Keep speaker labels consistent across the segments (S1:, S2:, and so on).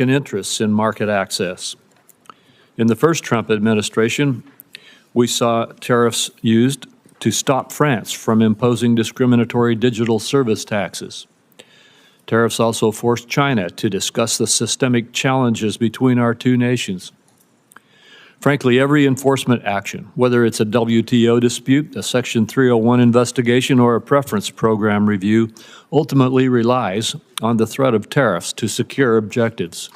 S1: interests in market access. In the first Trump administration, we saw tariffs used to stop France from imposing discriminatory digital service taxes. Tariffs also forced China to discuss the systemic challenges between our two nations. Frankly, every enforcement action, whether it's a WTO dispute, a Section 301 investigation, or a preference program review, ultimately relies on the threat of tariffs to secure objectives.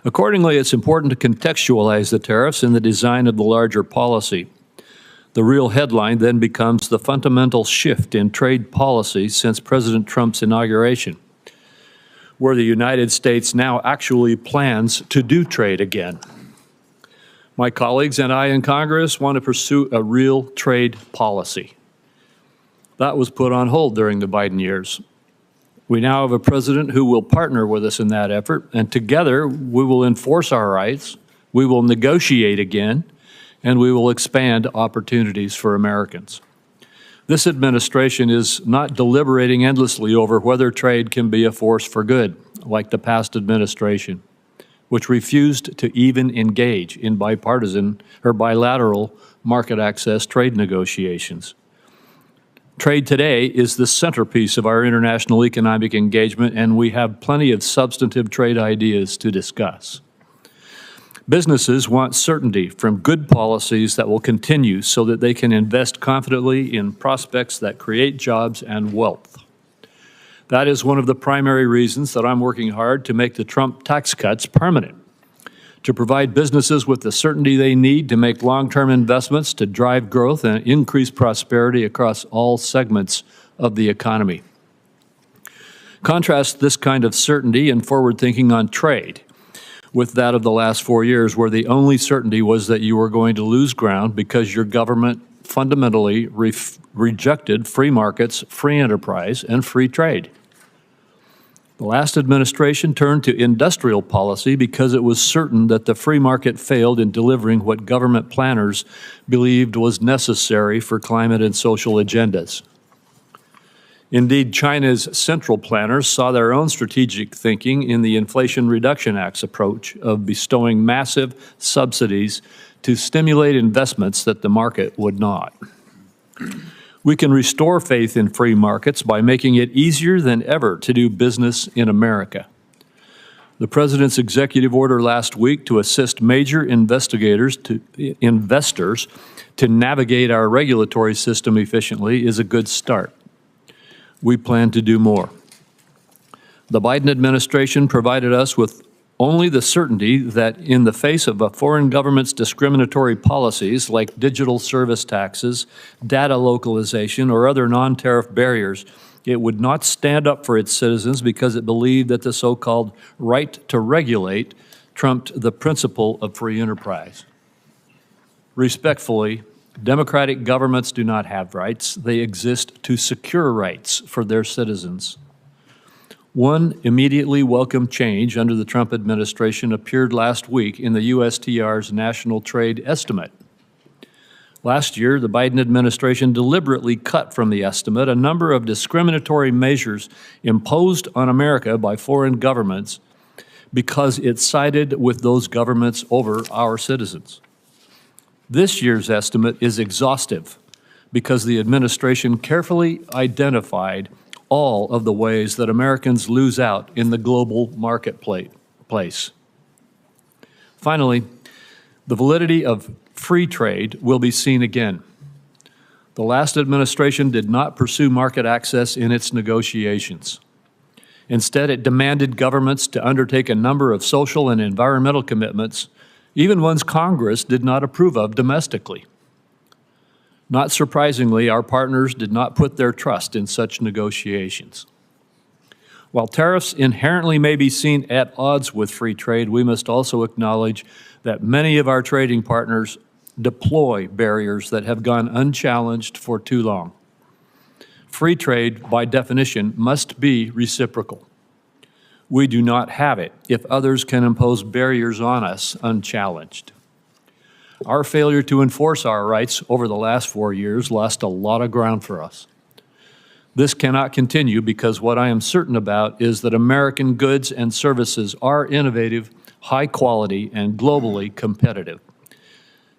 S1: Accordingly, it's important to contextualize the tariffs in the design of the larger policy. The real headline then becomes the fundamental shift in trade policy since President Trump's inauguration, where the United States now actually plans to do trade again. My colleagues and I in Congress want to pursue a real trade policy. That was put on hold during the Biden years. We now have a president who will partner with us in that effort, and together we will enforce our rights, we will negotiate again, and we will expand opportunities for Americans. This administration is not deliberating endlessly over whether trade can be a force for good, like the past administration, which refused to even engage in bipartisan or bilateral market access trade negotiations. Trade today is the centerpiece of our international economic engagement, and we have plenty of substantive trade ideas to discuss. Businesses want certainty from good policies that will continue so that they can invest confidently in prospects that create jobs and wealth. That is one of the primary reasons that I'm working hard to make the Trump tax cuts permanent, to provide businesses with the certainty they need to make long-term investments to drive growth and increase prosperity across all segments of the economy. Contrast this kind of certainty and forward thinking on trade with that of the last 4 years, where the only certainty was that you were going to lose ground because your government fundamentally rejected free markets, free enterprise, and free trade. The last administration turned to industrial policy because it was certain that the free market failed in delivering what government planners believed was necessary for climate and social agendas. Indeed, China's central planners saw their own strategic thinking in the Inflation Reduction Act's approach of bestowing massive subsidies to stimulate investments that the market would not. We can restore faith in free markets by making it easier than ever to do business in America. The President's executive order last week to assist major investors to navigate our regulatory system efficiently is a good start. We plan to do more. The Biden administration provided us with only the certainty that in the face of a foreign government's discriminatory policies like digital service taxes, data localization, or other non-tariff barriers, it would not stand up for its citizens because it believed that the so-called right to regulate trumped the principle of free enterprise. Respectfully, democratic governments do not have rights. They exist to secure rights for their citizens. One immediately welcome change under the Trump administration appeared last week in the USTR's National Trade Estimate. Last year, the Biden administration deliberately cut from the estimate a number of discriminatory measures imposed on America by foreign governments because it sided with those governments over our citizens. This year's estimate is exhaustive because the administration carefully identified all of the ways that Americans lose out in the global marketplace. Finally, the validity of free trade will be seen again. The last administration did not pursue market access in its negotiations. Instead, it demanded governments to undertake a number of social and environmental commitments, even ones Congress did not approve of domestically. Not surprisingly, our partners did not put their trust in such negotiations. While tariffs inherently may be seen at odds with free trade, we must also acknowledge that many of our trading partners deploy barriers that have gone unchallenged for too long. Free trade, by definition, must be reciprocal. We do not have it if others can impose barriers on us unchallenged. Our failure to enforce our rights over the last 4 years lost a lot of ground for us. This cannot continue because what I am certain about is that American goods and services are innovative, high quality, and globally competitive.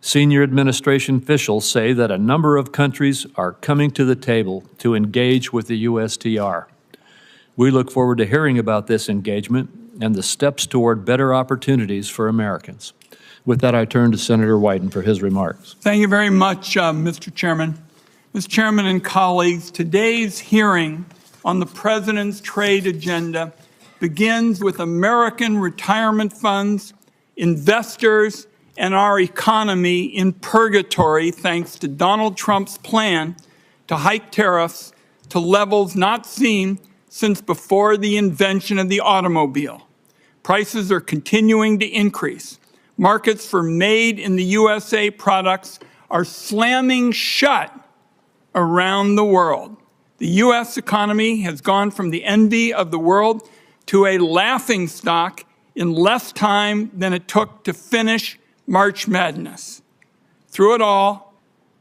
S1: Senior administration officials say that a number of countries are coming to the table to engage with the USTR. We look forward to hearing about this engagement and the steps toward better opportunities for Americans. With that, I turn to Senator Wyden for his remarks.
S2: Thank you very much, Mr. Chairman. Mr. Chairman and colleagues, today's hearing on the President's trade agenda begins with American retirement funds, investors, and our economy in purgatory thanks to Donald Trump's plan to hike tariffs to levels not seen since before the invention of the automobile. Prices are continuing to increase. Markets for made in the USA products are slamming shut around the world. The U.S. economy has gone from the envy of the world to a laughingstock in less time than it took to finish March Madness. Through it all,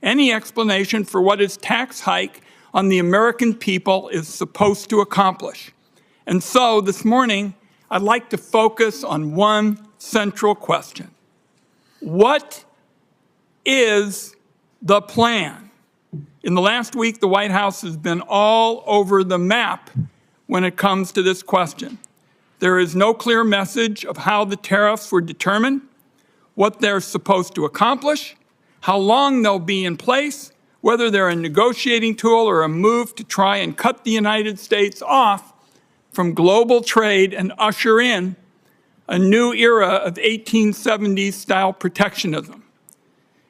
S2: any explanation for what his tax hike on the American people is supposed to accomplish. And so this morning, I'd like to focus on one central question. What is the plan? In the last week, the White House has been all over the map when it comes to this question. There is no clear message of how the tariffs were determined, what they're supposed to accomplish, how long they'll be in place, whether they're a negotiating tool or a move to try and cut the United States off from global trade and usher in a new era of 1870s-style protectionism.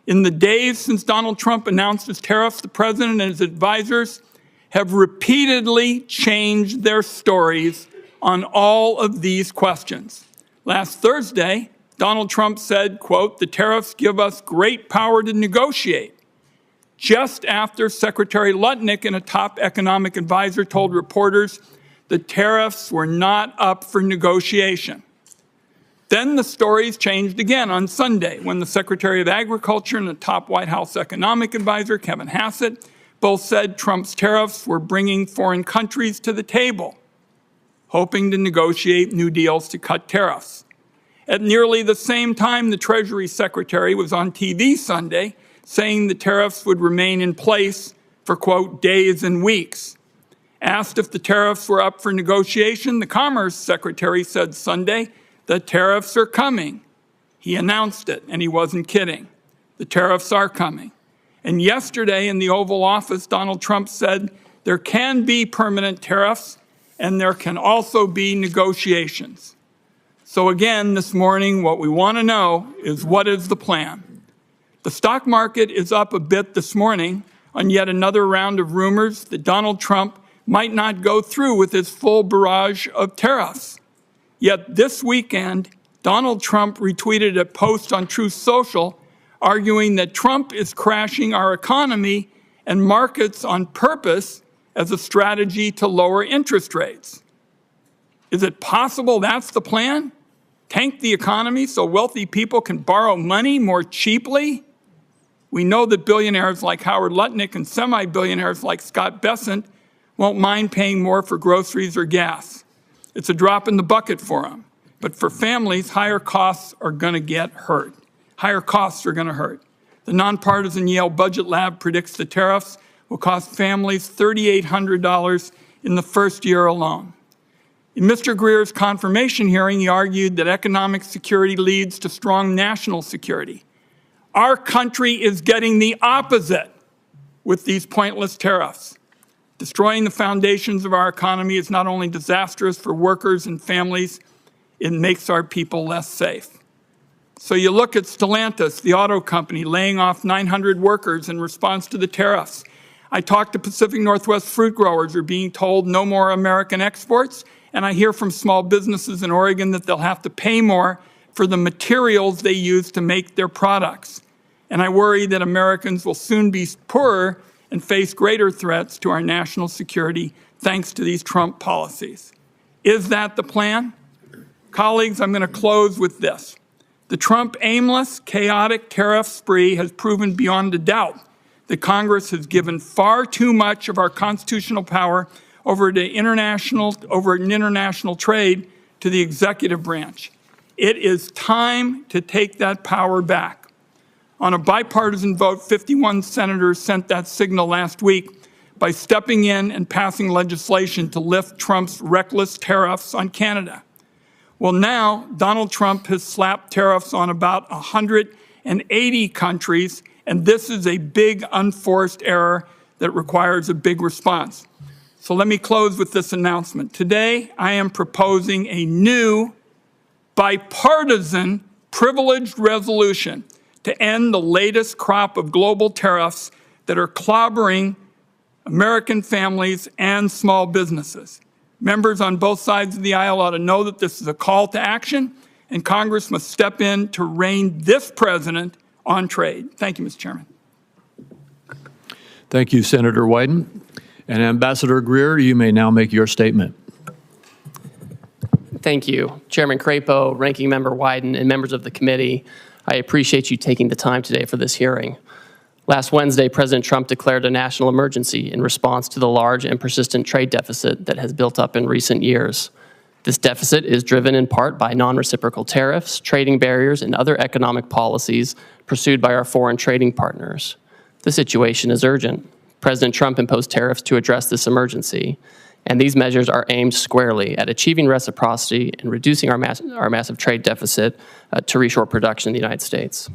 S2: In the days since Donald Trump announced his tariffs, the President and his advisors have repeatedly changed their stories on all of these questions. Last Thursday, Donald Trump said, quote, "The tariffs give us great power to negotiate," just after Secretary Lutnick and a top economic advisor told reporters the tariffs were not up for negotiation. Then the stories changed again on Sunday when the Secretary of Agriculture and the top White House economic advisor, Kevin Hassett, both said Trump's tariffs were bringing foreign countries to the table, hoping to negotiate new deals to cut tariffs. At nearly the same time, the Treasury Secretary was on TV Sunday saying the tariffs would remain in place for, quote, days and weeks. Asked if the tariffs were up for negotiation, the Commerce Secretary said Sunday, "The tariffs are coming." He announced it, and he wasn't kidding. The tariffs are coming. And yesterday in the Oval Office, Donald Trump said there can be permanent tariffs and there can also be negotiations. So again, this morning, what we want to know is what is the plan? The stock market is up a bit this morning on yet another round of rumors that Donald Trump might not go through with his full barrage of tariffs. Yet this weekend, Donald Trump retweeted a post on Truth Social arguing that Trump is crashing our economy and markets on purpose as a strategy to lower interest rates. Is it possible that's the plan? Tank the economy so wealthy people can borrow money more cheaply? We know that billionaires like Howard Lutnick and semi-billionaires like Scott Bessent won't mind paying more for groceries or gas. It's a drop in the bucket for them. But for families, higher costs are going to get hurt. Higher costs are going to hurt. The nonpartisan Yale Budget Lab predicts the tariffs will cost families $3,800 in the first year alone. In Mr. Greer's confirmation hearing, he argued that economic security leads to strong national security. Our country is getting the opposite with these pointless tariffs. Destroying the foundations of our economy is not only disastrous for workers and families, it makes our people less safe. So you look at Stellantis, the auto company, laying off 900 workers in response to the tariffs. I talked to Pacific Northwest fruit growers who are being told no more American exports, and I hear from small businesses in Oregon that they'll have to pay more for the materials they use to make their products. And I worry that Americans will soon be poorer and face greater threats to our national security thanks to these Trump policies. Is that the plan? Colleagues, I'm going to close with this. The Trump aimless, chaotic tariff spree has proven beyond a doubt that Congress has given far too much of our constitutional power over international trade to the executive branch. It is time to take that power back. On a bipartisan vote, 51 senators sent that signal last week by stepping in and passing legislation to lift Trump's reckless tariffs on Canada. Well, now Donald Trump has slapped tariffs on about 180 countries, and this is a big unforced error that requires a big response. So let me close with this announcement. Today, I am proposing a new bipartisan privileged resolution to end the latest crop of global tariffs that are clobbering American families and small businesses. Members on both sides of the aisle ought to know that this is a call to action, and Congress must step in to rein this president on trade. Thank you, Mr. Chairman.
S1: Thank you, Senator Wyden. And Ambassador Greer, you may now make your statement.
S3: Thank you. Chairman Crapo, Ranking Member Wyden, and members of the committee, I appreciate you taking the time today for this hearing. Last Wednesday, President Trump declared a national emergency in response to the large and persistent trade deficit that has built up in recent years. This deficit is driven in part by non-reciprocal tariffs, trading barriers, and other economic policies pursued by our foreign trading partners. The situation is urgent. President Trump imposed tariffs to address this emergency, and these measures are aimed squarely at achieving reciprocity and reducing our massive trade deficit to reshore production in the United States.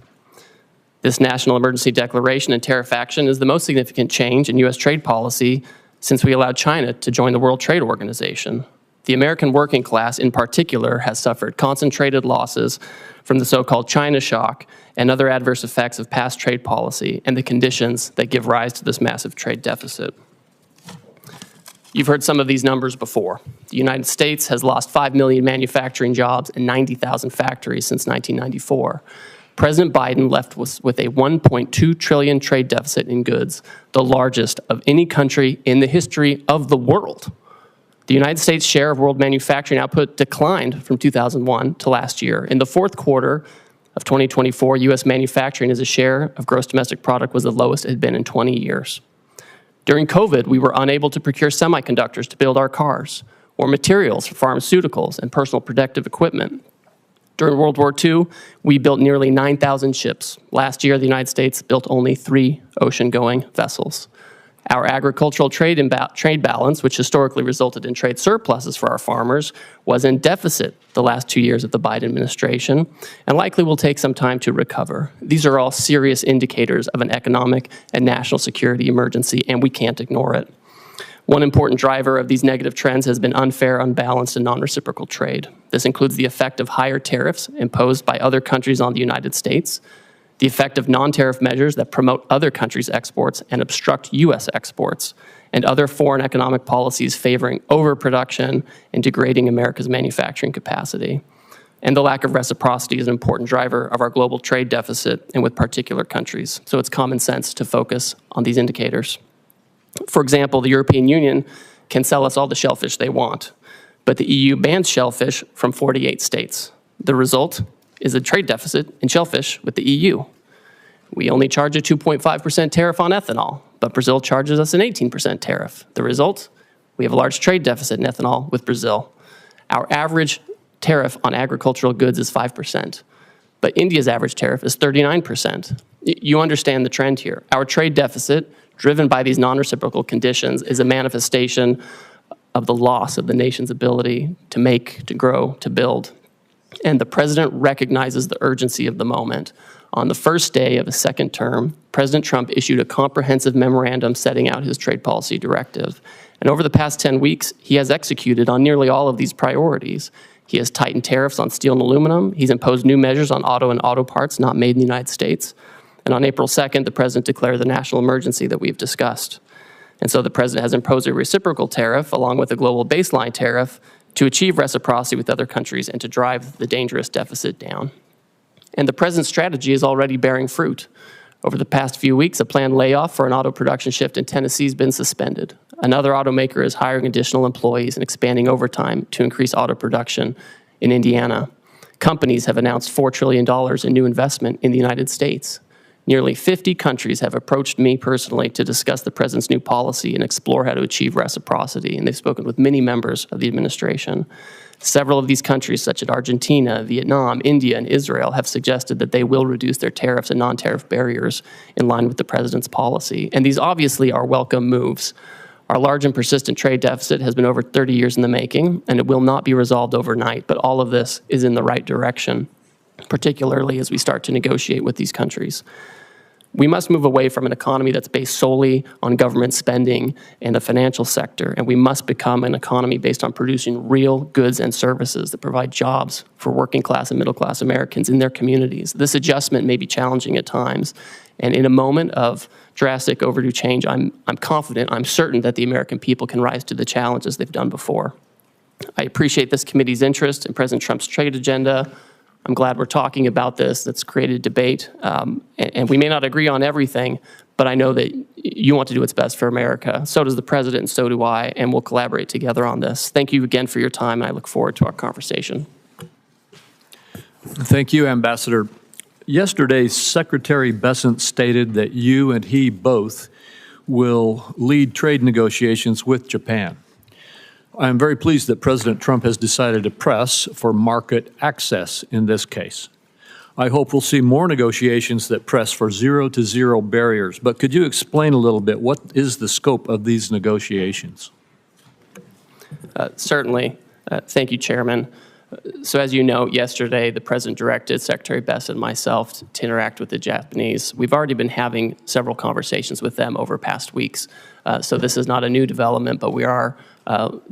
S3: This national emergency declaration and tariff action is the most significant change in U.S. trade policy since we allowed China to join the World Trade Organization. The American working class, in particular, has suffered concentrated losses from the so-called China shock and other adverse effects of past trade policy and the conditions that give rise to this massive trade deficit. You've heard some of these numbers before. The United States has lost 5 million manufacturing jobs and 90,000 factories since 1994. President Biden left with a $1.2 trillion trade deficit in goods, the largest of any country in the history of the world. The United States' share of world manufacturing output declined from 2001 to last year. In the fourth quarter of 2024, U.S. manufacturing as a share of gross domestic product was the lowest it had been in 20 years. During COVID, we were unable to procure semiconductors to build our cars or materials for pharmaceuticals and personal protective equipment. During World War II, we built nearly 9,000 ships. Last year, the United States built only 3 ocean-going vessels. Our agricultural trade balance, which historically resulted in trade surpluses for our farmers, was in deficit the last 2 years of the Biden administration and likely will take some time to recover. These are all serious indicators of an economic and national security emergency, and we can't ignore it. One important driver of these negative trends has been unfair, unbalanced, and non-reciprocal trade. This includes the effect of higher tariffs imposed by other countries on the United States, the effect of non-tariff measures that promote other countries' exports and obstruct U.S. exports, and other foreign economic policies favoring overproduction and degrading America's manufacturing capacity. And the lack of reciprocity is an important driver of our global trade deficit and with particular countries. So it's common sense to focus on these indicators. For example, the European Union can sell us all the shellfish they want, but the EU bans shellfish from 48 states. The result is a trade deficit in shellfish with the EU. We only charge a 2.5% tariff on ethanol, but Brazil charges us an 18% tariff. The result? We have a large trade deficit in ethanol with Brazil. Our average tariff on agricultural goods is 5%, but India's average tariff is 39%. You understand the trend here. Our trade deficit, driven by these non-reciprocal conditions, is a manifestation of the loss of the nation's ability to make, to grow, to build. And the president recognizes the urgency of the moment. On the first day of his second term, President Trump issued a comprehensive memorandum setting out his trade policy directive. And over the past 10 weeks, he has executed on nearly all of these priorities. He has tightened tariffs on steel and aluminum. He's imposed new measures on auto and auto parts not made in the United States. And on April 2nd, the president declared the national emergency that we've discussed. And so the president has imposed a reciprocal tariff along with a global baseline tariff to achieve reciprocity with other countries and to drive the dangerous deficit down. And the president's strategy is already bearing fruit. Over the past few weeks, a planned layoff for an auto production shift in Tennessee has been suspended. Another automaker is hiring additional employees and expanding overtime to increase auto production in Indiana. Companies have announced $4 trillion in new investment in the United States. Nearly 50 countries have approached me personally to discuss the President's new policy and explore how to achieve reciprocity, and they've spoken with many members of the administration. Several of these countries, such as Argentina, Vietnam, India, and Israel, have suggested that they will reduce their tariffs and non-tariff barriers in line with the President's policy. And these obviously are welcome moves. Our large and persistent trade deficit has been over 30 years in the making, and it will not be resolved overnight, but all of this is in the right direction, particularly as we start to negotiate with these countries. We must move away from an economy that's based solely on government spending and the financial sector, and we must become an economy based on producing real goods and services that provide jobs for working class and middle class Americans in their communities. This adjustment may be challenging at times, and in a moment of drastic overdue change, I'm confident, I'm certain that the American people can rise to the challenge as they've done before. I appreciate this committee's interest in President Trump's trade agenda. I'm glad we're talking about this. That's created debate. And we may not agree on everything, but I know that you want to do what's best for America. So does the President, and so do I, and we'll collaborate together on this. Thank you again for your time, and I look forward to our conversation.
S1: Thank you, Ambassador. Yesterday, Secretary Bessent stated that you and he both will lead trade negotiations with Japan. I am very pleased that President Trump has decided to press for market access in this case. I hope we'll see more negotiations that press for zero-to-zero barriers, but could you explain a little bit what is the scope of these negotiations?
S3: Certainly. Thank you, Chairman. So as you know, yesterday the President directed Secretary Bessent and myself to interact with the Japanese. We've already been having several conversations with them over past weeks. So this is not a new development, but we are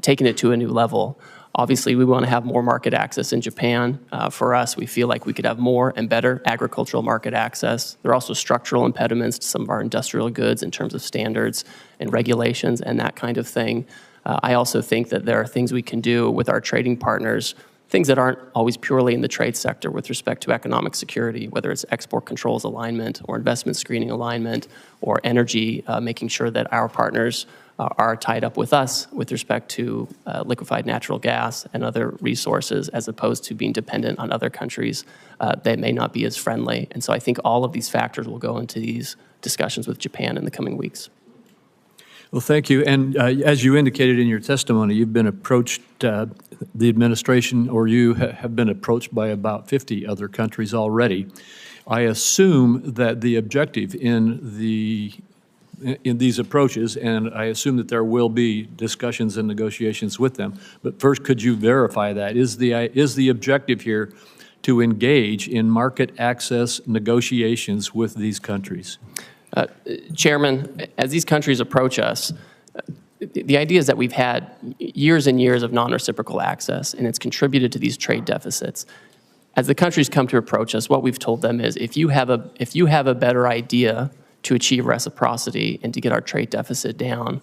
S3: taking it to a new level. Obviously, we want to have more market access in Japan. For us, we feel like we could have more and better agricultural market access. There are also structural impediments to some of our industrial goods in terms of standards and regulations and that kind of thing. I also think that there are things we can do with our trading partners, things that aren't always purely in the trade sector with respect to economic security, whether it's export controls alignment or investment screening alignment or energy, making sure that our partners are tied up with us with respect to liquefied natural gas and other resources, as opposed to being dependent on other countries that may not be as friendly. And so I think all of these factors will go into these discussions with Japan in the coming weeks.
S1: Well, thank you. And as you indicated in your testimony, you've been approached, the administration or you have been approached by about 50 other countries already. I assume that the objective in these approaches, and I assume that there will be discussions and negotiations with them, but first, could you verify that? Is the objective here to engage in market access negotiations with these countries?
S3: Chairman, as these countries approach us, the idea is that we've had years and years of non-reciprocal access, and it's contributed to these trade deficits. As the countries come to approach us, what we've told them is, if you have a better idea to achieve reciprocity and to get our trade deficit down,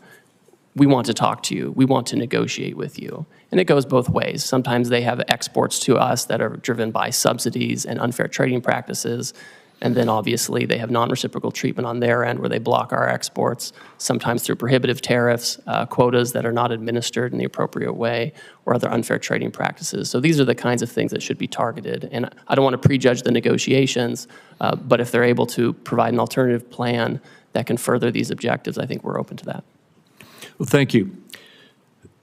S3: we want to talk to you. We want to negotiate with you. And it goes both ways. Sometimes they have exports to us that are driven by subsidies and unfair trading practices. And then obviously they have non-reciprocal treatment on their end where they block our exports, sometimes through prohibitive tariffs, quotas that are not administered in the appropriate way, or other unfair trading practices. So these are the kinds of things that should be targeted. And I don't want to prejudge the negotiations, but if they're able to provide an alternative plan that can further these objectives, I think we're open to that.
S1: Well, thank you.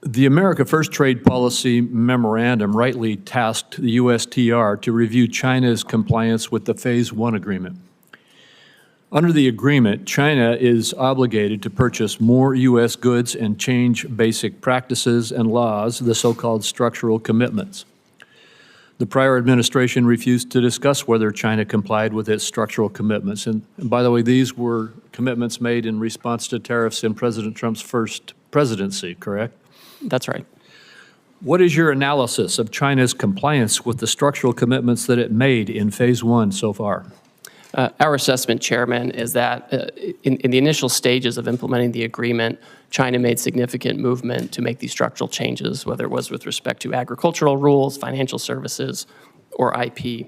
S1: The America First Trade Policy Memorandum rightly tasked the USTR to review China's compliance with the Phase 1 agreement. Under the agreement, China is obligated to purchase more U.S. goods and change basic practices and laws, the so-called structural commitments. The prior administration refused to discuss whether China complied with its structural commitments. And by the way, these were commitments made in response to tariffs in President Trump's first presidency, correct?
S3: That's right.
S1: What is your analysis of China's compliance with the structural commitments that it made in Phase 1 so far?
S3: Our assessment, Chairman, is that in the initial stages of implementing the agreement, China made significant movement to make these structural changes, whether it was with respect to agricultural rules, financial services, or IP.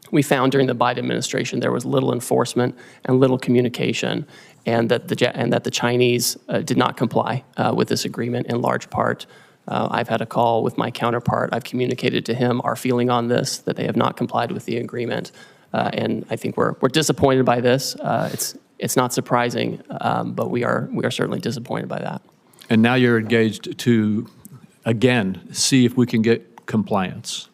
S3: We found during the Biden administration there was little enforcement and little communication, and that the Chinese did not comply with this agreement in large part. I've had a call with my counterpart. I've communicated to him our feeling on this, that they have not complied with the agreement. And I think we're disappointed by this. It's not surprising, but we are certainly disappointed by that.
S1: And now you're engaged to, again, see if we can get compliance.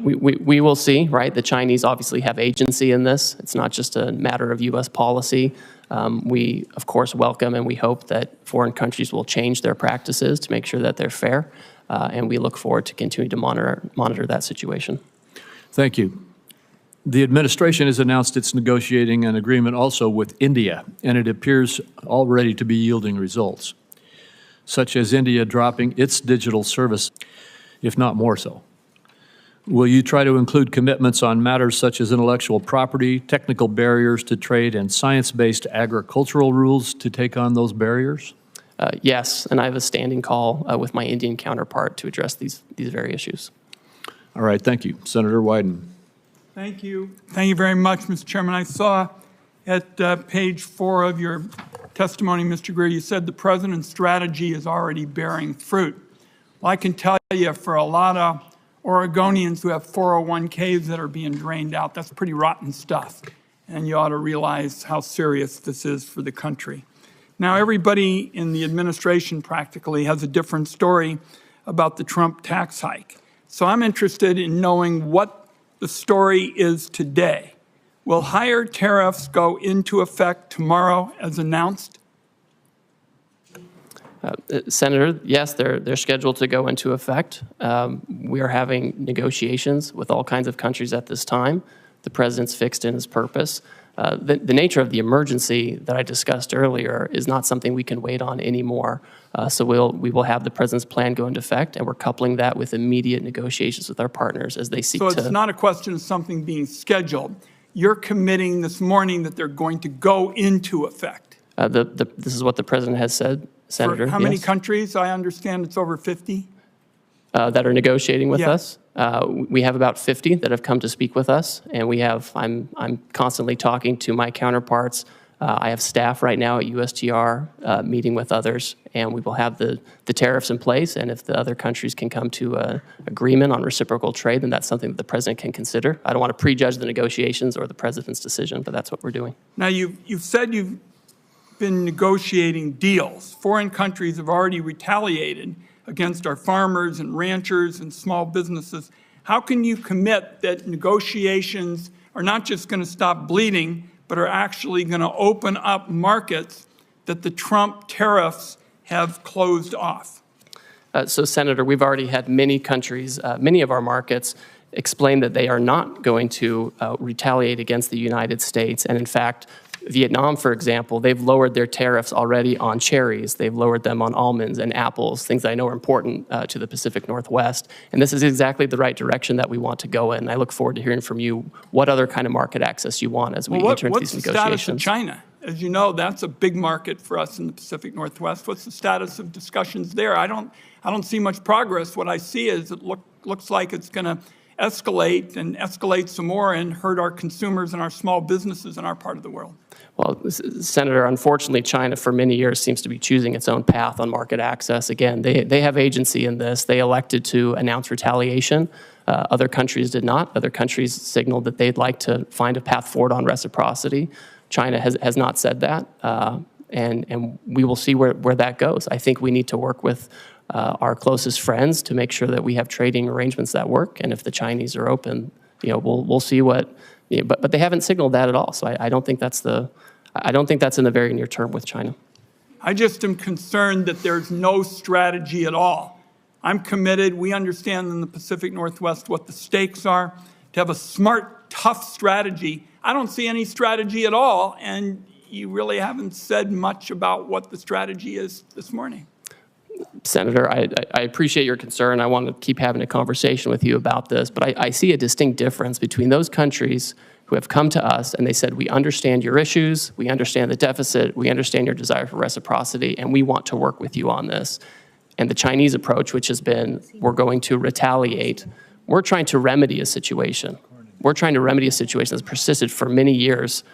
S3: We will see, right? The Chinese obviously have agency in this. It's not just a matter of U.S. policy. We, of course, welcome and we hope that foreign countries will change their practices to make sure that they're fair. And we look forward to continuing to monitor that situation.
S1: Thank you. The administration has announced it's negotiating an agreement also with India, and it appears already to be yielding results, such as India dropping its digital service, if not more so. Will you try to include commitments on matters such as intellectual property, technical barriers to trade, and science-based agricultural rules to take on those barriers?
S3: Yes, and I have a standing call with my Indian counterpart to address these very issues.
S1: All right, thank you. Senator Wyden.
S2: Thank you. Thank you very much, Mr. Chairman. I saw at page 4 of your testimony, Mr. Greer, you said the president's strategy is already bearing fruit. Well, I can tell you for a lot of Oregonians who have 401ks that are being drained out, that's pretty rotten stuff. And you ought to realize how serious this is for the country. Now, everybody in the administration practically has a different story about the Trump tax hike. So I'm interested in knowing what the story is today. Will higher tariffs go into effect tomorrow as announced?
S3: Senator, yes, they're scheduled to go into effect. We are having negotiations with all kinds of countries at this time. The president's fixed in his purpose. The nature of the emergency that I discussed earlier is not something we can wait on anymore. So we will have the president's plan go into effect, and we're coupling that with immediate negotiations with our partners as they seek to.
S2: So it's not a question of something being scheduled. You're committing this morning that they're going to go into effect.
S3: This is what the president has said, Senator.
S2: For how many
S3: yes.
S2: countries? I understand it's over 50.
S3: That are negotiating with
S2: Yeah.
S3: us. We have about 50 that have come to speak with us, and I'm constantly talking to my counterparts. I have staff right now at USTR meeting with others, and we will have the tariffs in place. And if the other countries can come to an agreement on reciprocal trade, then that's something that the president can consider. I don't want to prejudge the negotiations or the president's decision, but that's what we're doing.
S2: Now, you've said you've been negotiating deals. Foreign countries have already retaliated against our farmers and ranchers and small businesses. How can you commit that negotiations are not just going to stop bleeding, but are actually going to open up markets that the Trump tariffs have closed off?
S3: So, Senator, we've already had many countries, many of our markets, explain that they are not going to retaliate against the United States. And in fact, Vietnam, for example, they've lowered their tariffs already on cherries. They've lowered them on almonds and apples, things I know are important to the Pacific Northwest. And this is exactly the right direction that we want to go in. I look forward to hearing from you what other kind of market access you want as we enter into these negotiations.
S2: What's the status of China? As you know, that's a big market for us in the Pacific Northwest. What's the status of discussions there? I don't see much progress. What I see is it looks like it's going to escalate and escalate some more and hurt our consumers and our small businesses in our part of the world.
S3: Well, Senator, unfortunately, China for many years seems to be choosing its own path on market access. Again, they have agency in this. They elected to announce retaliation. Other countries did not. Other countries signaled that they'd like to find a path forward on reciprocity. China has not said that, and we will see where that goes. I think we need to work with our closest friends to make sure that we have trading arrangements that work. And if the Chinese are open, we'll see what. But they haven't signaled that at all. So I don't think that's in the very near term with China.
S2: I just am concerned that there's no strategy at all. I'm committed. We understand in the Pacific Northwest what the stakes are. To have a smart, tough strategy. I don't see any strategy at all, and you really haven't said much about what the strategy is this morning.
S3: Senator, I appreciate your concern. I want to keep having a conversation with you about this, but I see a distinct difference between those countries who have come to us and they said, we understand your issues, we understand the deficit, we understand your desire for reciprocity, and we want to work with you on this. And the Chinese approach, which has been, we're going to retaliate. We're trying to remedy a situation. We're trying to remedy a situation that's persisted for many years.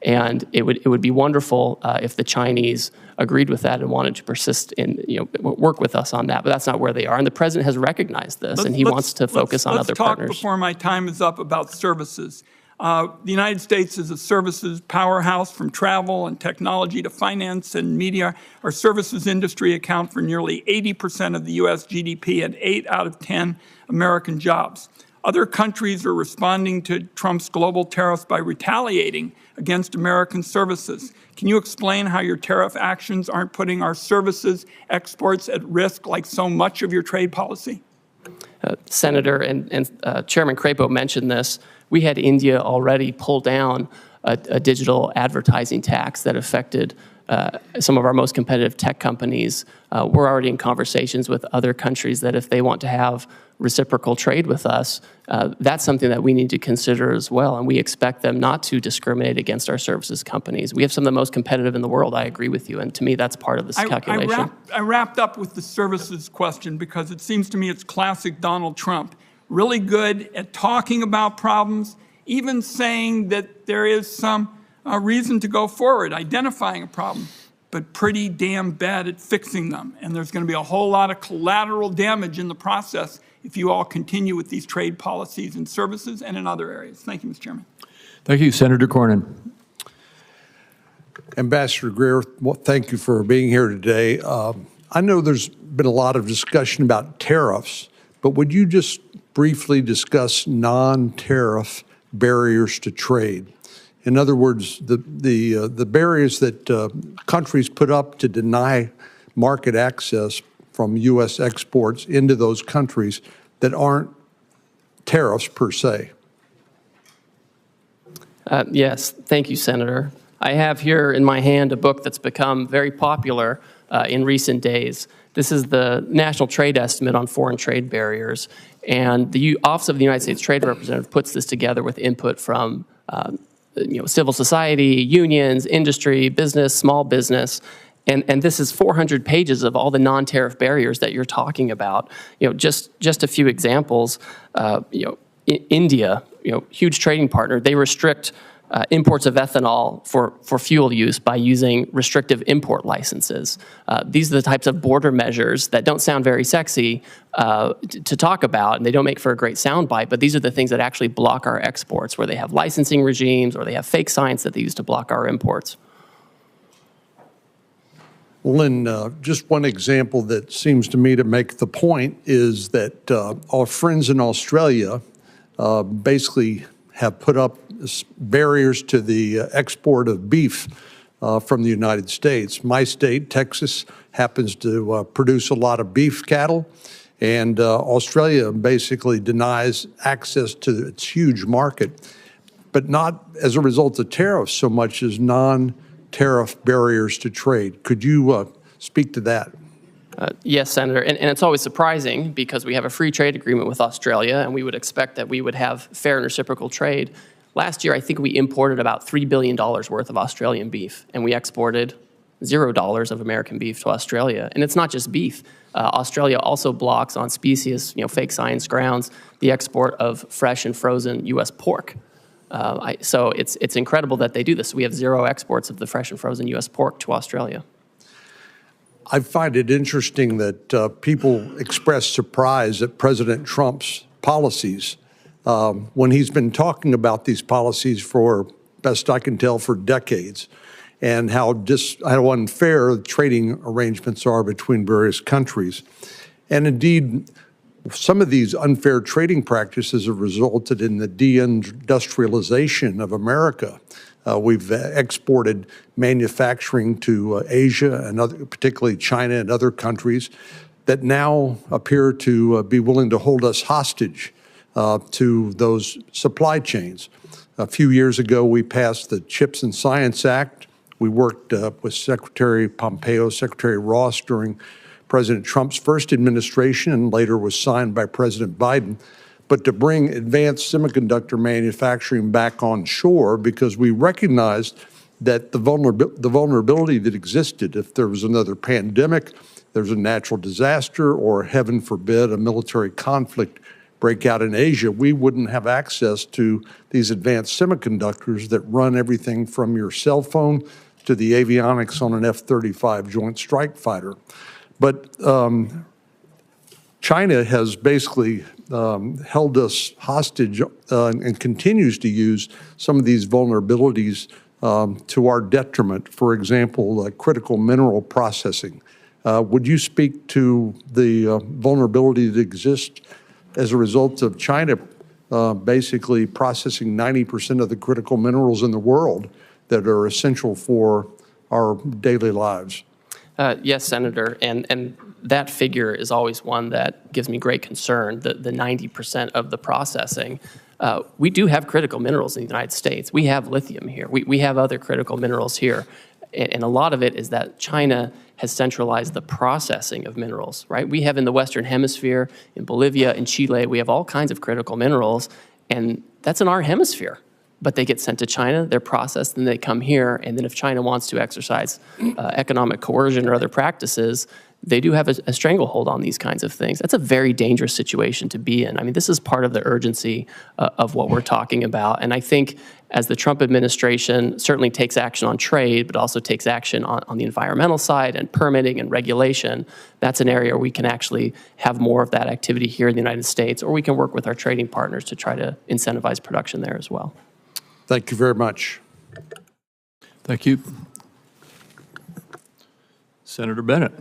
S3: And it would be wonderful if the Chinese agreed with that and wanted to persist in, work with us on that. But that's not where they are. And the president has recognized this, and he wants to focus on other partners.
S2: Let's talk before my time is up about services. The United States is a services powerhouse, from travel and technology to finance and media. Our services industry account for nearly 80% of the U.S. GDP and 8 out of 10 American jobs. Other countries are responding to Trump's global tariffs by retaliating against American services. Can you explain how your tariff actions aren't putting our services exports at risk like so much of your trade policy?
S3: Senator and Chairman Crapo mentioned this. We had India already pull down a digital advertising tax that affected some of our most competitive tech companies. We're already in conversations with other countries that if they want to have reciprocal trade with us, that's something that we need to consider as well. And we expect them not to discriminate against our services companies. We have some of the most competitive in the world. I agree with you. And to me, that's part of this calculation.
S2: I wrapped up with the services question because it seems to me it's classic Donald Trump. Really good at talking about problems, even saying that there is some reason to go forward, identifying a problem, but pretty damn bad at fixing them. And there's going to be a whole lot of collateral damage in the process if you all continue with these trade policies in services and in other areas. Thank you, Mr. Chairman.
S1: Thank you, Senator Cornyn.
S4: Ambassador Greer, well, thank you for being here today. I know there's been a lot of discussion about tariffs, but would you just briefly discuss non-tariff barriers to trade? In other words, the barriers that countries put up to deny market access from U.S. exports into those countries that aren't tariffs per se.
S3: Yes, thank you, Senator. I have here in my hand a book that's become very popular in recent days. This is the National Trade Estimate on Foreign Trade Barriers, and the Office of the United States Trade Representative puts this together with input from civil society, unions, industry, business, small business, and this is 400 pages of all the non-tariff barriers that you're talking about. Just a few examples. India, huge trading partner, they restrict imports of ethanol for fuel use by using restrictive import licenses. These are the types of border measures that don't sound very sexy to talk about, and they don't make for a great soundbite, but these are the things that actually block our exports, where they have licensing regimes or they have fake science that they use to block our imports.
S4: Lynn, just one example that seems to me to make the point is that our friends in Australia basically have put up barriers to the export of beef from the United States. My state, Texas, happens to produce a lot of beef cattle, and Australia basically denies access to its huge market, but not as a result of tariffs so much as non-tariff barriers to trade. Could you speak to that?
S3: Yes, Senator, and it's always surprising because we have a free trade agreement with Australia, and we would expect that we would have fair and reciprocal trade. Last year, I think we imported about $3 billion worth of Australian beef, and we exported $0 of American beef to Australia. And it's not just beef. Australia also blocks on specious, fake science grounds, the export of fresh and frozen U.S. pork. So it's incredible that they do this. We have zero exports of the fresh and frozen U.S. pork to Australia.
S4: I find it interesting that people express surprise at President Trump's policies when he's been talking about these policies for, best I can tell, for decades, and how unfair trading arrangements are between various countries. And indeed, some of these unfair trading practices have resulted in the deindustrialization of America. We've exported manufacturing to Asia and particularly China and other countries that now appear to be willing to hold us hostage to those supply chains. A few years ago, we passed the CHIPS and Science Act. We worked with Secretary Pompeo, Secretary Ross during President Trump's first administration, and later was signed by President Biden, but to bring advanced semiconductor manufacturing back on shore because we recognized that the vulnerability that existed if there was another pandemic, there's a natural disaster, or heaven forbid, a military conflict break out in Asia, we wouldn't have access to these advanced semiconductors that run everything from your cell phone to the avionics on an F-35 Joint Strike Fighter. But China has basically held us hostage and continues to use some of these vulnerabilities to our detriment. For example, critical mineral processing. Would you speak to the vulnerability that exists as a result of China basically processing 90% of the critical minerals in the world that are essential for our daily lives?
S3: Yes, Senator, and that figure is always one that gives me great concern, the 90% of the processing. We do have critical minerals in the United States. We have lithium here. We have other critical minerals here. And a lot of it is that China has centralized the processing of minerals, right? We have in the Western Hemisphere, in Bolivia, in Chile, we have all kinds of critical minerals, and that's in our hemisphere. But they get sent to China, they're processed, and they come here, and then if China wants to exercise economic coercion or other practices, they do have a stranglehold on these kinds of things. That's a very dangerous situation to be in. I mean, this is part of the urgency of what we're talking about. And I think as the Trump administration certainly takes action on trade, but also takes action on the environmental side and permitting and regulation, that's an area where we can actually have more of that activity here in the United States, or we can work with our trading partners to try to incentivize production there as well.
S4: Thank you very much.
S1: Thank you. Senator Bennett.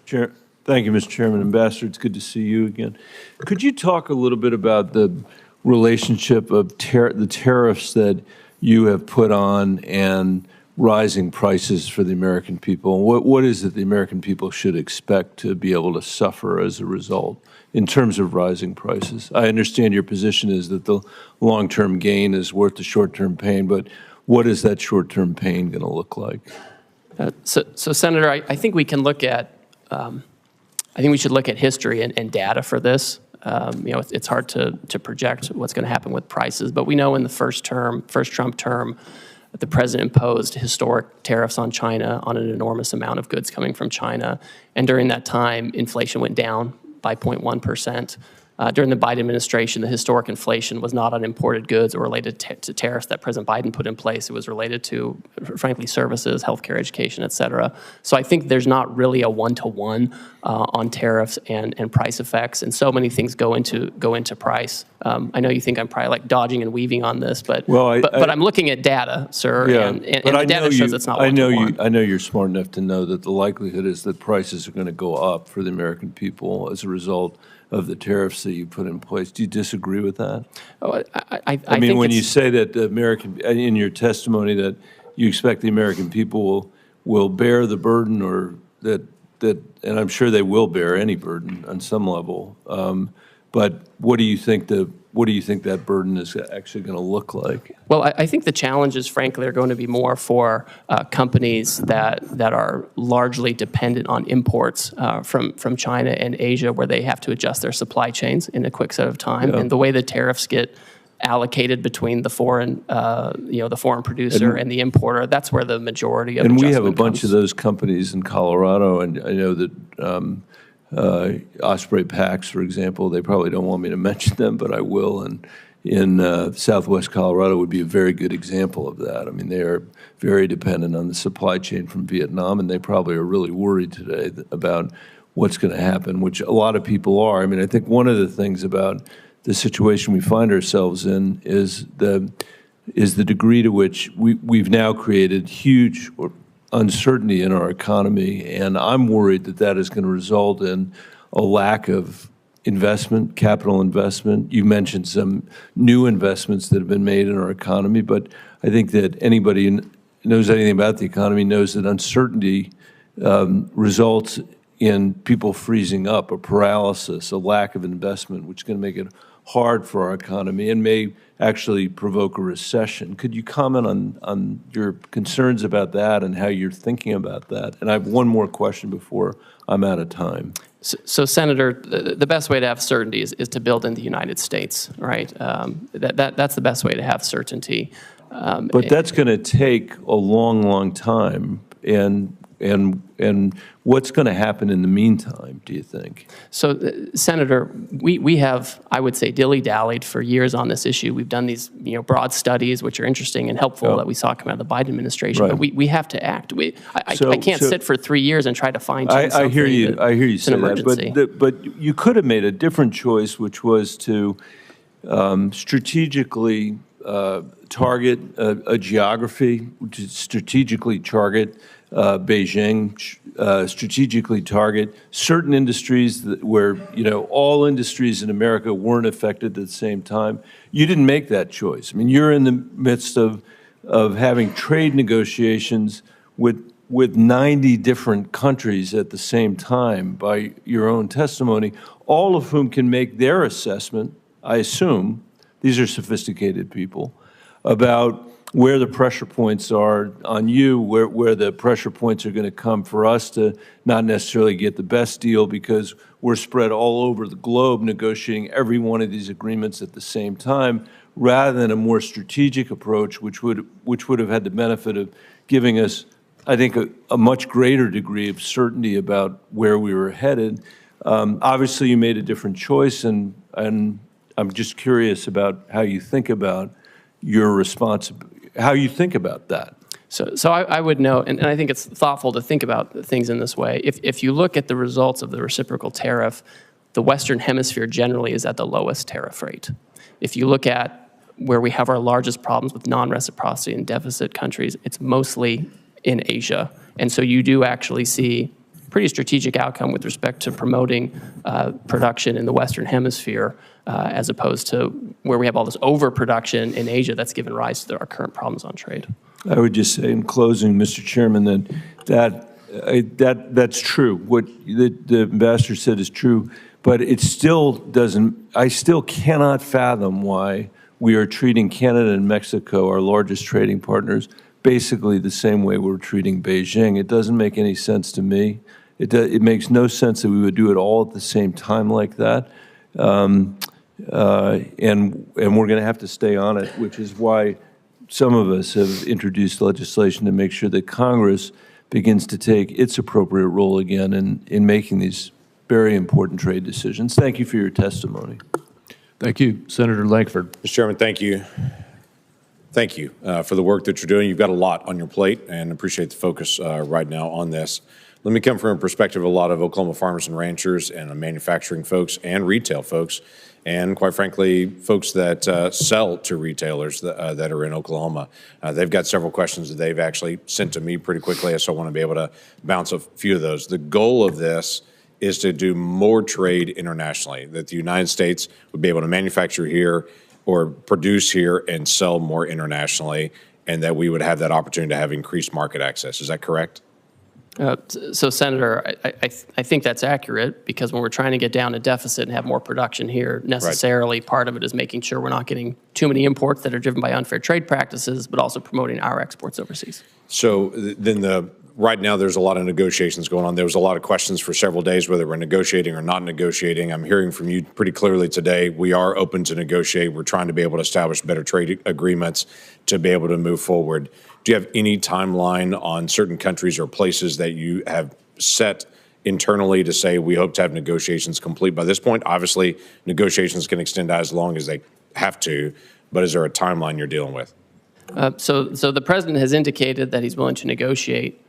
S5: Thank you, Mr. Chairman. Ambassador, it's good to see you again. Could you talk a little bit about the relationship of the tariffs that you have put on and rising prices for the American people? What is it the American people should expect to be able to suffer as a result in terms of rising prices? I understand your position is that the long-term gain is worth the short-term pain, but what is that short-term pain going to look like?
S3: So Senator, I think we can look at, I think we should look at history and data for this. You know, it's hard to project what's going to happen with prices, but we know in the first Trump term, the president imposed historic tariffs on China on an enormous amount of goods coming from China. And during that time, inflation went down by 0.1%. During the Biden administration, the historic inflation was not on imported goods or related to tariffs that President Biden put in place. It was related to, frankly, services, healthcare, education, et cetera. So I think there's not really a one-to-one on tariffs and price effects, and so many things go into price. I know you think I'm probably like dodging and weaving on this, but but I'm looking at data, sir,
S5: yeah,
S3: and the data shows it's not one-to-one.
S5: I know you're smart enough to know that the likelihood is that prices are going to go up for the American people as a result of the tariffs that you put in place. Do you disagree with that?
S3: Oh,
S5: I mean, when you say that the American, in your testimony, that you expect the American people will bear the burden, or that, and I'm sure they will bear any burden on some level. But what do you think that burden is actually going to look like?
S3: Well, I think the challenges, frankly, are going to be more for companies that are largely dependent on imports from China and Asia, where they have to adjust their supply chains in a quick set of time. Yeah. And the way the tariffs get allocated between the foreign producer and the importer, that's where the majority of adjustment
S5: we have a bunch
S3: comes.
S5: of those companies in Colorado, and I know that Osprey Packs, for example, they probably don't want me to mention them, but I will. And in Southwest Colorado would be a very good example of that. I mean, they are very dependent on the supply chain from Vietnam, and they probably are really worried today about what's going to happen, which a lot of people are. I mean, I think one of the things about the situation we find ourselves in is the degree to which we've now created huge uncertainty in our economy, and I'm worried that that is going to result in a lack of investment, capital investment. You mentioned some new investments that have been made in our economy, but I think that anybody who knows anything about the economy knows that uncertainty results in people freezing up, a paralysis, a lack of investment, which is going to make it hard for our economy and may actually provoke a recession. Could you comment on your concerns about that and how you're thinking about that? And I have one more question before I'm out of time.
S3: So Senator, the best way to have certainty is to build in the United States, right? That's the best way to have certainty.
S5: But that's going to take a long, long time. And and what's going to happen in the meantime, do you think?
S3: So, Senator, we have, I would say, dilly-dallied for years on this issue. We've done these broad studies, which are interesting and helpful that we saw come out of the Biden administration.
S5: Right.
S3: But we have to act. I can't sit for 3 years and try to fine-tune something.
S5: I hear you. I hear you say
S3: that.
S5: But you could have made a different choice, which was to strategically target a geography, to strategically target Beijing, strategically target certain industries where, all industries in America weren't affected at the same time. You didn't make that choice. I mean, you're in the midst of having trade negotiations with 90 different countries at the same time, by your own testimony, all of whom can make their assessment, I assume, these are sophisticated people, about where the pressure points are on you, where the pressure points are going to come for us to not necessarily get the best deal because we're spread all over the globe negotiating every one of these agreements at the same time, rather than a more strategic approach, which would have had the benefit of giving us, I think, a much greater degree of certainty about where we were headed. Obviously, you made a different choice, and I'm just curious about how you think about your how you think about that.
S3: So I would note, and I think it's thoughtful to think about things in this way. If you look at the results of the reciprocal tariff, the Western Hemisphere generally is at the lowest tariff rate. If you look at where we have our largest problems with non-reciprocity and deficit countries, it's mostly in Asia. And so you do actually see pretty strategic outcome with respect to promoting production in the Western Hemisphere as opposed to where we have all this overproduction in Asia that's given rise to our current problems on trade.
S5: I would just say in closing, Mr. Chairman, that's true. What the ambassador said is true, but it still doesn't, I still cannot fathom why we are treating Canada and Mexico, our largest trading partners, basically the same way we're treating Beijing. It doesn't make any sense to me. It makes no sense that we would do it all at the same time like that. And we're going to have to stay on it, which is why some of us have introduced legislation to make sure that Congress begins to take its appropriate role again in making these very important trade decisions. Thank you for your testimony.
S1: Thank you. Senator Lankford.
S6: Mr. Chairman, thank you. Thank you for the work that you're doing. You've got a lot on your plate, and appreciate the focus right now on this. Let me come from a perspective of a lot of Oklahoma farmers and ranchers and manufacturing folks and retail folks, and quite frankly, folks that sell to retailers that are in Oklahoma. They've got several questions that they've actually sent to me pretty quickly, so I want to be able to bounce a few of those. The goal of this is to do more trade internationally, that the United States would be able to manufacture here or produce here and sell more internationally, and that we would have that opportunity to have increased market access. Is that correct?
S3: So, Senator, I think that's accurate, because when we're trying to get down a deficit and have more production here, necessarily part of it is making sure we're not getting too many imports that are driven by unfair trade practices, but also promoting our exports overseas.
S6: So then right now there's a lot of negotiations going on. There was a lot of questions for several days whether we're negotiating or not negotiating. I'm hearing from you pretty clearly today. We are open to negotiate. We're trying to be able to establish better trade agreements to be able to move forward. Do you have any timeline on certain countries or places that you have set internally to say we hope to have negotiations complete by this point? Obviously, negotiations can extend as long as they have to, but is there a timeline you're dealing with?
S3: So the president has indicated that he's willing to negotiate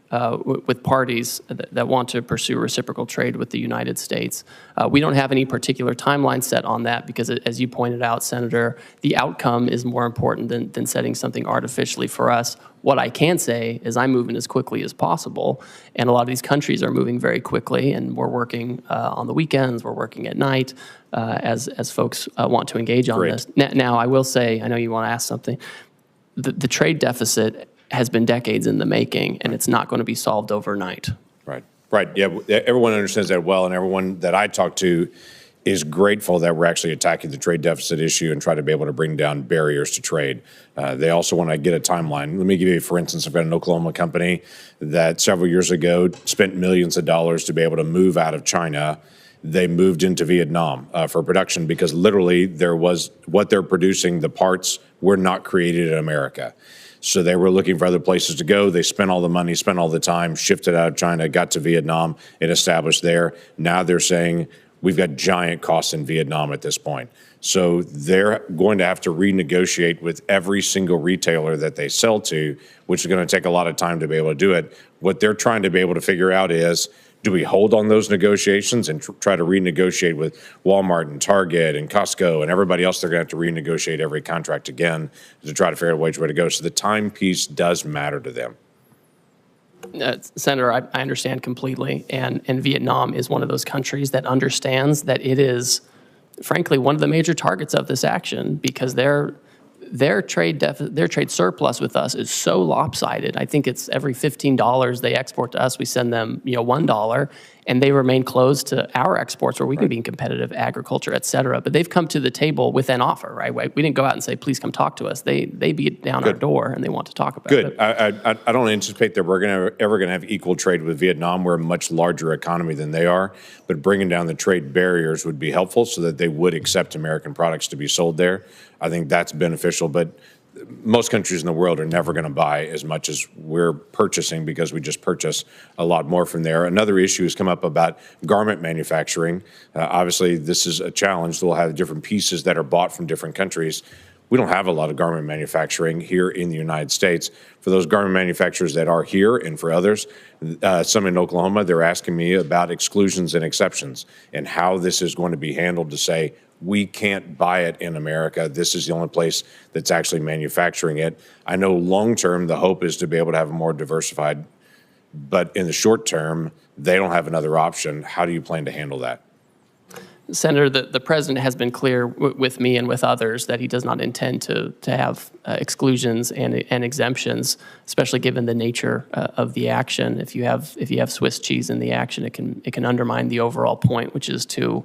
S3: with parties that want to pursue reciprocal trade with the United States. We don't have any particular timeline set on that because, as you pointed out, Senator, the outcome is more important than setting something artificially for us. What I can say is I'm moving as quickly as possible, and a lot of these countries are moving very quickly, and we're working on the weekends, we're working at night as folks want to engage on this. Now, I will say, I know you want to ask something, the trade deficit has been decades in the making, and it's not going to be solved overnight.
S6: Right. Yeah, everyone understands that well, and everyone that I talk to is grateful that we're actually attacking the trade deficit issue and try to be able to bring down barriers to trade. They also want to get a timeline. Let me give you, for instance, I've got an Oklahoma company that several years ago spent millions of dollars to be able to move out of China they moved into Vietnam for production because literally there was what they're producing, the parts were not created in America. So they were looking for other places to go. They spent all the money, spent all the time, shifted out of China, got to Vietnam and established there. Now they're saying we've got giant costs in Vietnam at this point. So they're going to have to renegotiate with every single retailer that they sell to, which is going to take a lot of time to be able to do it. What they're trying to be able to figure out is, do we hold on those negotiations and try to renegotiate with Walmart and Target and Costco and everybody else? They're going to have to renegotiate every contract again to try to figure out which way to go. So the time piece does matter to them.
S3: Senator, I understand completely. And Vietnam is one of those countries that understands that it is, frankly, one of the major targets of this action because their trade surplus with us is so lopsided. I think it's every $15 they export to us, we send them $1, and they remain closed to our exports where we can be competitive, agriculture, et cetera. But they've come to the table with an offer, right? We didn't go out and say, please come talk to us. They beat down our door and they want to talk about it.
S6: Good. I don't anticipate that we're ever going to have equal trade with Vietnam. We're a much larger economy than they are, but bringing down the trade barriers would be helpful so that they would accept American products to be sold there. I think that's beneficial, but most countries in the world are never going to buy as much as we're purchasing because we just purchase a lot more from there. Another issue has come up about garment manufacturing. Obviously, this is a challenge. We'll have different pieces that are bought from different countries. We don't have a lot of garment manufacturing here in the United States. For those garment manufacturers that are here and for others, some in Oklahoma, they're asking me about exclusions and exceptions and how this is going to be handled to say, we can't buy it in America. This is the only place that's actually manufacturing it. I know long-term, the hope is to be able to have a more diversified, but in the short term, they don't have another option. How do you plan to handle that?
S3: Senator, the president has been clear with me and with others that he does not intend to have exclusions and exemptions, especially given the nature of the action. If you have Swiss cheese in the action, it can undermine the overall point, which is to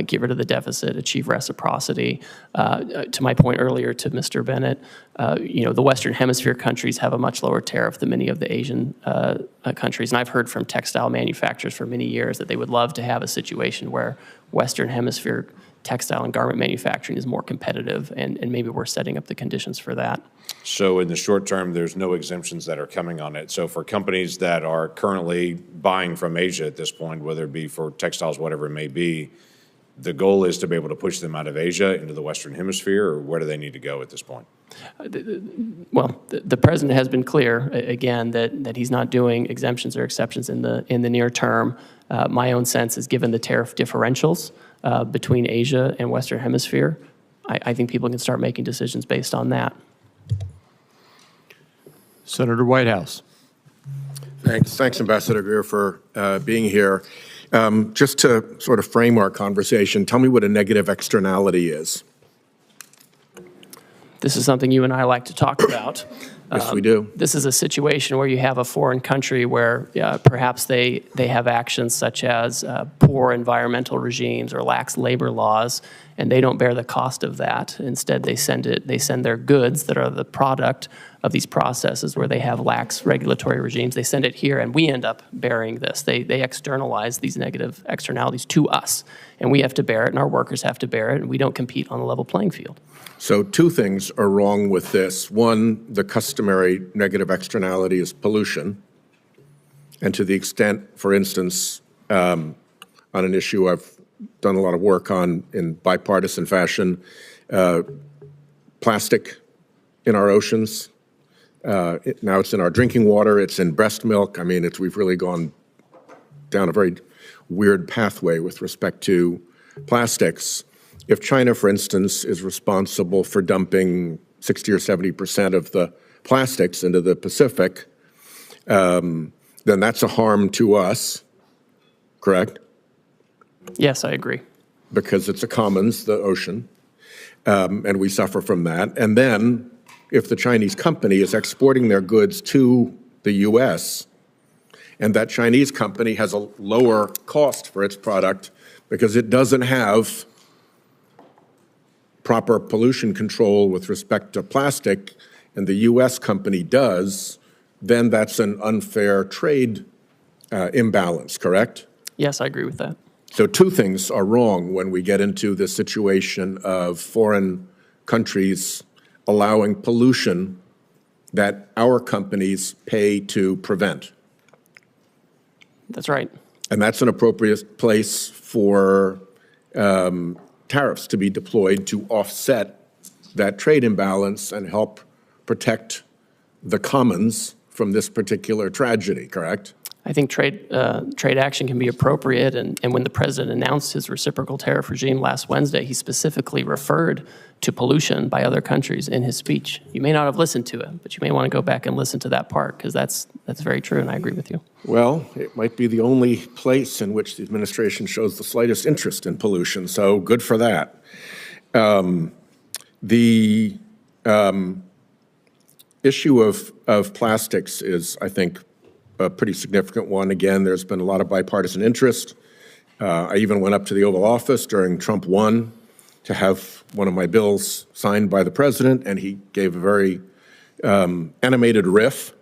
S3: get rid of the deficit, achieve reciprocity. To my point earlier to Mr. Bennett, the Western Hemisphere countries have a much lower tariff than many of the Asian countries, and I've heard from textile manufacturers for many years that they would love to have a situation where Western Hemisphere textile and garment manufacturing is more competitive, and maybe we're setting up the conditions for that.
S6: So in the short term, there's no exemptions that are coming on it. So for companies that are currently buying from Asia at this point, whether it be for textiles, whatever it may be, the goal is to be able to push them out of Asia into the Western Hemisphere, or where do they need to go at this point?
S3: Well, the president has been clear, again, that he's not doing exemptions or exceptions in the near term. My own sense is, given the tariff differentials between Asia and Western Hemisphere, I think people can start making decisions based on that.
S1: Senator Whitehouse.
S7: Thanks, Ambassador Greer, for being here. Just to sort of frame our conversation, tell me what a negative externality is.
S3: This is something you and I like to talk about.
S7: Yes, we do.
S3: This is a situation where you have a foreign country where perhaps they have actions such as poor environmental regimes or lax labor laws, and they don't bear the cost of that. Instead, they send their goods that are the product of these processes where they have lax regulatory regimes. They send it here, and we end up bearing this. They externalize these negative externalities to us, and we have to bear it, and our workers have to bear it, and we don't compete on a level playing field.
S7: So two things are wrong with this. One, the customary negative externality is pollution. And to the extent, for instance, on an issue I've done a lot of work on in bipartisan fashion, plastic in our oceans. Now it's in our drinking water, it's in breast milk. I mean, we've really gone down a very weird pathway with respect to plastics. If China, for instance, is responsible for dumping 60 or 70% of the plastics into the Pacific, then that's a harm to us, correct?
S3: Yes, I agree.
S7: Because it's a commons, the ocean, and we suffer from that. And then if the Chinese company is exporting their goods to the U.S., and that Chinese company has a lower cost for its product because it doesn't have proper pollution control with respect to plastic, and the U.S. company does, then that's an unfair trade imbalance, correct?
S3: Yes, I agree with that.
S7: So two things are wrong when we get into this situation of foreign countries allowing pollution that our companies pay to prevent.
S3: That's right.
S7: And that's an appropriate place for tariffs to be deployed to offset that trade imbalance and help protect the commons from this particular tragedy, correct?
S3: I think trade action can be appropriate, and when the president announced his reciprocal tariff regime last Wednesday, he specifically referred to pollution by other countries in his speech. You may not have listened to it, but you may want to go back and listen to that part, because that's very true, and I agree with you.
S7: Well, it might be the only place in which the administration shows the slightest interest in pollution, so good for that. The issue of plastics is, I think, a pretty significant one. Again, there's been a lot of bipartisan interest. I even went up to the Oval Office during Trump 1 to have one of my bills signed by the president, and he gave a very animated riff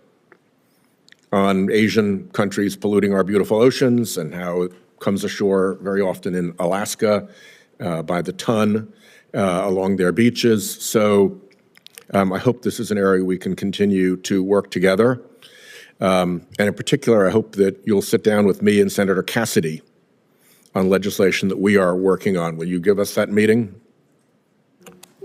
S7: on Asian countries polluting our beautiful oceans and how it comes ashore very often in Alaska by the ton along their beaches. So I hope this is an area we can continue to work together. And in particular, I hope that you'll sit down with me and Senator Cassidy on legislation that we are working on. Will you give us that meeting?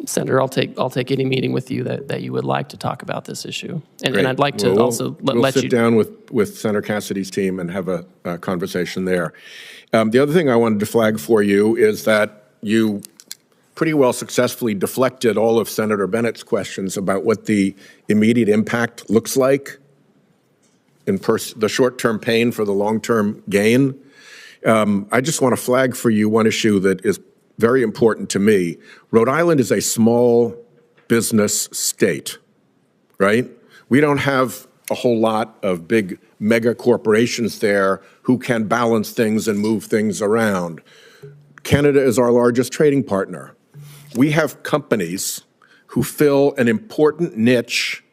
S3: Senator, I'll take any meeting with you that you would like to talk about this issue. And I'd like to also let you—
S7: We'll sit down with Senator Cassidy's team and have a conversation there. The other thing I wanted to flag for you is that you pretty well successfully deflected all of Senator Bennett's questions about what the immediate impact looks like in the short-term pain for the long-term gain. I just want to flag for you one issue that is very important to me. Rhode Island is a small business state, right? We don't have a whole lot of big mega corporations there who can balance things and move things around. Canada is our largest trading partner. We have companies who fill an important niche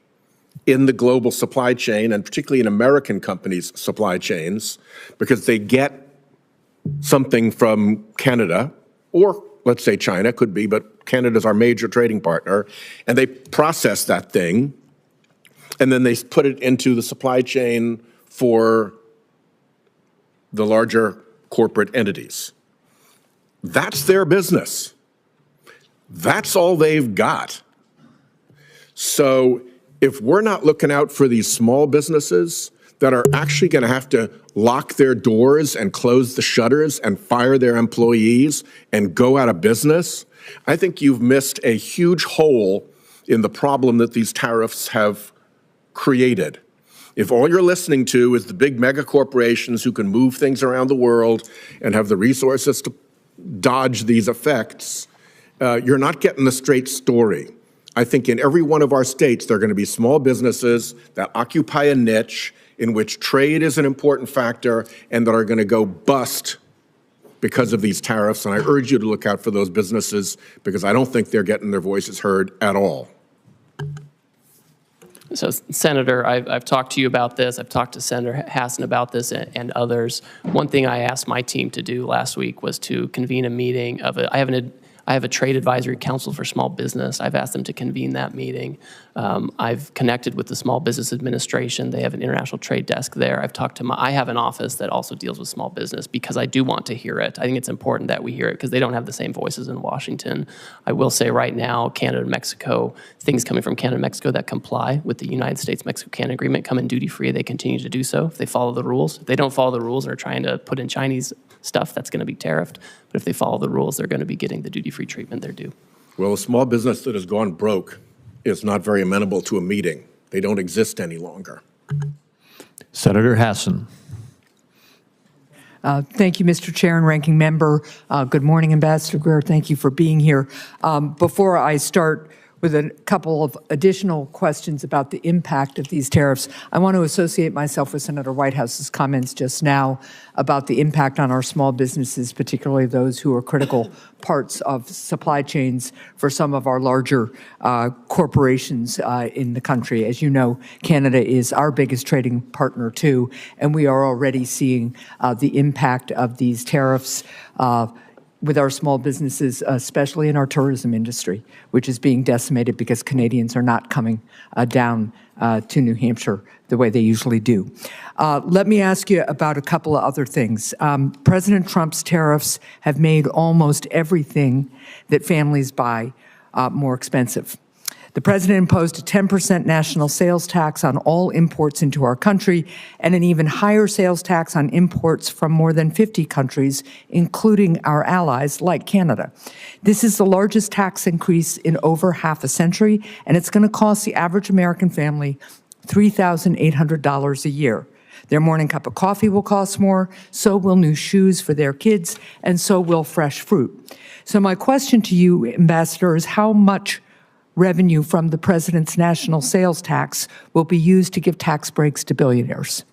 S7: in the global supply chain, and particularly in American companies' supply chains, because they get something from Canada, or let's say China, could be, but Canada's our major trading partner, and they process that thing, and then they put it into the supply chain for the larger corporate entities. That's their business. That's all they've got. So if we're not looking out for these small businesses that are actually going to have to lock their doors and close the shutters and fire their employees and go out of business, I think you've missed a huge hole in the problem that these tariffs have created. If all you're listening to is the big mega corporations who can move things around the world and have the resources to dodge these effects, you're not getting the straight story. I think in every one of our states, there are going to be small businesses that occupy a niche in which trade is an important factor and that are going to go bust because of these tariffs. And I urge you to look out for those businesses because I don't think they're getting their voices heard at all.
S3: So, Senator, I've talked to you about this. I've talked to Senator Hassan about this and others. One thing I asked my team to do last week was to convene a meeting of I have a trade advisory council for small business. I've asked them to convene that meeting. I've connected with the Small Business Administration. They have an international trade desk there. I've talked to I have an office that also deals with small business because I do want to hear it. I think it's important that we hear it because they don't have the same voices in Washington. I will say right now, Canada and Mexico, things coming from Canada and Mexico that comply with the United States-Mexico-Canada Agreement come in duty-free. They continue to do so if they follow the rules. If they don't follow the rules and are trying to put in Chinese stuff, that's going to be tariffed. But if they follow the rules, they're going to be getting the duty-free treatment they're due.
S7: Well, a small business that has gone broke is not very amenable to a meeting. They don't exist any longer.
S1: Senator Hassan.
S8: Thank you, Mr. Chair and Ranking Member. Good morning, Ambassador Greer. Thank you for being here. Before I start with a couple of additional questions about the impact of these tariffs. I want to associate myself with Senator Whitehouse's comments just now about the impact on our small businesses, particularly those who are critical parts of supply chains for some of our larger corporations in the country. As you know, Canada is our biggest trading partner too, and we are already seeing the impact of these tariffs with our small businesses, especially in our tourism industry, which is being decimated because Canadians are not coming down to New Hampshire the way they usually do. Let me ask you about a couple of other things. President Trump's tariffs have made almost everything that families buy more expensive. The president imposed a 10% national sales tax on all imports into our country and an even higher sales tax on imports from more than 50 countries, including our allies like Canada. This is the largest tax increase in over half a century, and it's going to cost the average American family $3,800 a year. Their morning cup of coffee will cost more, so will new shoes for their kids, and so will fresh fruit. So my question to you, Ambassador, is how much revenue from the president's national sales tax will be used to give tax breaks to billionaires?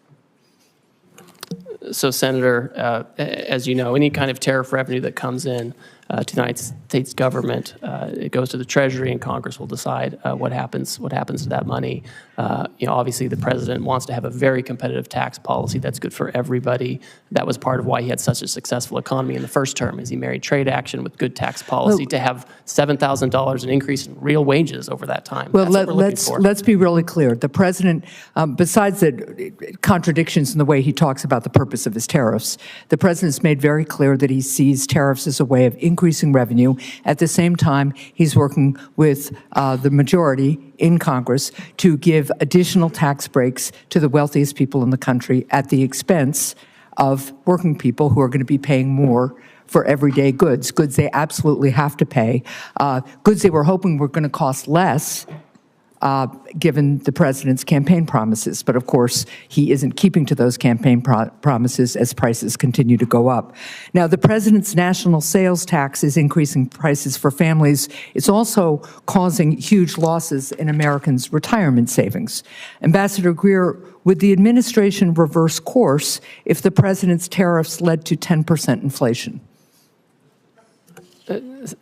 S3: So, Senator, as you know, any kind of tariff revenue that comes in to the United States government, it goes to the Treasury, and Congress will decide what happens to that money. Obviously, the president wants to have a very competitive tax policy that's good for everybody. That was part of why he had such a successful economy in the first term, is he married trade action with good tax policy to have $7,000 an increase in real wages over that time.
S8: Well,
S3: let's
S8: let's be really clear. The president, besides the contradictions in the way he talks about the purpose of his tariffs, the president's made very clear that he sees tariffs as a way of increasing revenue. At the same time, he's working with the majority in Congress to give additional tax breaks to the wealthiest people in the country at the expense of working people who are going to be paying more for everyday goods they absolutely have to pay, goods they were hoping were going to cost less, given the president's campaign promises. But of course, he isn't keeping to those campaign promises as prices continue to go up. Now, the president's national sales tax is increasing prices for families. It's also causing huge losses in Americans' retirement savings. Ambassador Greer, would the administration reverse course if the president's tariffs led to 10% inflation?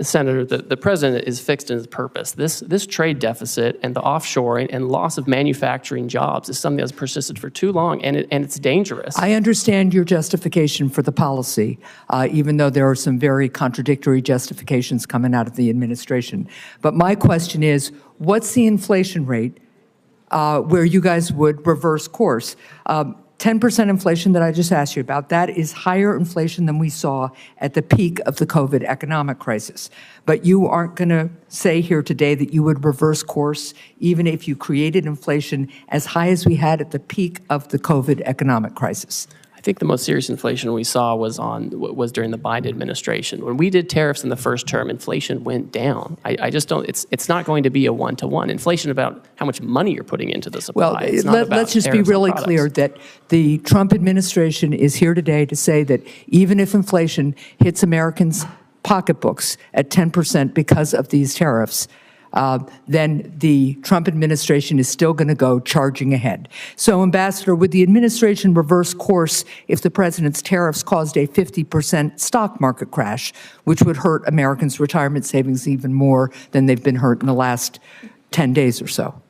S3: Senator, the president is fixed in his purpose. This trade deficit and the offshoring and loss of manufacturing jobs is something that's persisted for too long, and it's dangerous.
S8: I understand your justification for the policy, even though there are some very contradictory justifications coming out of the administration. But my question is, what's the inflation rate where you guys would reverse course? 10% inflation that I just asked you about, that is higher inflation than we saw at the peak of the COVID economic crisis. But you aren't going to say here today that you would reverse course even if you created inflation as high as we had at the peak of the COVID economic crisis.
S3: I think the most serious inflation we saw was during the Biden administration. When we did tariffs in the first term, inflation went down. I just don't. It's not going to be a one-to-one. Inflation about how much money you're putting into the supply.
S8: Well, let's just be really clear that the Trump administration is here today to say that even if inflation hits Americans' pocketbooks at 10% because of these tariffs, then the Trump administration is still going to go charging ahead. So, Ambassador, would the administration reverse course if the president's tariffs caused a 50% stock market crash, which would hurt Americans' retirement savings even more than they've been hurt in the last 10 days or so?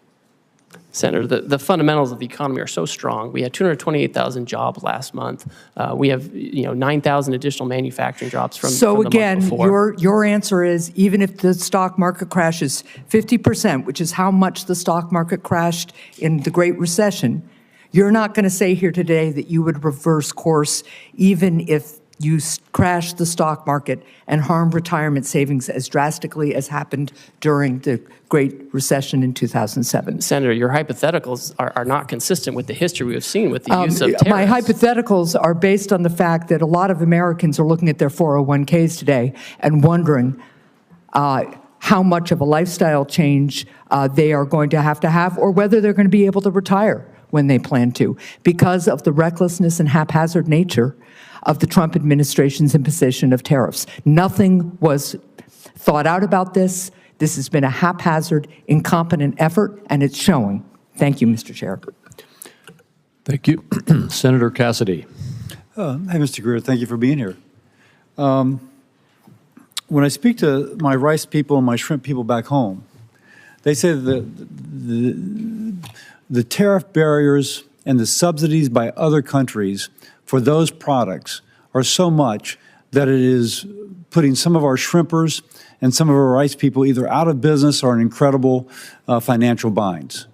S3: Senator, the fundamentals of the economy are so strong. We had 228,000 jobs last month. We have 9,000 additional manufacturing jobs from the month before.
S8: Your answer is even if the stock market crashes 50%, which is how much the stock market crashed in the Great Recession, you're not going to say here today that you would reverse course even if you crash the stock market and harm retirement savings as drastically as happened during the Great Recession in 2007.
S3: Senator, your hypotheticals are not consistent with the history we have seen with the use of tariffs.
S8: My hypotheticals are based on the fact that a lot of Americans are looking at their 401ks today and wondering how much of a lifestyle change they are going to have, or whether they're going to be able to retire when they plan to, because of the recklessness and haphazard nature of the Trump administration's imposition of tariffs. Nothing was thought out about this. This has been a haphazard, incompetent effort, and it's showing. Thank you, Mr. Chair.
S1: Thank you. Senator Cassidy.
S9: Hi, Mr. Greer. Thank you for being here. When I speak to my rice people and my shrimp people back home, they say that the tariff barriers and the subsidies by other countries for those products are so much that it is putting some of our shrimpers and some of our rice people either out of business or in incredible financial binds.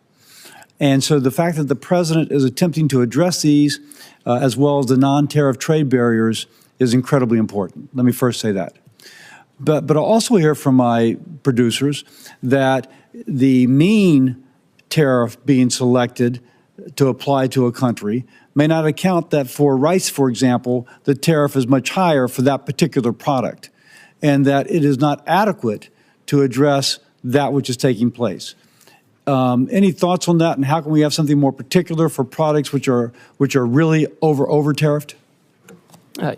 S9: And so the fact that the president is attempting to address these as well as the non-tariff trade barriers is incredibly important. Let me first say that. But I also hear from my producers that the mean tariff being selected to apply to a country may not account that for rice, for example, the tariff is much higher for that particular product, and that it is not adequate to address that which is taking place. Any thoughts on that, and how can we have something more particular for products which are really over tariffed?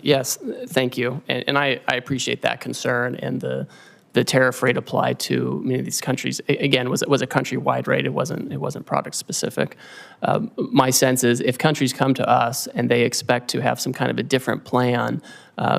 S3: Yes, thank you. And I appreciate that concern, and the tariff rate applied to many of these countries, again, was a countrywide rate. It wasn't product specific. My sense is if countries come to us and they expect to have some kind of a different plan,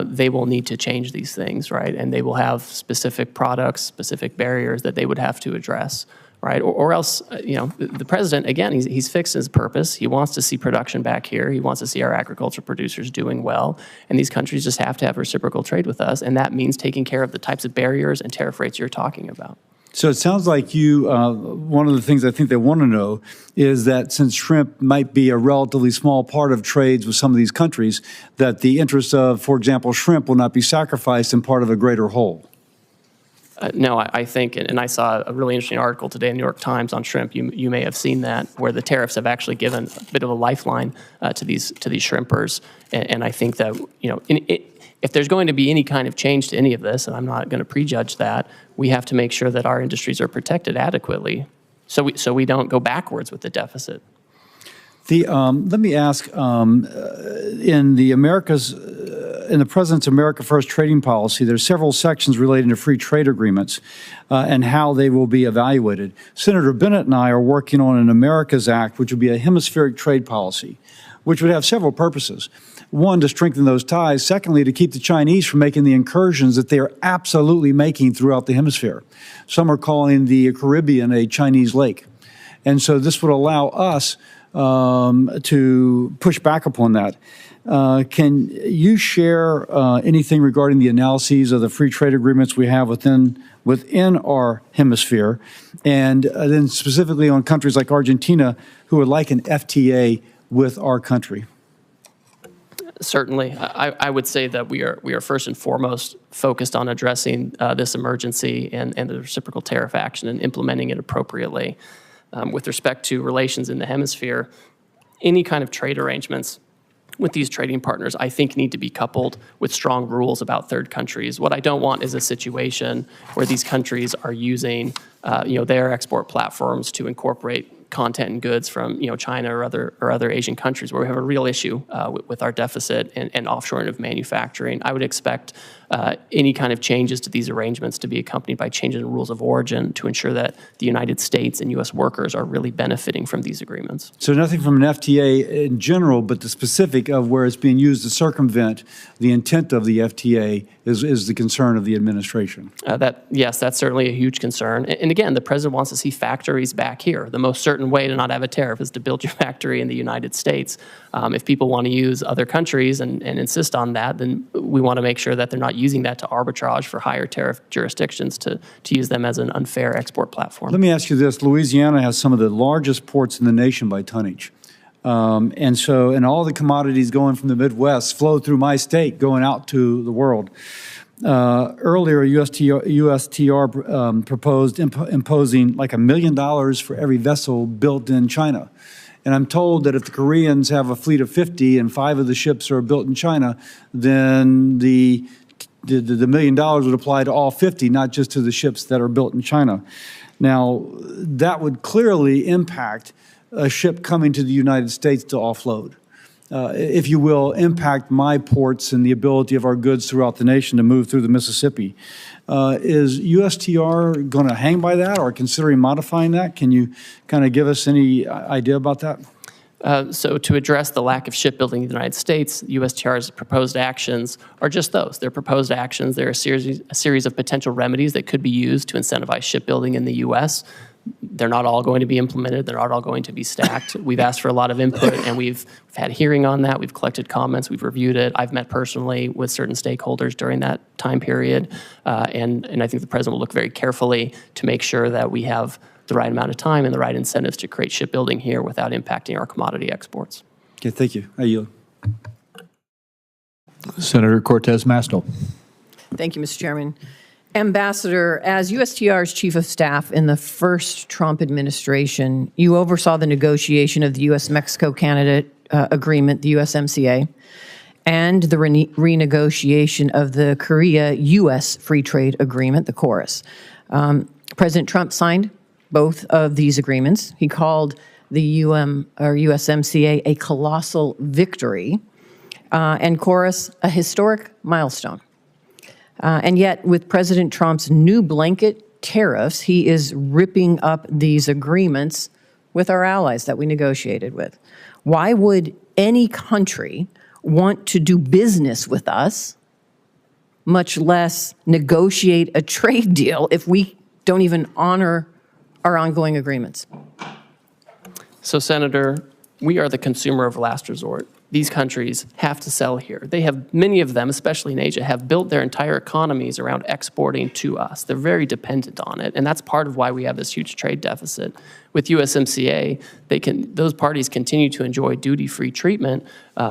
S3: they will need to change these things, right? And they will have specific products, specific barriers that they would have to address. Right, or else, the president, again, he's fixed his purpose. He wants to see production back here. He wants to see our agriculture producers doing well. And these countries just have to have reciprocal trade with us. And that means taking care of the types of barriers and tariff rates you're talking about.
S9: So it sounds like you, one of the things I think they want to know is that since shrimp might be a relatively small part of trades with some of these countries, that the interests of, for example, shrimp will not be sacrificed in part of a greater whole.
S3: No, I think, and I saw a really interesting article today in the New York Times on shrimp. You may have seen that, where the tariffs have actually given a bit of a lifeline to these shrimpers. And I think that if there's going to be any kind of change to any of this, and I'm not going to prejudge that, we have to make sure that our industries are protected adequately, so we don't go backwards with the deficit.
S9: Let me ask, in the President's America First trading policy, there's several sections relating to free trade agreements and how they will be evaluated. Senator Bennett and I are working on an America's Act, which would be a hemispheric trade policy, which would have several purposes. One, to strengthen those ties. Secondly, to keep the Chinese from making the incursions that they are absolutely making throughout the hemisphere. Some are calling the Caribbean a Chinese lake. And so this would allow us to push back upon that. Can you share anything regarding the analyses of the free trade agreements we have within our hemisphere, and then specifically on countries like Argentina who would like an FTA with our country?
S3: Certainly. I would say that we are first and foremost focused on addressing this emergency and the reciprocal tariff action and implementing it appropriately. With respect to relations in the hemisphere, any kind of trade arrangements with these trading partners, I think, need to be coupled with strong rules about third countries. What I don't want is a situation where these countries are using, their export platforms to incorporate content and goods from, China or other Asian countries, where we have a real issue with our deficit and offshoring of manufacturing. I would expect any kind of changes to these arrangements to be accompanied by changes in rules of origin to ensure that the United States and U.S. workers are really benefiting from these agreements.
S9: So nothing from an FTA in general, but the specific of where it's being used to circumvent the intent of the FTA is the concern of the administration.
S3: Yes, that's certainly a huge concern. And again, the president wants to see factories back here. The most certain way to not have a tariff is to build your factory in the United States. If people want to use other countries and insist on that, then we want to make sure that they're not using that to arbitrage for higher tariff jurisdictions to use them as an unfair export platform.
S9: Let me ask you this. Louisiana has some of the largest ports in the nation by tonnage. And all the commodities going from the Midwest flow through my state going out to the world. Earlier, USTR proposed imposing like $1 million for every vessel built in China. And I'm told that if the Koreans have a fleet of 50 and 5 of the ships are built in China, then the $1 million would apply to all 50, not just to the ships that are built in China. Now, that would clearly impact a ship coming to the United States to offload. if you will, impact my ports and the ability of our goods throughout the nation to move through the Mississippi. Is USTR going to hang by that or considering modifying that? Can you kind of give us any idea about that?
S3: So to address the lack of shipbuilding in the United States, USTR's proposed actions are just those. They're proposed actions. They're a series of potential remedies that could be used to incentivize shipbuilding in the U.S. They're not all going to be implemented. They're not all going to be stacked. We've asked for a lot of input, and we've had a hearing on that. We've collected comments. We've reviewed it. I've met personally with certain stakeholders during that time period, and I think the President will look very carefully to make sure that we have the right amount of time and the right incentives to create shipbuilding here without impacting our commodity exports.
S9: Okay, thank you. I yield.
S1: Senator Cortez Masto.
S10: Thank you, Mr. Chairman. Ambassador, as USTR's Chief of Staff in the first Trump administration, you oversaw the negotiation of the U.S.-Mexico-Canada agreement, the USMCA, and the renegotiation of the Korea-U.S. Free Trade Agreement, the KORUS. President Trump signed both of these agreements. He called the USMCA a colossal victory, and KORUS a historic milestone. And yet, with President Trump's new blanket tariffs, he is ripping up these agreements with our allies that we negotiated with. Why would any country want to do business with us, much less negotiate a trade deal, if we don't even honor our ongoing agreements?
S3: So, Senator, we are the consumer of last resort. These countries have to sell here. They have, many of them, especially in Asia, have built their entire economies around exporting to us. They're very dependent on it, and that's part of why we have this huge trade deficit. With USMCA, those parties continue to enjoy duty-free treatment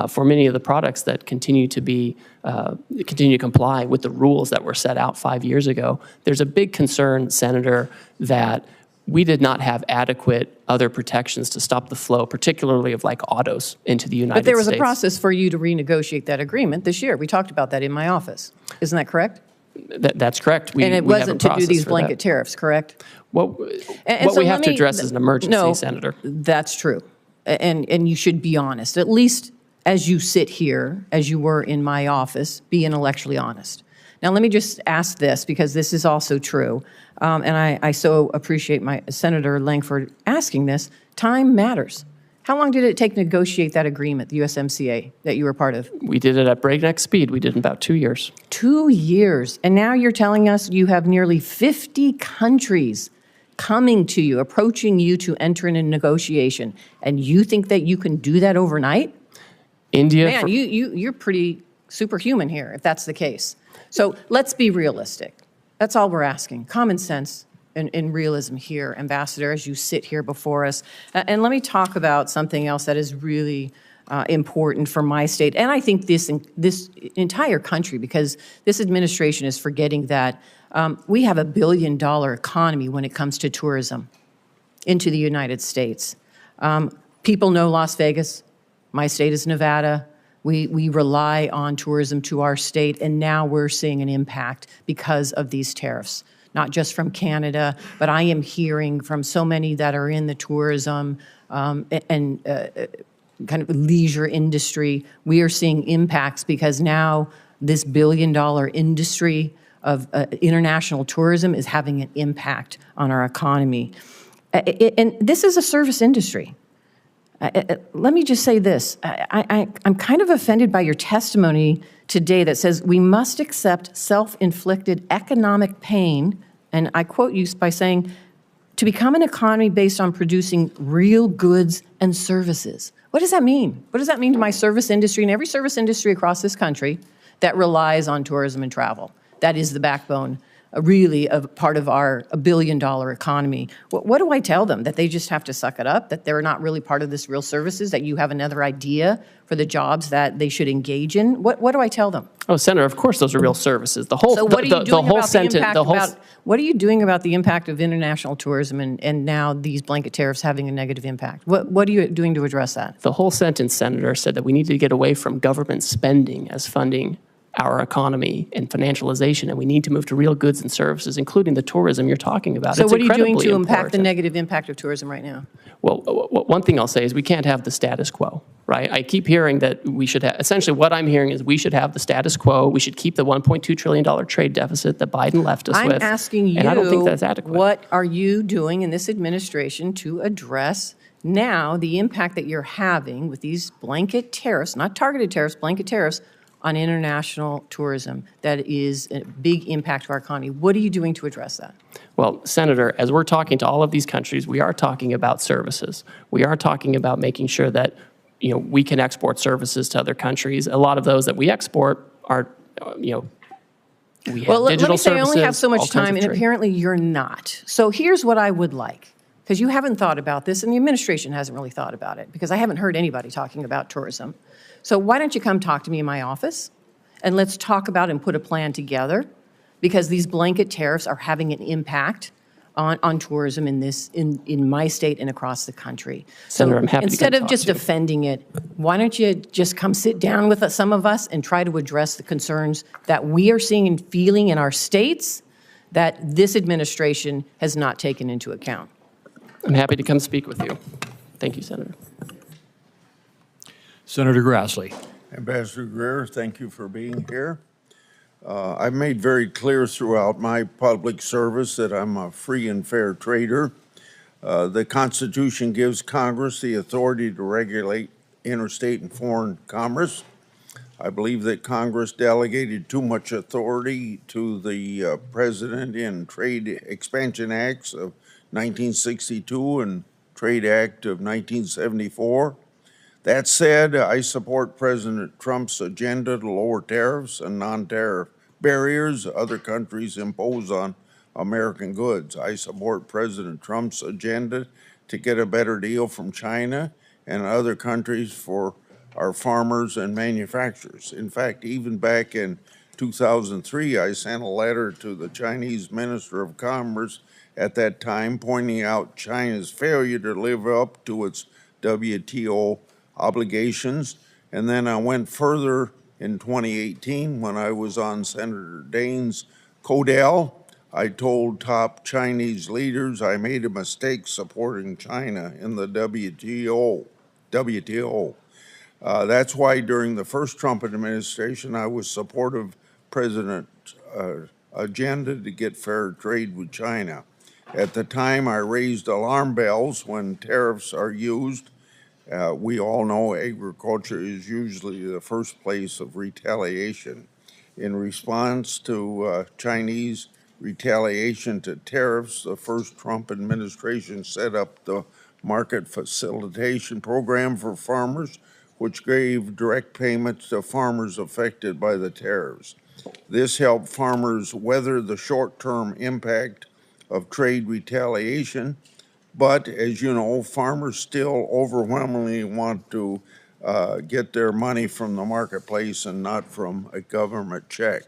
S3: for many of the products that continue to comply with the rules that were set out 5 years ago. There's a big concern, Senator, that we did not have adequate other protections to stop the flow, particularly of like autos into the United States.
S10: But there was a process for you to renegotiate that agreement this year. We talked about that in my office. Isn't that correct?
S3: That's correct.
S10: And it wasn't to do these blanket tariffs, correct?
S3: What we have to address is an emergency, Senator.
S10: That's true. And you should be honest. At least as you sit here, as you were in my office, be intellectually honest. Now, let me just ask this, because this is also true, and I so appreciate my Senator Lankford asking this. Time matters. How long did it take to negotiate that agreement, the USMCA, that you were part of?
S3: We did it at breakneck speed. We did it in about 2 years.
S10: 2 years. And now you're telling us you have nearly 50 countries coming to you, approaching you to enter in a negotiation, and you think that you can do that overnight?
S3: India.
S10: Man, you're pretty superhuman here, if that's the case. So let's be realistic. That's all we're asking. Common sense and realism here, Ambassador, as you sit here before us. And let me talk about something else that is really important for my state, and I think this entire country, because this administration is forgetting that we have $1 billion economy when it comes to tourism into the United States. People know Las Vegas. My state is Nevada. We rely on tourism to our state, and now we're seeing an impact because of these tariffs, not just from Canada, but I am hearing from so many that are in the tourism and kind of leisure industry. We are seeing impacts because now this $1 billion industry of international tourism is having an impact on our economy. And this is a service industry. Let me just say this. I'm kind of offended by your testimony today that says we must accept self-inflicted economic pain, and I quote you by saying, to become an economy based on producing real goods and services. What does that mean? What does that mean to my service industry and every service industry across this country that relies on tourism and travel? That is the backbone, really, of part of our $1 billion economy. What do I tell them? That they just have to suck it up? That they're not really part of this real services? That you have another idea for the jobs that they should engage in? What do I tell them?
S3: Oh, Senator, of course those are real services. The whole,
S10: so what are you doing
S3: whole
S10: about
S3: sentence,
S10: the impact what are you doing about the impact of international tourism and now these blanket tariffs having a negative impact? What are you doing to address that?
S3: The whole sentence, Senator, said that we need to get away from government spending as funding our economy and financialization, and we need to move to real goods and services, including the tourism you're talking about.
S10: So
S3: It's
S10: what are you doing
S3: incredibly
S10: to impact the
S3: important.
S10: negative impact of tourism right now?
S3: Well, one thing I'll say is we can't have the status quo, right? I keep hearing that we should have, essentially what I'm hearing is we should have the status quo. We should keep the $1.2 trillion trade deficit that Biden left us with.
S10: I'm asking you,
S3: and I don't think that's adequate.
S10: what are you doing in this administration to address now the impact that you're having with these blanket tariffs, not targeted tariffs, blanket tariffs, on international tourism that is a big impact to our economy? What are you doing to address that?
S3: Well, Senator, as we're talking to all of these countries, we are talking about services. We are talking about making sure that we can export services to other countries. A lot of those that we export are, we have
S10: Well, let
S3: digital
S10: me say I only have
S3: services,
S10: so
S3: all
S10: much
S3: kinds
S10: time,
S3: of
S10: and
S3: trade.
S10: apparently you're not. So here's what I would like, because you haven't thought about this, and the administration hasn't really thought about it, because I haven't heard anybody talking about tourism. So why don't you come talk to me in my office, and let's talk about and put a plan together, because these blanket tariffs are having an impact on tourism in my state and across the country.
S3: Senator,
S10: So
S3: I'm happy to
S10: instead
S3: come
S10: of
S3: talk
S10: just
S3: to you.
S10: defending it, why don't you just come sit down with some of us and try to address the concerns that we are seeing and feeling in our states that this administration has not taken into account?
S3: I'm happy to come speak with you. Thank you, Senator.
S1: Senator Grassley.
S11: Ambassador Greer, thank you for being here. I've made very clear throughout my public service that I'm a free and fair trader. The Constitution gives Congress the authority to regulate interstate and foreign commerce. I believe that Congress delegated too much authority to the President in Trade Expansion Acts of 1962 and Trade Act of 1974. That said, I support President Trump's agenda to lower tariffs and non-tariff barriers other countries impose on American goods. I support President Trump's agenda to get a better deal from China and other countries for our farmers and manufacturers. In fact, even back in 2003, I sent a letter to the Chinese Minister of Commerce at that time pointing out China's failure to live up to its WTO obligations. And then I went further in 2018 when I was on Senator Daines' Codell. I told top Chinese leaders I made a mistake supporting China in the WTO. That's why during the first Trump administration, I was supportive of President's agenda to get fair trade with China. At the time, I raised alarm bells when tariffs are used. We all know agriculture is usually the first place of retaliation. In response to Chinese retaliation to tariffs, the first Trump administration set up the Market Facilitation Program for farmers, which gave direct payments to farmers affected by the tariffs. This helped farmers weather the short-term impact of trade retaliation. But as you know, farmers still overwhelmingly want to get their money from the marketplace and not from a government check.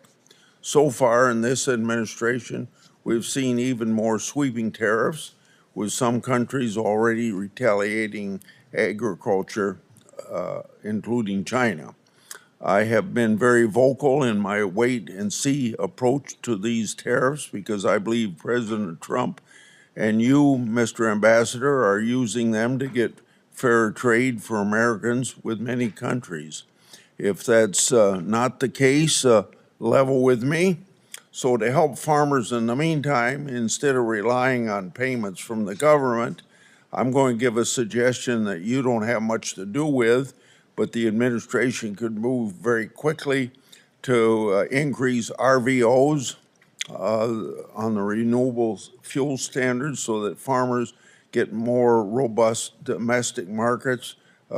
S11: So far in this administration, we've seen even more sweeping tariffs, with some countries already retaliating agriculture, including China. I have been very vocal in my wait-and-see approach to these tariffs because I believe President Trump and you, Mr. Ambassador, are using them to get fair trade for Americans with many countries. If that's not the case, level with me. So to help farmers in the meantime, instead of relying on payments from the government, I'm going to give a suggestion that you don't have much to do with, but the administration could move very quickly to increase RVOs on the renewable fuel standards so that farmers get more robust domestic markets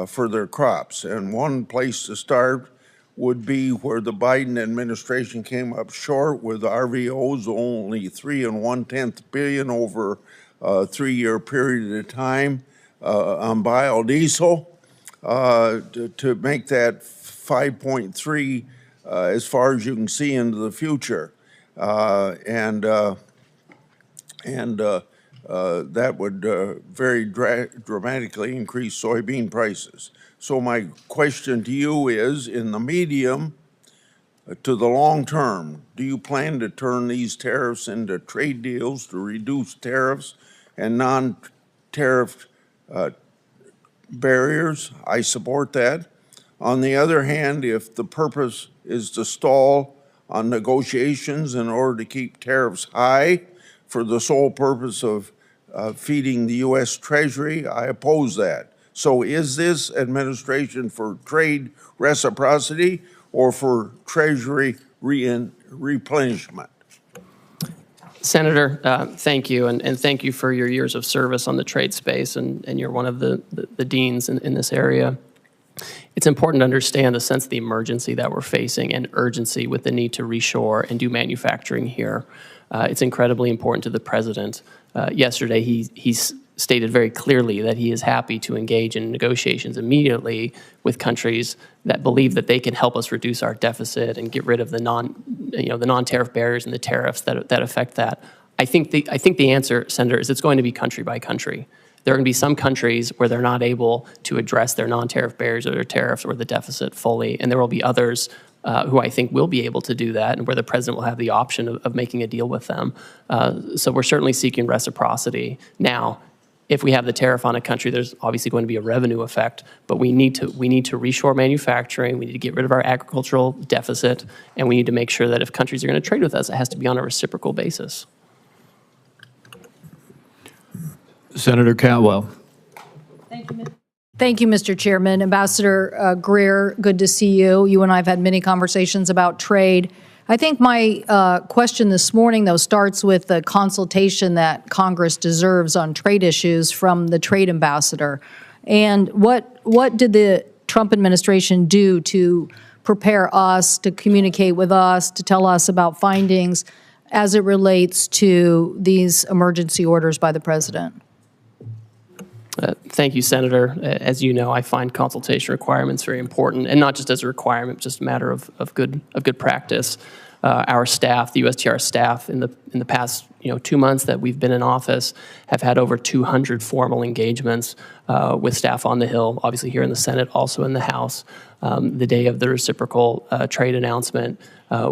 S11: for their crops. And one place to start would be where the Biden administration came up short with RVOs, only 3 1/10 billion over a 3-year period of time on biodiesel, to make that 5.3 as far as you can see into the future. That would very dramatically increase soybean prices. So my question to you is, in the medium to the long term, do you plan to turn these tariffs into trade deals to reduce tariffs and non-tariff barriers? I support that. On the other hand, if the purpose is to stall on negotiations in order to keep tariffs high for the sole purpose of feeding the U.S. Treasury, I oppose that. So is this administration for trade reciprocity or for Treasury replenishment?
S3: Senator, thank you, and thank you for your years of service on the trade space, and you're one of the deans in this area. It's important to understand the sense of the emergency that we're facing and urgency with the need to reshore and do manufacturing here. It's incredibly important to the president. Yesterday, he stated very clearly that he is happy to engage in negotiations immediately with countries that believe that they can help us reduce our deficit and get rid of the non-tariff barriers and the tariffs that affect that. I think the answer, Senator, is it's going to be country by country. There are going to be some countries where they're not able to address their non-tariff barriers or their tariffs or the deficit fully, and there will be others who I think will be able to do that, and where the president will have the option of making a deal with them. So we're certainly seeking reciprocity. Now, if we have the tariff on a country, there's obviously going to be a revenue effect, but we need to reshore manufacturing, we need to get rid of our agricultural deficit, and we need to make sure that if countries are going to trade with us, it has to be on a reciprocal basis.
S1: Senator Cantwell.
S12: Thank you, Mr. Chairman. Ambassador Greer, good to see you. You and I have had many conversations about trade. I think my question this morning, though, starts with the consultation that Congress deserves on trade issues from the trade ambassador. And what did the Trump administration do to prepare us, to communicate with us, to tell us about findings as it relates to these emergency orders by the president?
S3: Thank you, Senator. As you know, I find consultation requirements very important, and not just as a requirement, just a matter of good practice. Our staff, the USTR staff, in the past 2 months that we've been in office, have had over 200 formal engagements with staff on the Hill, obviously here in the Senate, also in the House. The day of the reciprocal trade announcement,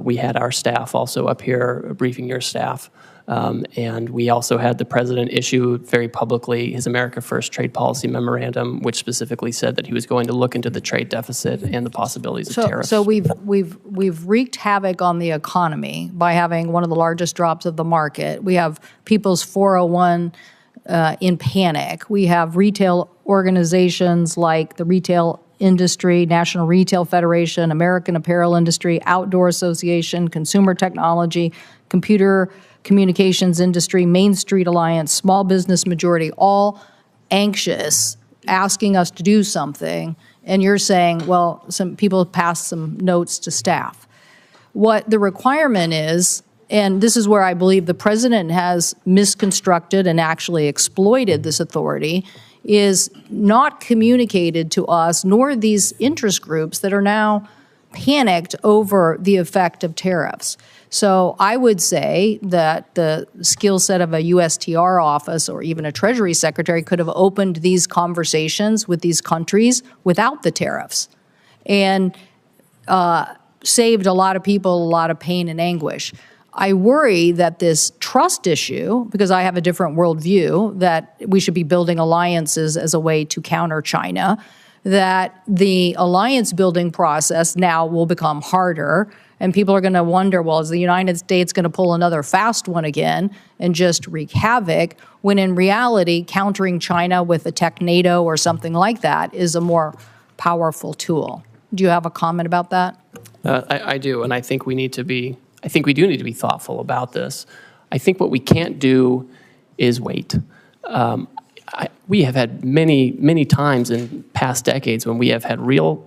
S3: we had our staff also up here briefing your staff. And we also had the president issue very publicly his America First trade policy memorandum, which specifically said that he was going to look into the trade deficit and the possibilities of tariffs.
S12: So we've wreaked havoc on the economy by having one of the largest drops of the market. We have people's 401 in panic. We have retail organizations like the Retail Industry, National Retail Federation, American Apparel Industry, Outdoor Association, Consumer Technology, Computer Communications Industry, Main Street Alliance, Small Business Majority, all anxious, asking us to do something. And you're saying, well, some people passed some notes to staff. What the requirement is, and this is where I believe the president has misconstructed and actually exploited this authority, is not communicated to us, nor these interest groups that are now panicked over the effect of tariffs. So I would say that the skill set of a USTR office or even a Treasury Secretary could have opened these conversations with these countries without the tariffs and saved a lot of people a lot of pain and anguish. I worry that this trust issue, because I have a different worldview, that we should be building alliances as a way to counter China, that the alliance building process now will become harder, and people are going to wonder, well, is the United States going to pull another fast one again and just wreak havoc, when in reality, countering China with a tech NATO or something like that is a more powerful tool. Do you have a comment about that?
S3: I do, and I think we do need to be thoughtful about this. I think what we can't do is wait. We have had many times in past decades when we have had real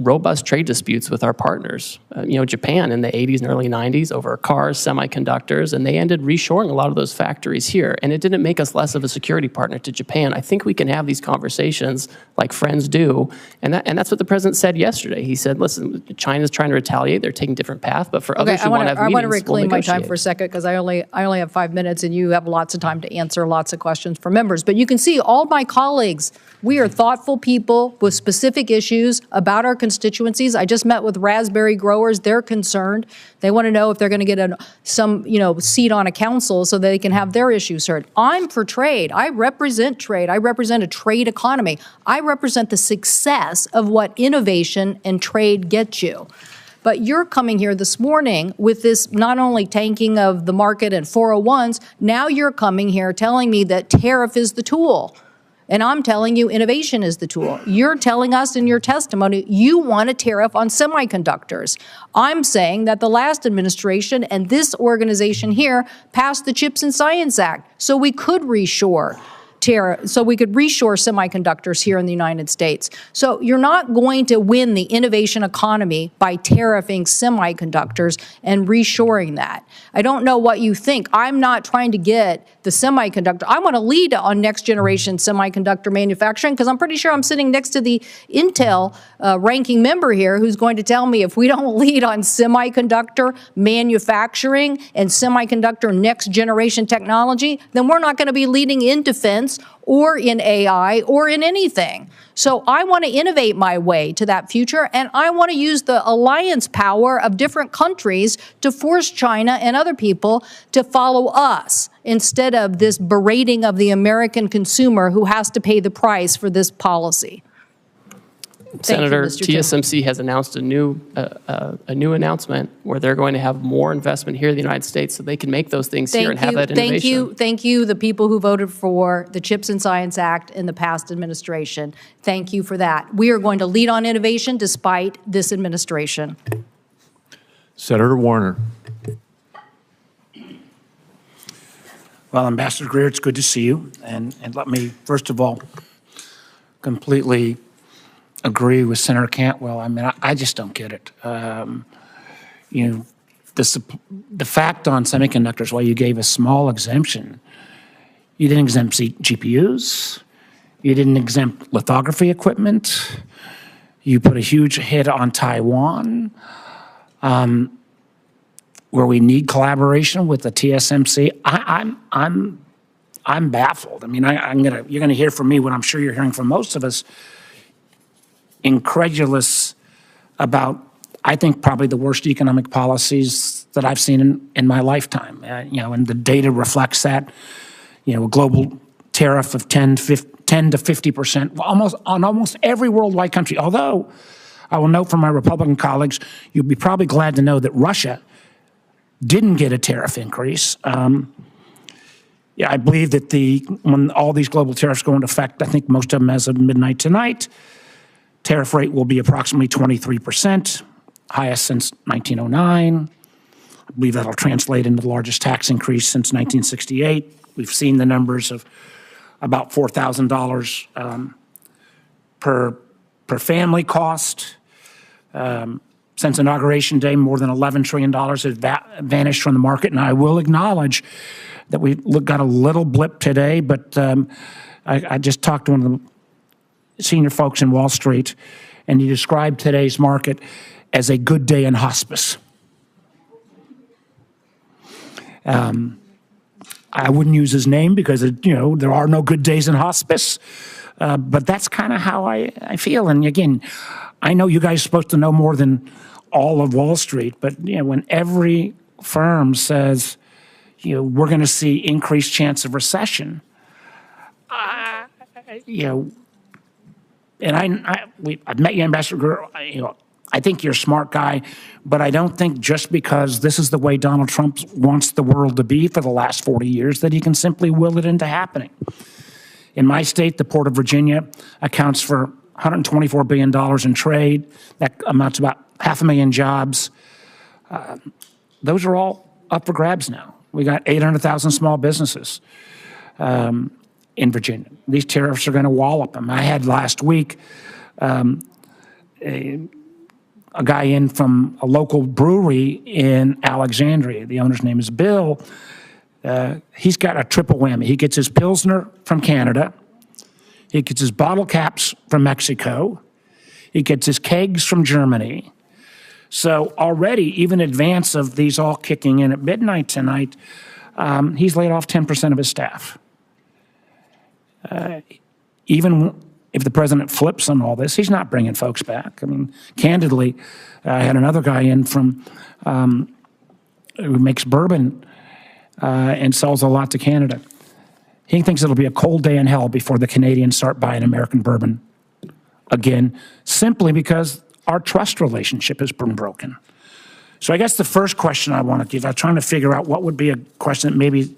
S3: robust trade disputes with our partners. Japan in the 80s and early 90s over cars, semiconductors, and they ended reshoring a lot of those factories here. And it didn't make us less of a security partner to Japan. I think we can have these conversations like friends do. And that's what the president said yesterday. He said, listen, China's trying to retaliate. They're taking a different path. But for others who want to have meetings,
S12: I want to reclaim my time for a second because I only have 5 minutes and you have lots of time to answer lots of questions for members. But you can see all my colleagues, we are thoughtful people with specific issues about our constituencies. I just met with raspberry growers. They're concerned. They want to know if they're going to get some seat on a council so they can have their issues heard. I'm for trade. I represent trade. I represent a trade economy. I represent the success of what innovation and trade get you. But you're coming here this morning with this not only tanking of the market and 401s, now you're coming here telling me that tariff is the tool. And I'm telling you innovation is the tool. You're telling us in your testimony you want a tariff on semiconductors. I'm saying that the last administration and this organization here passed the CHIPS and Science Act so we could reshore semiconductors here in the United States. So you're not going to win the innovation economy by tariffing semiconductors and reshoring that. I don't know what you think. I'm not trying to get the semiconductor. I want to lead on next generation semiconductor manufacturing because I'm pretty sure I'm sitting next to the Intel ranking member here who's going to tell me if we don't lead on semiconductor manufacturing and semiconductor next generation technology, then we're not going to be leading in defense or in AI or in anything. So I want to innovate my way to that future, and I want to use the alliance power of different countries to force China and other people to follow us instead of this berating of the American consumer who has to pay the price for this policy.
S3: Senator, TSMC has announced a new announcement where they're going to have more investment here in the United States so they can make those things here and have that innovation.
S12: Thank you, the people who voted for the CHIPS and Science Act in the past administration. Thank you for that. We are going to lead on innovation despite this administration.
S1: Senator Warner.
S13: Well, Ambassador Greer, it's good to see you. And let me, first of all, completely agree with Senator Cantwell. I mean, I just don't get it. The fact on semiconductors, while you gave a small exemption, you didn't exempt GPUs, you didn't exempt lithography equipment, you put a huge hit on Taiwan, where we need collaboration with the TSMC. I'm baffled. I mean, you're gonna hear from me what I'm sure you're hearing from most of us. Incredulous about, I think, probably the worst economic policies that I've seen in my lifetime. And the data reflects that. A global tariff of 10 to 50%, on almost every worldwide country. Although, I will note from my Republican colleagues, you'll be probably glad to know that Russia didn't get a tariff increase. I believe that when all these global tariffs go into effect, I think most of them as of midnight tonight, tariff rate will be approximately 23%, highest since 1909. I believe that'll translate into the largest tax increase since 1968. We've seen the numbers of about $4,000 per family cost. Since Inauguration Day, more than $11 trillion has vanished from the market. And I will acknowledge that we got a little blip today, but I just talked to one of the senior folks in Wall Street, and he described today's market as a good day in hospice. I wouldn't use his name because, there are no good days in hospice, but that's kind of how I feel. And again, I know you guys are supposed to know more than all of Wall Street, but when every firm says, we're going to see increased chance of recession, and I've met you, Ambassador Greer. I think you're a smart guy, but I don't think just because this is the way Donald Trump wants the world to be for the last 40 years that he can simply will it into happening. In my state, the Port of Virginia accounts for $124 billion in trade. That amounts to about 500,000 jobs. Those are all up for grabs now. We got 800,000 small businesses in Virginia. These tariffs are going to wallop them. I had last week a guy in from a local brewery in Alexandria. The owner's name is Bill. He's got a triple whammy. He gets his Pilsner from Canada. He gets his bottle caps from Mexico. He gets his kegs from Germany. So already, even in advance of these all kicking in at midnight tonight, he's laid off 10% of his staff. Even if the president flips on all this, he's not bringing folks back. I mean, candidly, I had another guy in from who makes bourbon and sells a lot to Canada. He thinks it'll be a cold day in hell before the Canadians start buying American bourbon again, simply because our trust relationship has been broken. So I guess the first question I want to give, I'm trying to figure out what would be a question that maybe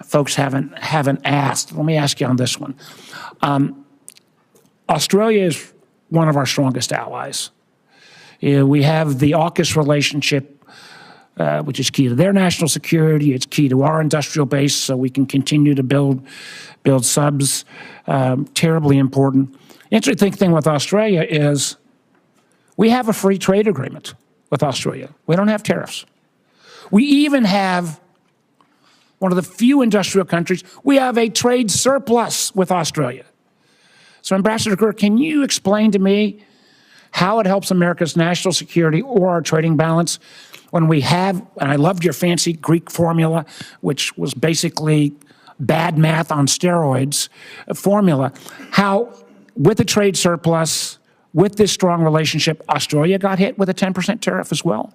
S13: folks haven't asked. Let me ask you on this one. Australia is one of our strongest allies. We have the AUKUS relationship, which is key to their national security. It's key to our industrial base, so we can continue to build subs. Terribly important. Interesting thing with Australia is we have a free trade agreement with Australia. We don't have tariffs. We even have one of the few industrial countries, we have a trade surplus with Australia. So Ambassador Greer, can you explain to me how it helps America's national security or our trading balance when we have, and I loved your fancy Greek formula, which was basically bad math on steroids formula, how with the trade surplus, with this strong relationship, Australia got hit with a 10% tariff as well?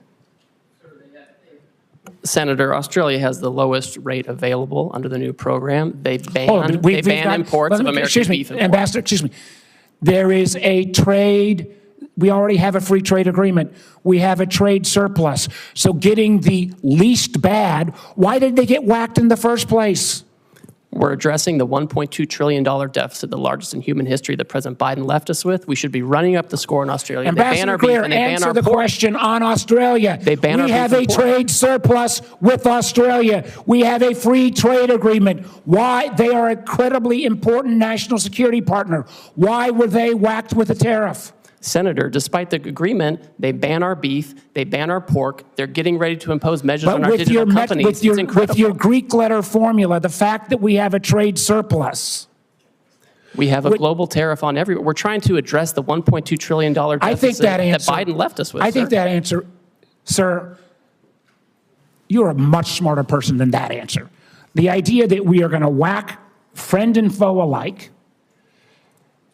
S3: Senator, Australia has the lowest rate available under the new program. They ban imports of American beef.
S13: Ambassador, excuse me. There is a trade. We already have a free trade agreement. We have a trade surplus. So getting the least bad, why did they get whacked in the first place?
S3: We're addressing the $1.2 trillion deficit, the largest in human history that President Biden left us with. We should be running up the score in Australia.
S13: Ambassador Greer, answer the question on Australia. We have a trade surplus with Australia. We have a free trade agreement. Why? They are an incredibly important national security partner. Why were they whacked with a tariff?
S3: Senator, despite the agreement, they ban our beef, they ban our pork, they're getting ready to impose measures on our digital companies.
S13: With your Greek letter formula, the fact that we have a trade surplus.
S3: We have a global tariff on everyone. We're trying to address the $1.2 trillion deficit that Biden left us with.
S13: I think that answer, sir, you're a much smarter person than that answer. The idea that we are going to whack friend and foe alike,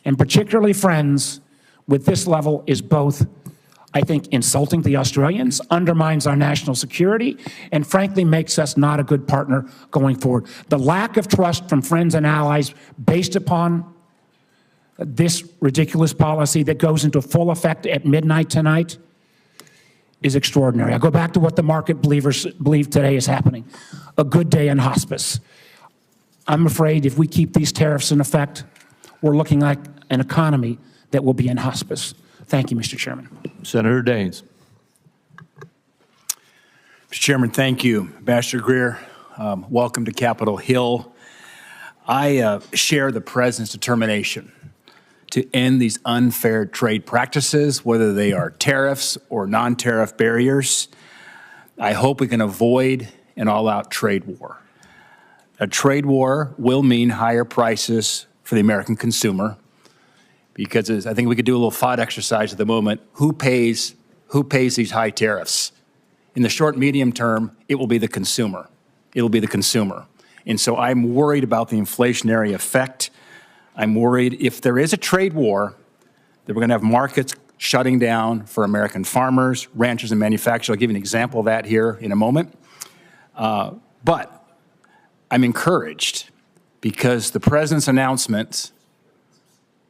S13: and particularly friends, with this level is both, I think, insulting the Australians, undermines our national security, and frankly makes us not a good partner going forward. The lack of trust from friends and allies based upon this ridiculous policy that goes into full effect at midnight tonight is extraordinary. I go back to what the market believers believe today is happening. A good day in hospice. I'm afraid if we keep these tariffs in effect, we're looking like an economy that will be in hospice. Thank you, Mr. Chairman.
S1: Senator Daines.
S14: Mr. Chairman, thank you. Ambassador Greer, welcome to Capitol Hill. I share the President's determination to end these unfair trade practices, whether they are tariffs or non-tariff barriers. I hope we can avoid an all-out trade war. A trade war will mean higher prices for the American consumer, because I think we could do a little thought exercise at the moment. Who pays these high tariffs? In the short, medium term, it will be the consumer. It will be the consumer. And so I'm worried about the inflationary effect. I'm worried if there is a trade war, that we're going to have markets shutting down for American farmers, ranchers, and manufacturers. I'll give you an example of that here in a moment. But I'm encouraged because the President's announcement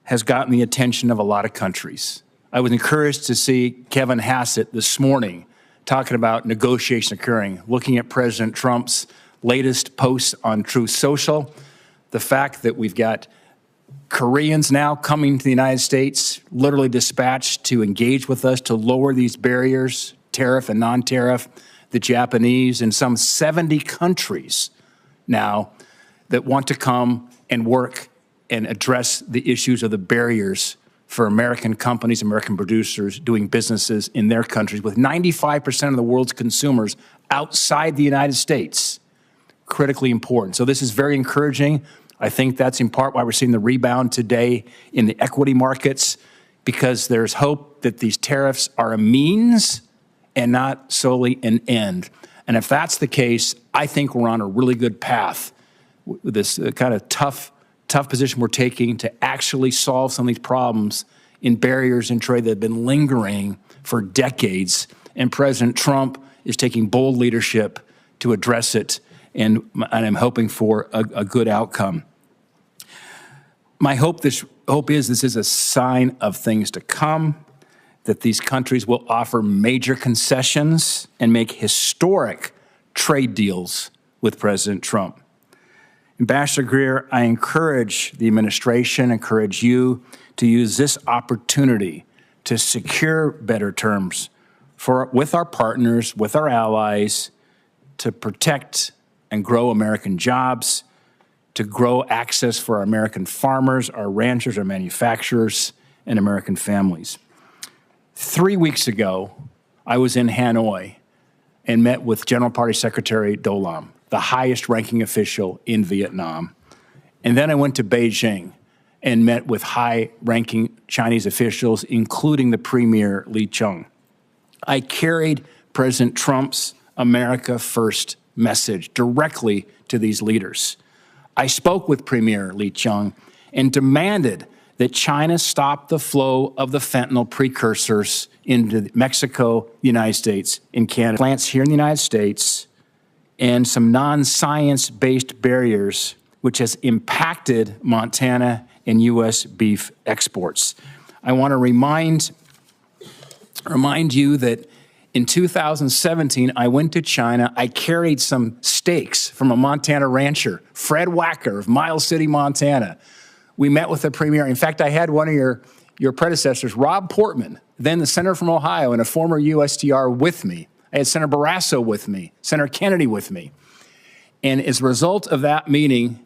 S14: has gotten the attention of a lot of countries. I was encouraged to see Kevin Hassett this morning talking about negotiation occurring, looking at President Trump's latest posts on Truth Social, the fact that we've got Koreans now coming to the United States, literally dispatched to engage with us to lower these barriers, tariff and non-tariff, the Japanese, and some 70 countries now that want to come and work and address the issues of the barriers for American companies, American producers doing businesses in their countries, with 95% of the world's consumers outside the United States. Critically important. So this is very encouraging. I think that's in part why we're seeing the rebound today in the equity markets, because there's hope that these tariffs are a means and not solely an end. And if that's the case, I think we're on a really good path with this kind of tough tough position we're taking to actually solve some of these problems in barriers in trade that have been lingering for decades. And President Trump is taking bold leadership to address it, and I'm hoping for a good outcome. My hope is this is a sign of things to come, that these countries will offer major concessions and make historic trade deals with President Trump. Ambassador Greer, I encourage the administration, encourage you to use this opportunity to secure better terms with our partners, with our allies, to protect and grow American jobs, to grow access for our American farmers, our ranchers, our manufacturers, and American families. 3 weeks ago, I was in Hanoi and met with General Party Secretary Do Lam, the highest ranking official in Vietnam. And then I went to Beijing and met with high-ranking Chinese officials, including the Premier Li Qiang. I carried President Trump's America First message directly to these leaders. I spoke with Premier Li Qiang and demanded that China stop the flow of the fentanyl precursors into Mexico, the United States, and Canada. Plants here in the United States and some non-science-based barriers which has impacted Montana and U.S. beef exports. I want to remind you that in 2017, I went to China. I carried some steaks from a Montana rancher, Fred Wacker of Miles City, Montana. We met with the premier. In fact, I had one of your predecessors, Rob Portman, then the senator from Ohio and a former USTR with me. I had Senator Barrasso with me, Senator Kennedy with me. And as a result of that meeting,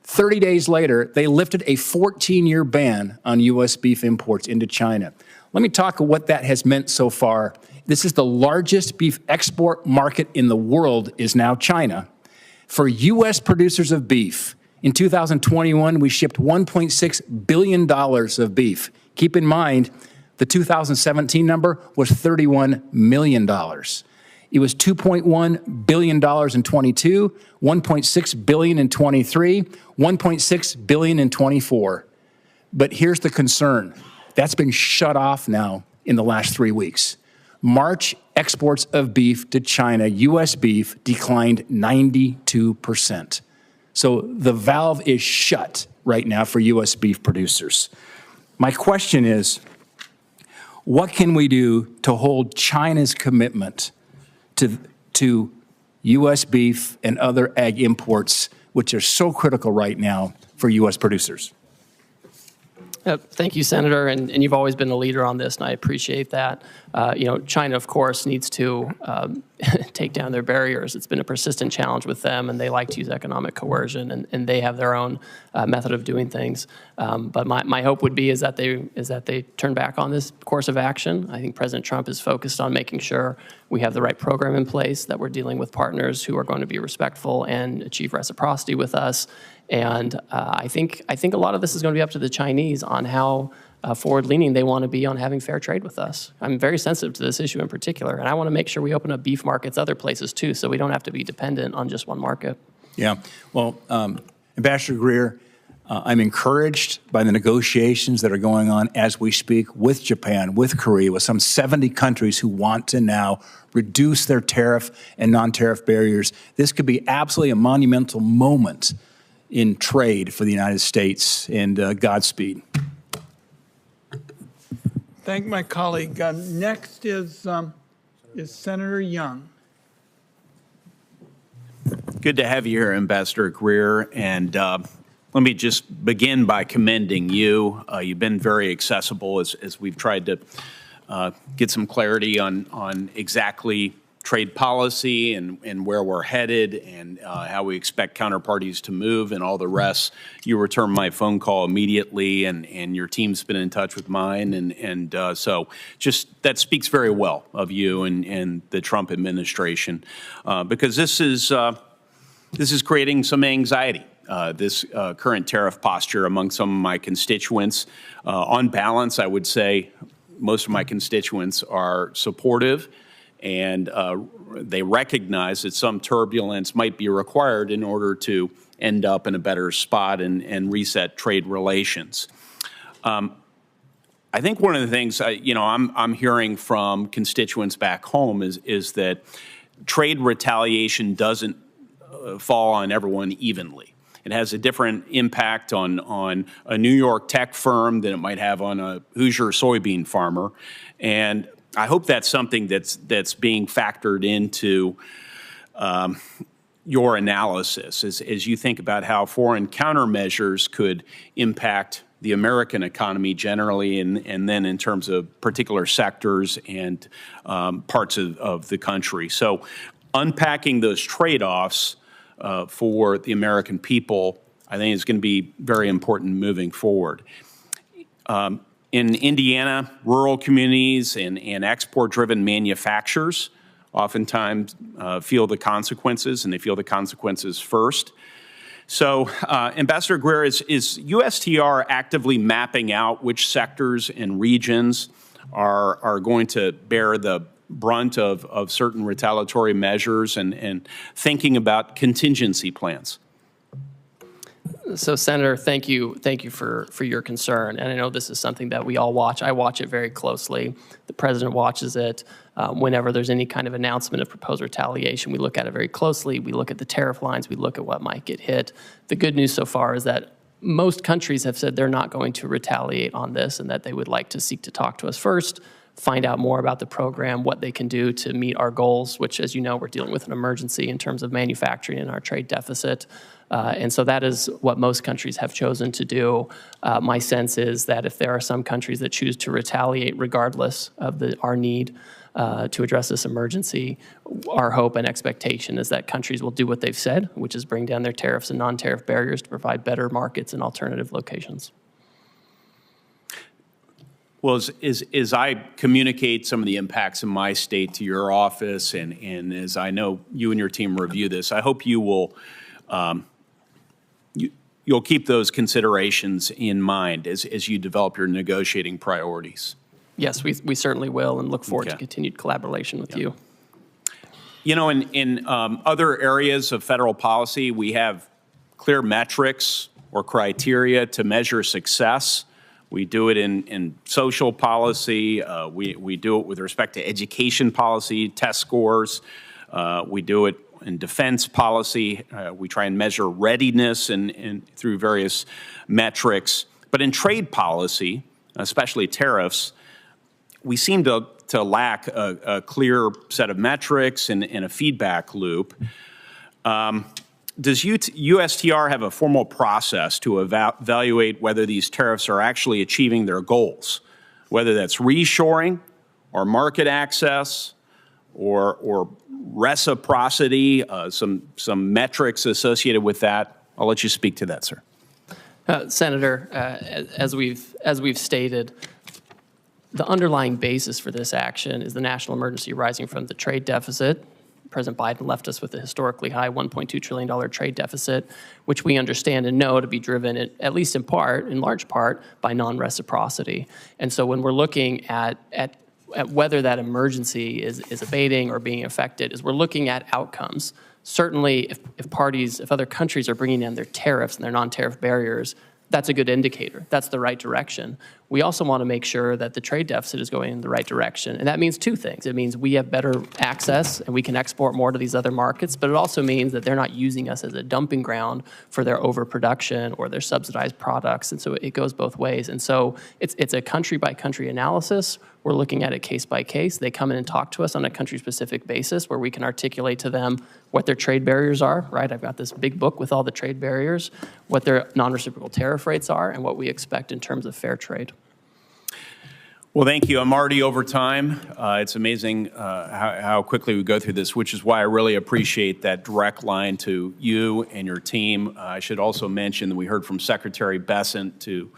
S14: 30 days later, they lifted a 14-year ban on U.S. beef imports into China. Let me talk about what that has meant so far. This is the largest beef export market in the world is now China. For U.S. producers of beef, in 2021, we shipped $1.6 billion of beef. Keep in mind, the 2017 number was $31 million. It was $2.1 billion in 22, $1.6 billion in 23, $1.6 billion in 24. But here's the concern. That's been shut off now in the last 3 weeks. March exports of beef to China, U.S. beef, declined 92%. So the valve is shut right now for U.S. beef producers. My question is, what can we do to hold China's commitment to U.S. beef and other ag imports, which are so critical right now for U.S. producers?
S3: Thank you, Senator, and you've always been a leader on this, and I appreciate that. China, of course, needs to take down their barriers. It's been a persistent challenge with them, and they like to use economic coercion, and they have their own method of doing things. But my hope would be is that they turn back on this course of action. I think President Trump is focused on making sure we have the right program in place, that we're dealing with partners who are going to be respectful and achieve reciprocity with us. And I think a lot of this is going to be up to the Chinese on how forward-leaning they want to be on having fair trade with us. I'm very sensitive to this issue in particular, and I want to make sure we open up beef markets other places too, so we don't have to be dependent on just one market.
S14: Yeah. Well, Ambassador Greer, I'm encouraged by the negotiations that are going on as we speak with Japan, with Korea, with some 70 countries who want to now reduce their tariff and non-tariff barriers. This could be absolutely a monumental moment in trade for the United States, and Godspeed.
S2: Thank my colleague. Next is Senator Young.
S15: Good to have you here, Ambassador Greer. And let me just begin by commending you. You've been very accessible as we've tried to get some clarity on exactly trade policy and where we're headed and how we expect counterparties to move and all the rest. You returned my phone call immediately, and your team's been in touch with mine. And so just that speaks very well of you and the Trump administration, because this is creating some anxiety. This current tariff posture among some of my constituents. On balance, I would say most of my constituents are supportive, and they recognize that some turbulence might be required in order to end up in a better spot and reset trade relations. I think one of the things I'm hearing from constituents back home is that trade retaliation doesn't fall on everyone evenly. It has a different impact on a New York tech firm than it might have on a Hoosier soybean farmer, and I hope that's something that's being factored into your analysis as you think about how foreign countermeasures could impact the American economy generally, and then in terms of particular sectors and parts of the country. So unpacking those trade-offs for the American people, I think is going to be very important moving forward. In Indiana, rural communities and export-driven manufacturers oftentimes feel the consequences, and they feel the consequences first. So, Ambassador Greer, is USTR actively mapping out which sectors and regions are going to bear the brunt of certain retaliatory measures and thinking about contingency plans?
S3: So, Senator, thank you for your concern. And I know this is something that we all watch. I watch it very closely. The President watches it. Whenever there's any kind of announcement of proposed retaliation, we look at it very closely. We look at the tariff lines. We look at what might get hit. The good news so far is that most countries have said they're not going to retaliate on this and that they would like to seek to talk to us first, find out more about the program, what they can do to meet our goals, which, as you know, we're dealing with an emergency in terms of manufacturing and our trade deficit. And so that is what most countries have chosen to do. My sense is that if there are some countries that choose to retaliate regardless of our need to address this emergency, our hope and expectation is that countries will do what they've said, which is bring down their tariffs and non-tariff barriers to provide better markets and alternative locations.
S15: Well, as I communicate some of the impacts in my state to your office, and as I know you and your team review this, I hope you will you'll keep those considerations in mind as you develop your negotiating priorities.
S3: Yes, we certainly will, and look forward to continued collaboration with you.
S15: You know, in other areas of federal policy, we have clear metrics or criteria to measure success. We do it in social policy. We do it with respect to education policy, test scores. We do it in defense policy. We try and measure readiness and through various metrics. But in trade policy, especially tariffs, we seem to lack a clear set of metrics and a feedback loop. Does USTR have a formal process to evaluate whether these tariffs are actually achieving their goals, whether that's reshoring or market access or reciprocity, some metrics associated with that? I'll let you speak to that, sir.
S3: Senator, as we've stated, the underlying basis for this action is the national emergency arising from the trade deficit. President Biden left us with a historically high $1.2 trillion trade deficit, which we understand and know to be driven, at least in large part, by non-reciprocity. And so when we're looking at whether that emergency is abating or being affected, is we're looking at outcomes. Certainly, if other countries are bringing down their tariffs and their non-tariff barriers, that's a good indicator. That's the right direction. We also want to make sure that the trade deficit is going in the right direction. And that means two things. It means we have better access and we can export more to these other markets, but it also means that they're not using us as a dumping ground for their overproduction or their subsidized products. And so it goes both ways. And so it's a country-by-country analysis. We're looking at it case by case. They come in and talk to us on a country-specific basis where we can articulate to them what their trade barriers are, right? I've got this big book with all the trade barriers, what their non-reciprocal tariff rates are, and what we expect in terms of fair trade.
S15: Well, thank you. I'm already over time. It's amazing how quickly we go through this, which is why I really appreciate that direct line to you and your team. I should also mention that we heard from Secretary Bessent to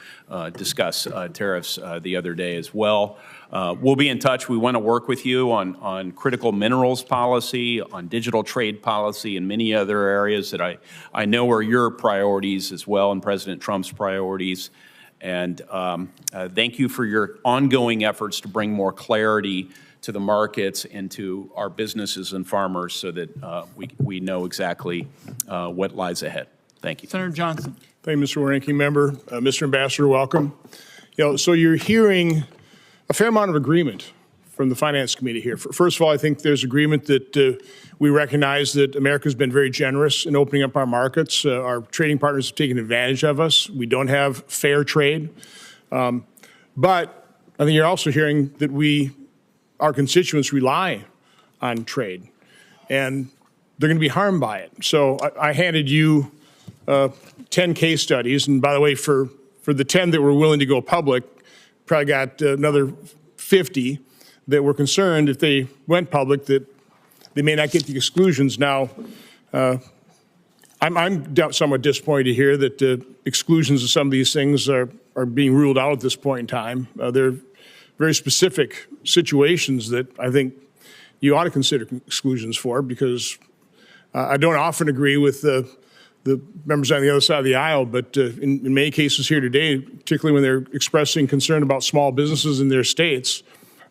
S15: discuss tariffs the other day as well. We'll be in touch. We want to work with you on critical minerals policy, on digital trade policy, and many other areas that I know are your priorities as well and President Trump's priorities. And thank you for your ongoing efforts to bring more clarity to the markets and to our businesses and farmers so that we know exactly what lies ahead. Thank you.
S2: Senator Johnson.
S16: Thank you, Mr. Ranking Member. Mr. Ambassador, welcome. So you're hearing a fair amount of agreement from the Finance Committee here. First of all, I think there's agreement that we recognize that America's been very generous in opening up our markets. Our trading partners have taken advantage of us. We don't have fair trade. But I think you're also hearing that our constituents rely on trade, and they're going to be harmed by it. So I handed you 10 case studies, and by the way, for the 10 that were willing to go public, probably got another 50 that were concerned if they went public that they may not get the exclusions. Now, I'm somewhat disappointed to hear that exclusions of some of these things are being ruled out at this point in time. They're very specific situations that I think you ought to consider exclusions for, because I don't often agree with the members on the other side of the aisle, but in many cases here today, particularly when they're expressing concern about small businesses in their states,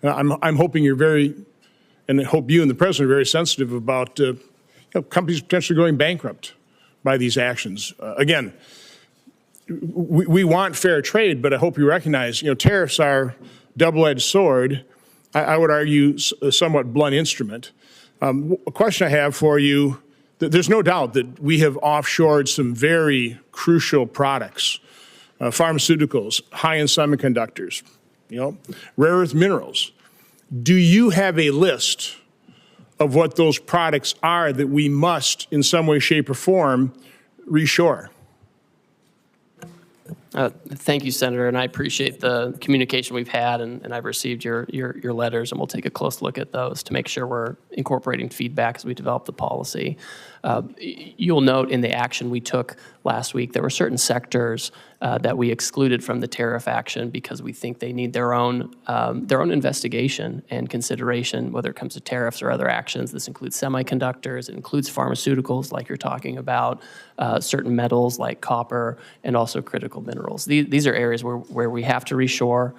S16: I'm hoping you're and I hope you and the President are very sensitive about companies potentially going bankrupt by these actions. Again, we want fair trade, but I hope you recognize, tariffs are double-edged sword. I would argue a somewhat blunt instrument. A question I have for you, there's no doubt that we have offshored some very crucial products, pharmaceuticals, high-end semiconductors, rare earth minerals. Do you have a list of what those products are that we must, in some way, shape, or form, reshore?
S3: Thank you, Senator, and I appreciate the communication we've had, and I've received your letters, and we'll take a close look at those to make sure we're incorporating feedback as we develop the policy. You'll note in the action we took last week, there were certain sectors that we excluded from the tariff action because we think they need their own investigation and consideration, whether it comes to tariffs or other actions. This includes semiconductors, it includes pharmaceuticals, like you're talking about, certain metals like copper, and also critical minerals. These are areas where we have to reshore.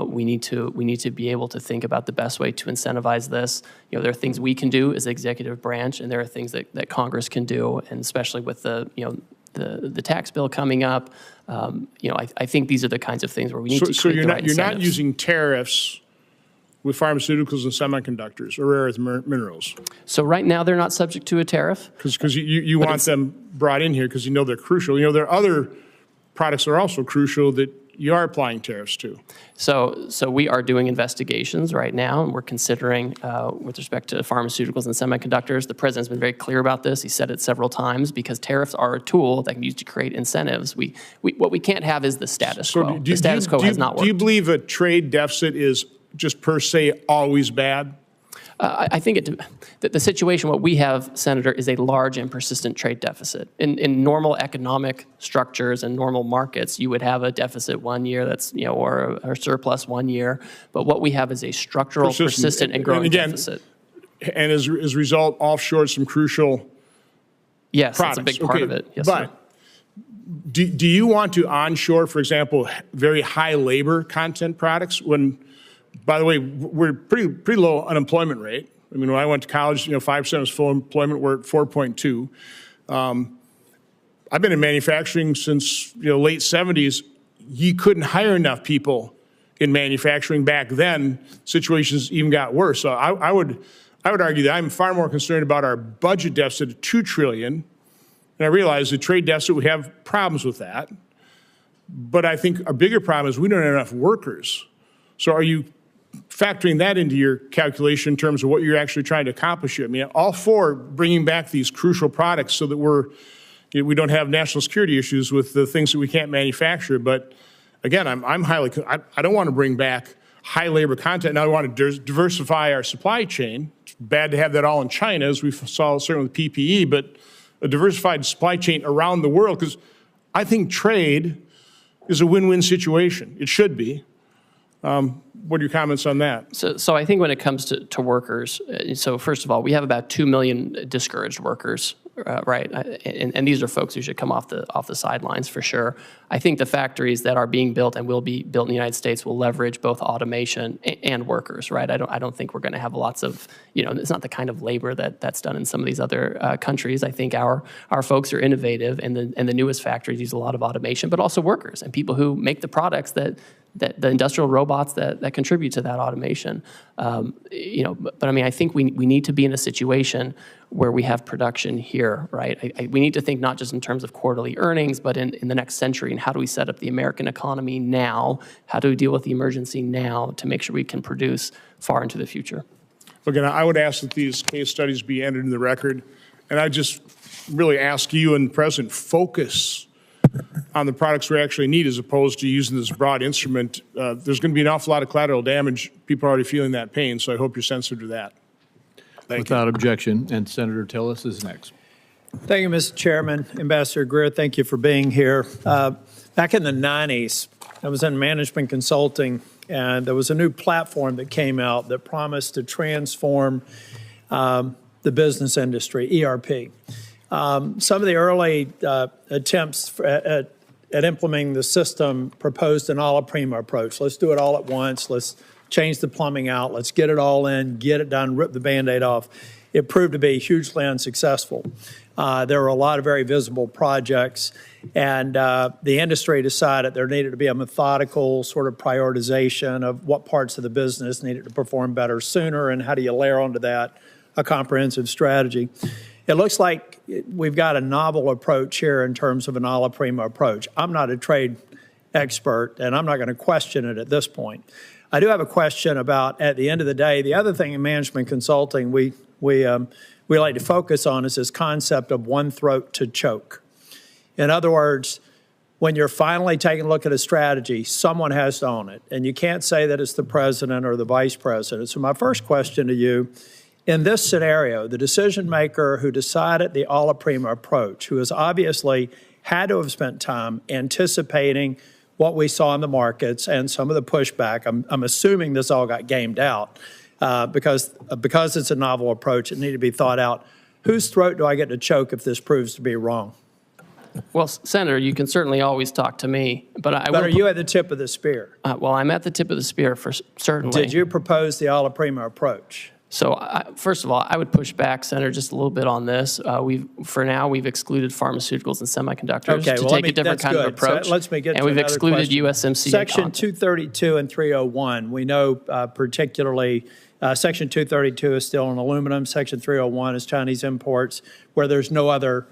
S3: We need to be able to think about the best way to incentivize this. There are things we can do as the executive branch, and there are things that Congress can do, and especially with the tax bill coming up, I think these are the kinds of things where we need to create the right incentives.
S16: So you're not using tariffs with pharmaceuticals and semiconductors or rare earth minerals?
S3: So right now they're not subject to a tariff.
S16: Because you want them brought in here because they're crucial. There are other products that are also crucial that you are applying tariffs to.
S3: So we are doing investigations right now, and we're considering, with respect to pharmaceuticals and semiconductors, the President's been very clear about this. He said it several times, because tariffs are a tool that can be used to create incentives. What we can't have is the status quo. The status quo has not worked.
S16: Do you believe a trade deficit is just per se always bad?
S3: I think the situation, what we have, Senator, is a large and persistent trade deficit. In normal economic structures and normal markets, you would have a deficit one year that's, or a surplus one year. But what we have is a structural, persistent, and growing deficit.
S16: And as a result, offshore some crucial
S3: products.
S16: That's
S3: a big part of it. Yes,
S16: but
S3: sir.
S16: Do you want to onshore, for example, very high labor content products when, by the way, we're pretty low unemployment rate. I mean, when I went to college, 5% was full employment. We're at 4.2. I've been in manufacturing since late 70s. You couldn't hire enough people in manufacturing back then. Situations even got worse. So I would argue that I'm far more concerned about our budget deficit of $2 trillion. And I realize the trade deficit, we have problems with that. But I think a bigger problem is we don't have enough workers. So are you factoring that into your calculation in terms of what you're actually trying to accomplish here? I mean, all for bringing back these crucial products so that we don't have national security issues with the things that we can't manufacture. But again, I don't want to bring back high labor content. Now I want to diversify our supply chain. It's bad to have that all in China, as we saw certainly with PPE, but a diversified supply chain around the world, because I think trade is a win-win situation. It should be. What are your comments on that?
S3: So I think when it comes to workers, so first of all, we have about 2 million discouraged workers right? And these are folks who should come off the sidelines for sure. I think the factories that are being built and will be built in the United States will leverage both automation and workers, right? I don't think we're going to have lots of, it's not the kind of labor that's done in some of these other countries. I think our folks are innovative, and the newest factories use a lot of automation, but also workers and people who make the products that the industrial robots that contribute to that automation. But I mean, I think we need to be in a situation where we have production here, right? We need to think not just in terms of quarterly earnings, but in the next century, and how do we set up the American economy now? How do we deal with the emergency now to make sure we can produce far into the future?
S16: Again, I would ask that these case studies be entered in the record, and I just really ask you and the President focus on the products we actually need as opposed to using this broad instrument. There's going to be an awful lot of collateral damage. People are already feeling that pain, so I hope you're sensitive to that.
S1: Without objection, and Senator Tillis is next.
S17: Thank you, Mr. Chairman. Ambassador Greer, thank you for being here. Back in the 90s, I was in management consulting, and there was a new platform that came out that promised to transform the business industry, ERP. Some of the early attempts at implementing the system proposed an a la prima approach. Let's do it all at once. Let's change the plumbing out. Let's get it all in, get it done, rip the Band-Aid off. It proved to be hugely unsuccessful. There were a lot of very visible projects, and the industry decided there needed to be a methodical sort of prioritization of what parts of the business needed to perform better sooner, and how do you layer onto that a comprehensive strategy. It looks like we've got a novel approach here in terms of an a la prima approach. I'm not a trade expert, and I'm not going to question it at this point. I do have a question about, at the end of the day, the other thing in management consulting we like to focus on is this concept of one throat to choke. In other words, when you're finally taking a look at a strategy, someone has to own it, and you can't say that it's the president or the vice president. So my first question to you, in this scenario, the decision maker who decided the a la prima approach, who has obviously had to have spent time anticipating what we saw in the markets and some of the pushback, I'm assuming this all got gamed out because it's a novel approach, it needed to be thought out. Whose throat do I get to choke if this proves to be wrong?
S3: Well, Senator, you can certainly always talk to me, but
S17: are you at the tip of the spear?
S3: Well, I'm at the tip of the spear for certainly.
S17: Did you propose the a la prima approach?
S3: So, first of all, I would push back, Senator, just a little bit on this. For now, we've excluded pharmaceuticals and semiconductors to take a different kind of approach.
S17: So let's get
S3: and
S17: to
S3: we've
S17: another
S3: excluded
S17: question.
S3: USMCA.
S17: Section 232 and 301, we know particularly Section 232 is still on aluminum. Section 301 is Chinese imports, where there's no other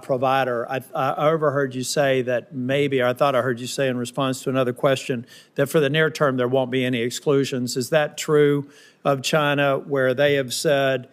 S17: provider. I overheard you say that maybe, or I thought I heard you say in response to another question, that for the near term there won't be any exclusions. Is that true of China, where they have said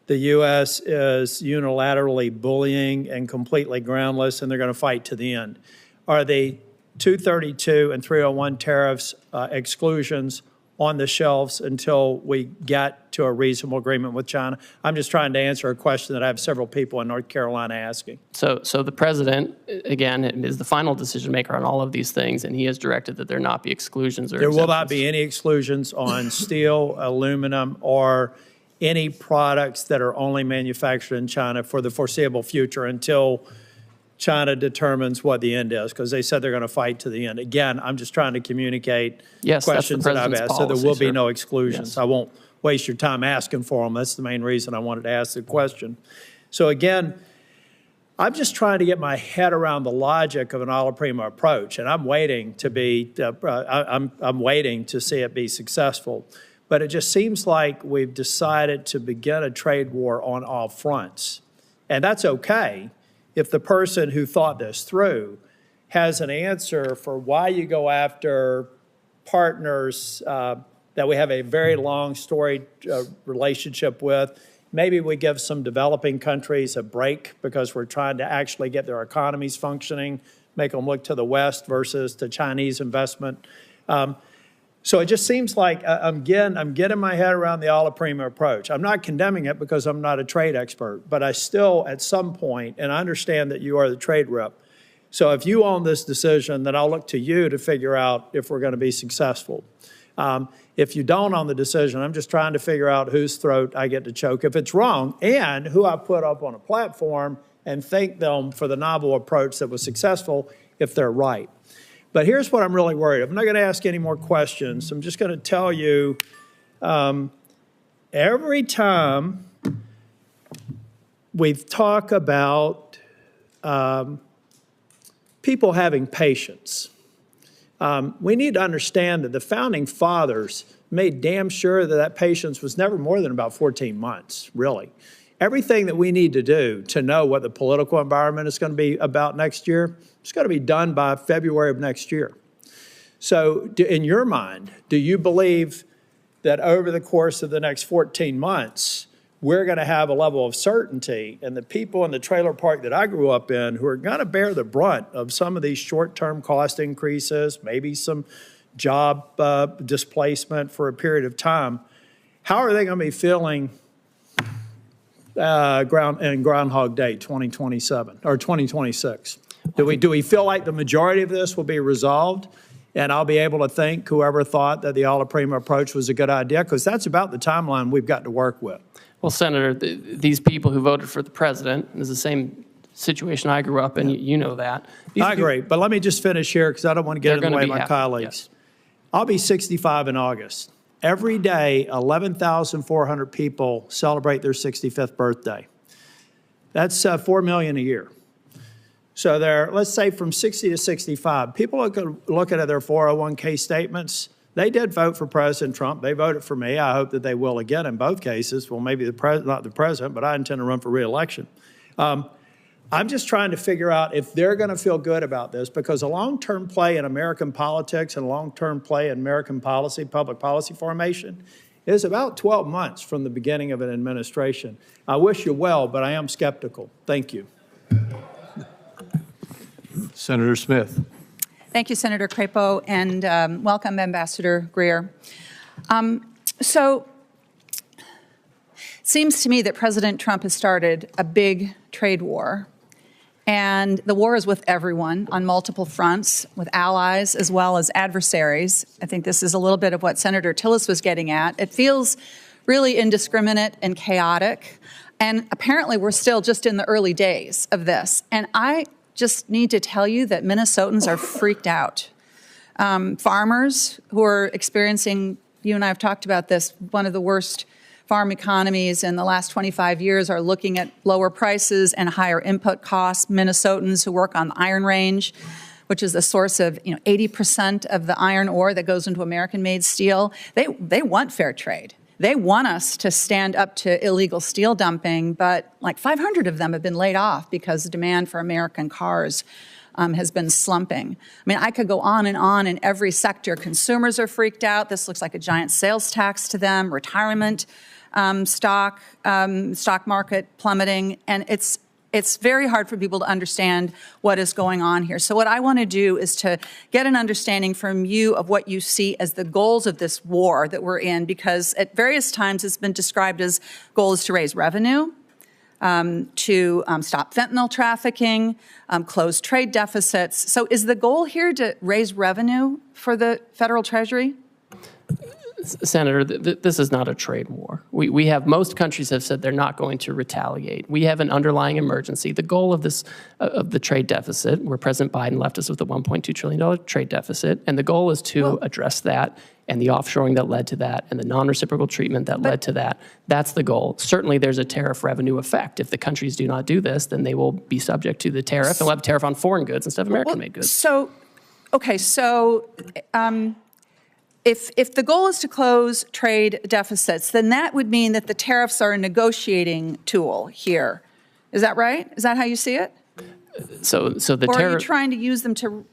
S17: the U.S. is unilaterally bullying and completely groundless and they're going to fight to the end? Are the 232 and 301 tariffs exclusions on the shelves until we get to a reasonable agreement with China? I'm just trying to answer a question that I have several people in North Carolina asking.
S3: So the president, again, is the final decision maker on all of these things, and he has directed that there not be exclusions or
S17: There
S3: exemptions.
S17: will not be any exclusions on steel, aluminum, or any products that are only manufactured in China for the foreseeable future until China determines what the end is, because they said they're going to fight to the end. Again, I'm just trying to communicate questions that I've asked, so there will be no exclusions. Yes. I won't waste your time asking for them. That's the main reason I wanted to ask the question. So again, I'm just trying to get my head around the logic of an a la prima approach, and I'm waiting to be, I'm waiting to see it be successful. But it just seems like we've decided to begin a trade war on all fronts, and that's okay if the person who thought this through has an answer for why you go after partners that we have a very long storied relationship with. Maybe we give some developing countries a break because we're trying to actually get their economies functioning, make them look to the West versus to Chinese investment. So it just seems like I'm getting my head around the a la prima approach. I'm not condemning it because I'm not a trade expert, but I still, at some point, and I understand that you are the trade rep, so if you own this decision, then I'll look to you to figure out if we're going to be successful. If you don't on the decision, I'm just trying to figure out whose throat I get to choke if it's wrong, and who I put up on a platform and thank them for the novel approach that was successful if they're right. But here's what I'm really worried. I'm not going to ask any more questions. I'm just going to tell you, every time we talk about people having patience, we need to understand that the Founding Fathers made damn sure that that patience was never more than about 14 months, really. Everything that we need to do to know what the political environment is going to be about next year, it's going to be done by February of next year. So in your mind, do you believe that over the course of the next 14 months, we're going to have a level of certainty, and the people in the trailer park that I grew up in who are going to bear the brunt of some of these short-term cost increases, maybe some job displacement for a period of time, how are they going to be feeling Groundhog Day 2027 or 2026? Do we feel like the majority of this will be resolved and I'll be able to thank whoever thought that the alla prima approach was a good idea? Because that's about the timeline we've got to work with.
S3: Well, Senator, these people who voted for the president is the same situation I grew up in. You know that.
S17: I agree, but let me just finish here because I don't want to get in the way of my colleagues. Yes. I'll be 65 in August. Every day, 11,400 people celebrate their 65th birthday. That's 4 million a year. So let's say from 60 to 65, people are looking at their 401k statements. They did vote for President Trump. They voted for me. I hope that they will again in both cases. Well, maybe not the president, but I intend to run for re-election. I'm just trying to figure out if they're going to feel good about this, because a long-term play in American politics and a long-term play in American policy, public policy formation, is about 12 months from the beginning of an administration. I wish you well, but I am skeptical. Thank you.
S1: Senator Smith.
S18: Thank you, Senator Crapo, and welcome, Ambassador Greer. So it seems to me that President Trump has started a big trade war, and the war is with everyone on multiple fronts, with allies as well as adversaries. I think this is a little bit of what Senator Tillis was getting at. It feels really indiscriminate and chaotic, and apparently we're still just in the early days of this. And I just need to tell you that Minnesotans are freaked out. Farmers who are experiencing, you and I have talked about this, one of the worst farm economies in the last 25 years are looking at lower prices and higher input costs. Minnesotans who work on the Iron Range, which is the source of 80% of the iron ore that goes into American-made steel, they want fair trade. They want us to stand up to illegal steel dumping, but like 500 of them have been laid off because the demand for American cars has been slumping. I mean, I could go on in every sector. Consumers are freaked out. This looks like a giant sales tax to them. Retirement stock market plummeting, and it's very hard for people to understand what is going on here. So what I want to do is to get an understanding from you of what you see as the goals of this war that we're in, because at various times it's been described as goals to raise revenue, to stop fentanyl trafficking, close trade deficits. So is the goal here to raise revenue for the federal treasury?
S3: Senator, this is not a trade war. We have, most countries have said they're not going to retaliate. We have an underlying emergency. The goal of this, of the trade deficit, where President Biden left us with a $1.2 trillion trade deficit, and the goal is to address that and the offshoring that led to that and the non-reciprocal treatment that led to that. That's the goal. Certainly there's a tariff revenue effect. If the countries do not do this, then they will be subject to the tariff, and we'll have a tariff on foreign goods instead of American-made goods.
S18: So, okay, so if the goal is to close trade deficits, then that would mean that the tariffs are a negotiating tool here. Is that right? Is that how you see it?
S3: So the
S18: or
S3: tariff.
S18: are you trying to use them to?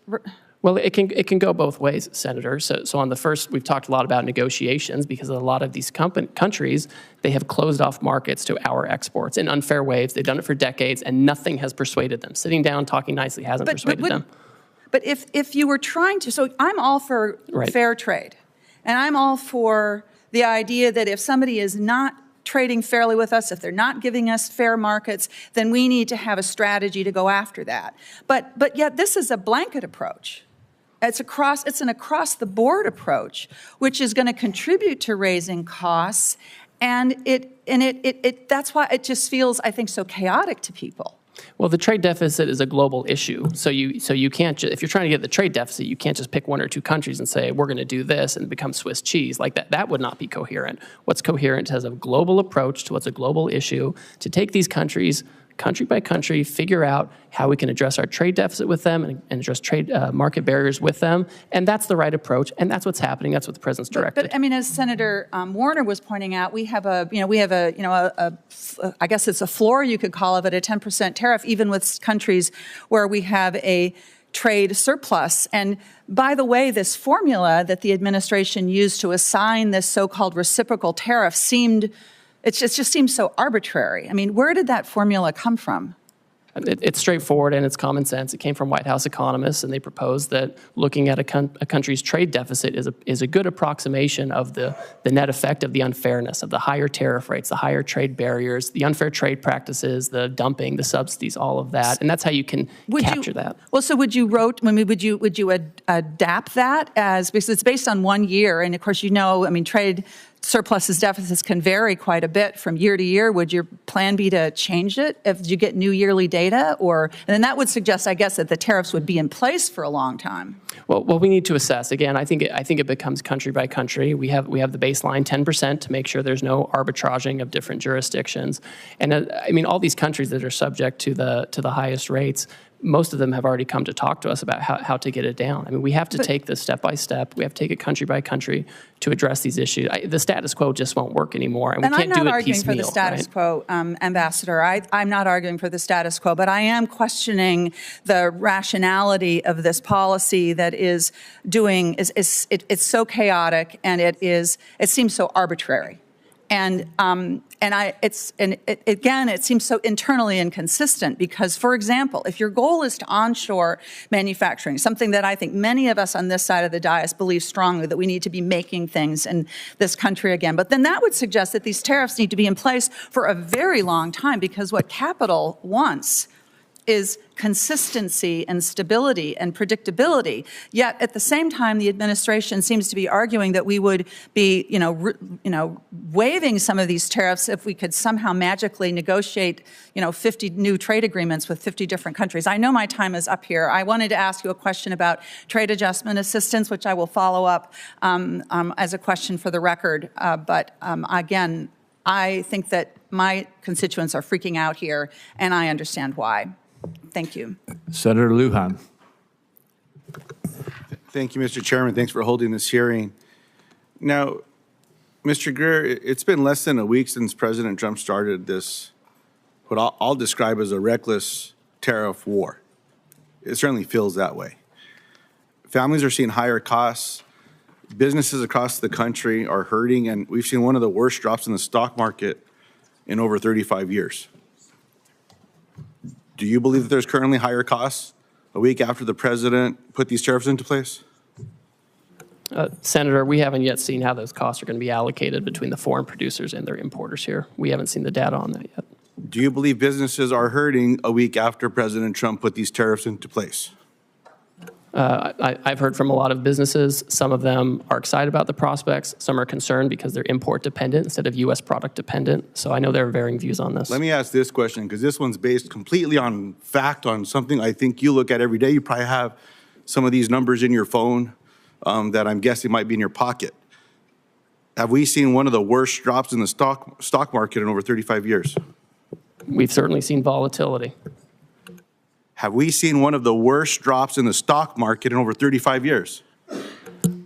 S3: Well, it can go both ways, Senator. So on the first, we've talked a lot about negotiations because a lot of these countries, they have closed off markets to our exports in unfair ways. They've done it for decades, and nothing has persuaded them. Sitting down, talking nicely hasn't persuaded them.
S18: But if you were trying to, so I'm all for fair trade, and I'm all for the idea that if somebody is not trading fairly with us, if they're not giving us fair markets, then we need to have a strategy to go after that. But yet this is a blanket approach. It's an across-the-board approach, which is going to contribute to raising costs, and that's why it just feels, I think, so chaotic to people.
S3: Well, the trade deficit is a global issue. So you can't if you're trying to get the trade deficit, you can't just pick one or two countries and say, we're going to do this and become Swiss cheese. Like that would not be coherent. What's coherent has a global approach to what's a global issue, to take these countries country by country, figure out how we can address our trade deficit with them and address trade market barriers with them. And that's the right approach. And that's what's happening. That's what the president's directed.
S18: But I mean, as Senator Warner was pointing out, I guess it's a floor, you could call it, a 10% tariff, even with countries where we have a trade surplus. And by the way, this formula that the administration used to assign this so-called reciprocal tariff it just seems so arbitrary. I mean, where did that formula come from?
S3: It's straightforward and it's common sense. It came from White House economists, and they proposed that looking at a country's trade deficit is a good approximation of the net effect of the unfairness, of the higher tariff rates, the higher trade barriers, the unfair trade practices, the dumping, the subsidies, all of that. And that's how you can capture that.
S18: Well, so would you adapt that because it's based on 1 year, and of course, trade surpluses, deficits can vary quite a bit from year to year. Would your plan be to change it if you get new yearly data? And then that would suggest, I guess, that the tariffs would be in place for a long time.
S3: Well, we need to assess. Again, I think it becomes country by country. We have the baseline 10% to make sure there's no arbitraging of different jurisdictions. And all these countries that are subject to the highest rates, most of them have already come to talk to us about how to get it down. I mean, we have to take this step by step. We have to take it country by country to address these issues. The status quo just won't work anymore, and we can't do it piecemeal.
S18: I'm not arguing for the status quo, Ambassador. I'm not arguing for the status quo, but I am questioning the rationality of this policy that is it's so chaotic, and it seems so arbitrary. It seems so internally inconsistent because, for example, if your goal is to onshore manufacturing, something that I think many of us on this side of the dais believe strongly that we need to be making things in this country again, but then that would suggest that these tariffs need to be in place for a very long time because what capital wants is consistency and stability and predictability. Yet at the same time, the administration seems to be arguing that we would be, waiving some of these tariffs if we could somehow magically negotiate, 50 new trade agreements with 50 different countries. I know my time is up here. I wanted to ask you a question about trade adjustment assistance, which I will follow up as a question for the record. Again, I think that my constituents are freaking out here, and I understand why. Thank you.
S1: Senator Lujan.
S19: Thank you, Mr. Chairman. Thanks for holding this hearing. Now, Mr. Greer, it's been less than a week since President Trump started this, what I'll describe as a reckless tariff war. It certainly feels that way. Families are seeing higher costs. Businesses across the country are hurting, and we've seen one of the worst drops in the stock market in over 35 years. Do you believe that there's currently higher costs a week after the president put these tariffs into place?
S3: Senator, we haven't yet seen how those costs are going to be allocated between the foreign producers and their importers here. We haven't seen the data on that yet.
S19: Do you believe businesses are hurting a week after President Trump put these tariffs into place?
S3: I've heard from a lot of businesses. Some of them are excited about the prospects. Some are concerned because they're import dependent instead of U.S. product dependent. So I know there are varying views on this.
S19: Let me ask this question, because this one's based completely on fact, on something I think you look at every day. You probably have some of these numbers in your phone that I'm guessing might be in your pocket. Have we seen one of the worst drops in the stock market in over 35 years?
S3: We've certainly seen volatility.
S19: Have we seen one of the worst drops in the stock market in over 35 years?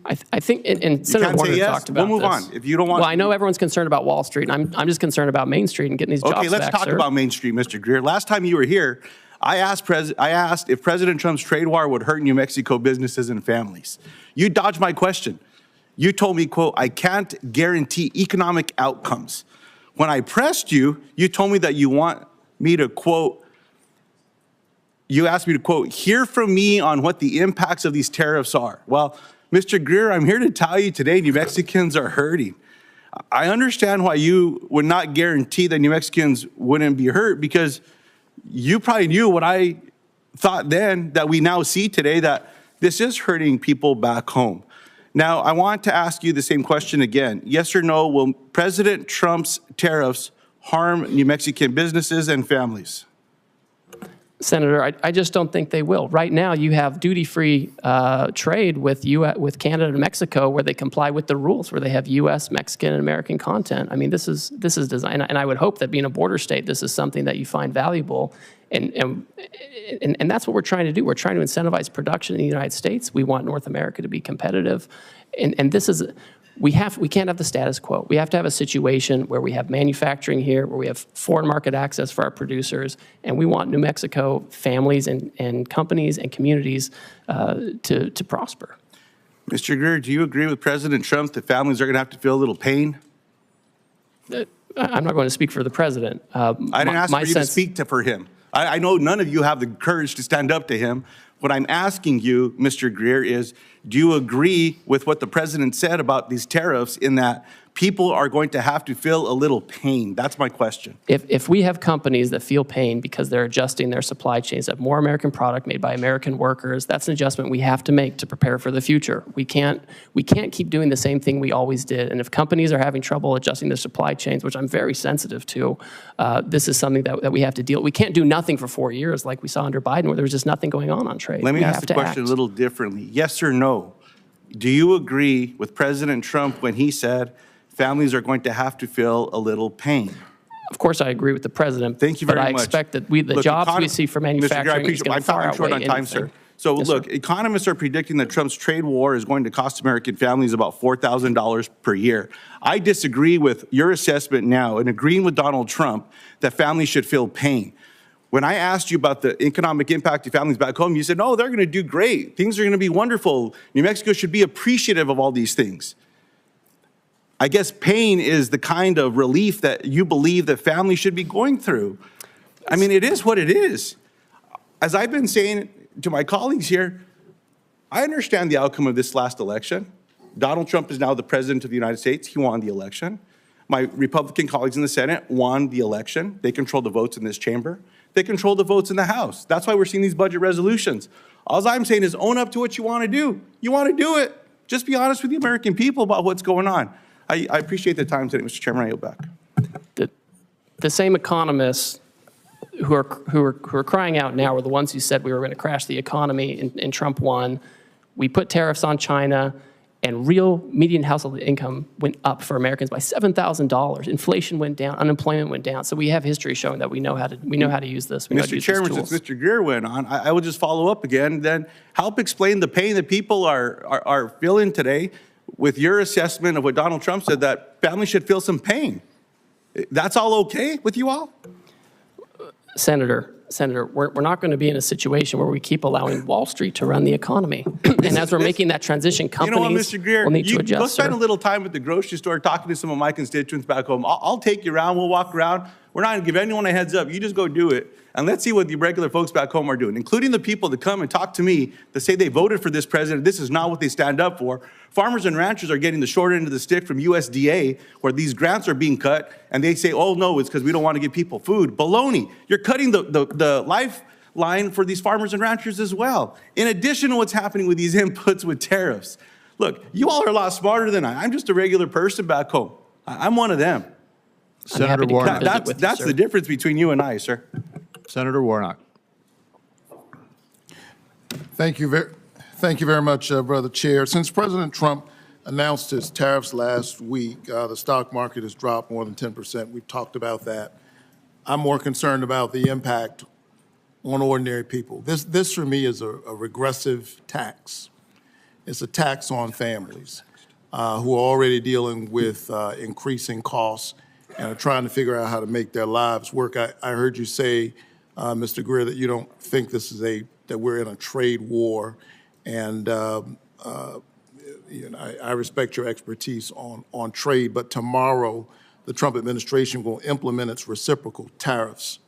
S3: I think, and Senator Warner talked about
S19: this. We'll move on. If you don't want.
S3: Well, I know everyone's concerned about Wall Street, and I'm just concerned about Main Street and getting these jobs back,
S19: Okay, let's talk about Main Street, Mr. Greer. Last time you were here, I asked if President Trump's trade war would hurt New Mexico businesses and families. You dodged my question. You told me, quote, I can't guarantee economic outcomes. When I pressed you, you told me that you want me to, quote, you asked me to, quote, hear from me on what the impacts of these tariffs are. Well, Mr. Greer, I'm here to tell you today New Mexicans are hurting. I understand why you would not guarantee that New Mexicans wouldn't be hurt, because you probably knew what I thought then that we now see today, that This is hurting people back home. Now, I want to ask you the same question again. Yes or no, will President Trump's tariffs harm New Mexican businesses and families?
S3: Senator, I just don't think they will. Right now, you have duty-free trade with Canada and Mexico, where they comply with the rules, where they have U.S., Mexican, and American content. I mean, this is designed, and I would hope that being a border state, this is something that you find valuable, and that's what we're trying to do. We're trying to incentivize production in the United States. We want North America to be competitive, and this is. We can't have the status quo. We have to have a situation where we have manufacturing here, where we have foreign market access for our producers, and we want New Mexico families and companies and communities to prosper.
S19: Mr. Greer, do you agree with President Trump that families are going to have to feel a little pain?
S3: I'm not going to speak for the president.
S19: I didn't ask for you to speak for him. I know none of you have the courage to stand up to him. What I'm asking you, Mr. Greer, is do you agree with what the president said about these tariffs in that people are going to have to feel a little pain? That's my question.
S3: If we have companies that feel pain because they're adjusting their supply chains, have more American product made by American workers, that's an adjustment we have to make to prepare for the future. We can't keep doing the same thing we always did. And if companies are having trouble adjusting their supply chains, which I'm very sensitive to, this is something that we have to deal with. We can't do nothing for 4 years like we saw under Biden, where there was just nothing going on trade.
S19: Let me ask the question a little differently. Yes or no? Do you agree with President Trump when he said families are going to have to feel a little pain?
S3: Of course, I agree with the president.
S19: Thank you very much.
S3: But I expect that the jobs we see for manufacturing is going to far outweigh
S19: short on time, sir. So
S3: yes,
S19: look,
S3: sir.
S19: Economists are predicting that Trump's trade war is going to cost American families about $4,000 per year. I disagree with your assessment now and agreeing with Donald Trump that families should feel pain. When I asked you about the economic impact to families back home, you said, no, they're going to do great. Things are going to be wonderful. New Mexico should be appreciative of all these things. I guess pain is the kind of relief that you believe that families should be going through. I mean, it is what it is. As I've been saying to my colleagues here, I understand the outcome of this last election. Donald Trump is now the president of the United States. He won the election. My Republican colleagues in the Senate won the election. They control the votes in this chamber. They control the votes in the House. That's why we're seeing these budget resolutions. All I'm saying is own up to what you want to do. You want to do it. Just be honest with the American people about what's going on. I appreciate the time today, Mr. Chairman. I yield back.
S3: The same economists who are crying out now were the ones who said we were going to crash the economy, and Trump won. We put tariffs on China, and real median household income went up for Americans by $7,000. Inflation went down, unemployment went down. So we have history showing that we know how to use this.
S19: Mr. Chairman, since Mr. Greer went on, I will just follow up again. Then help explain the pain that people are feeling today with your assessment of what Donald Trump said, that families should feel some pain. That's all okay with you all?
S3: Senator, we're not going to be in a situation where we keep allowing Wall Street to run the economy. And as we're making that transition, companies
S19: you know what, Mr. Greer,
S3: will need to adjust.
S19: Go spend a little time at the grocery store talking to some of my constituents back home. I'll take you around. We'll walk around. We're not going to give anyone a heads up. You just go do it. And let's see what the regular folks back home are doing, including the people that come and talk to me that say they voted for this president. This is not what they stand up for. Farmers and ranchers are getting the short end of the stick from USDA, where these grants are being cut, and they say, oh, no, it's because we don't want to give people food. Baloney. You're cutting the lifeline for these farmers and ranchers as well, in addition to what's happening with these inputs with tariffs. Look, you all are a lot smarter than I. I'm just a regular person back home. I'm one of them.
S1: Senator Warnock.
S19: That's the difference between you and I, sir.
S1: Senator Warnock.
S20: Thank you very much, Brother Chair. Since President Trump announced his tariffs last week, the stock market has dropped more than 10%. We've talked about that. I'm more concerned about the impact on ordinary people. This for me is a regressive tax. It's a tax on families who are already dealing with increasing costs and are trying to figure out how to make their lives work. I heard you say, Mr. Greer, that you don't think this is that we're in a trade war, and I respect your expertise on trade, but tomorrow the Trump administration will implement its reciprocal tariffs,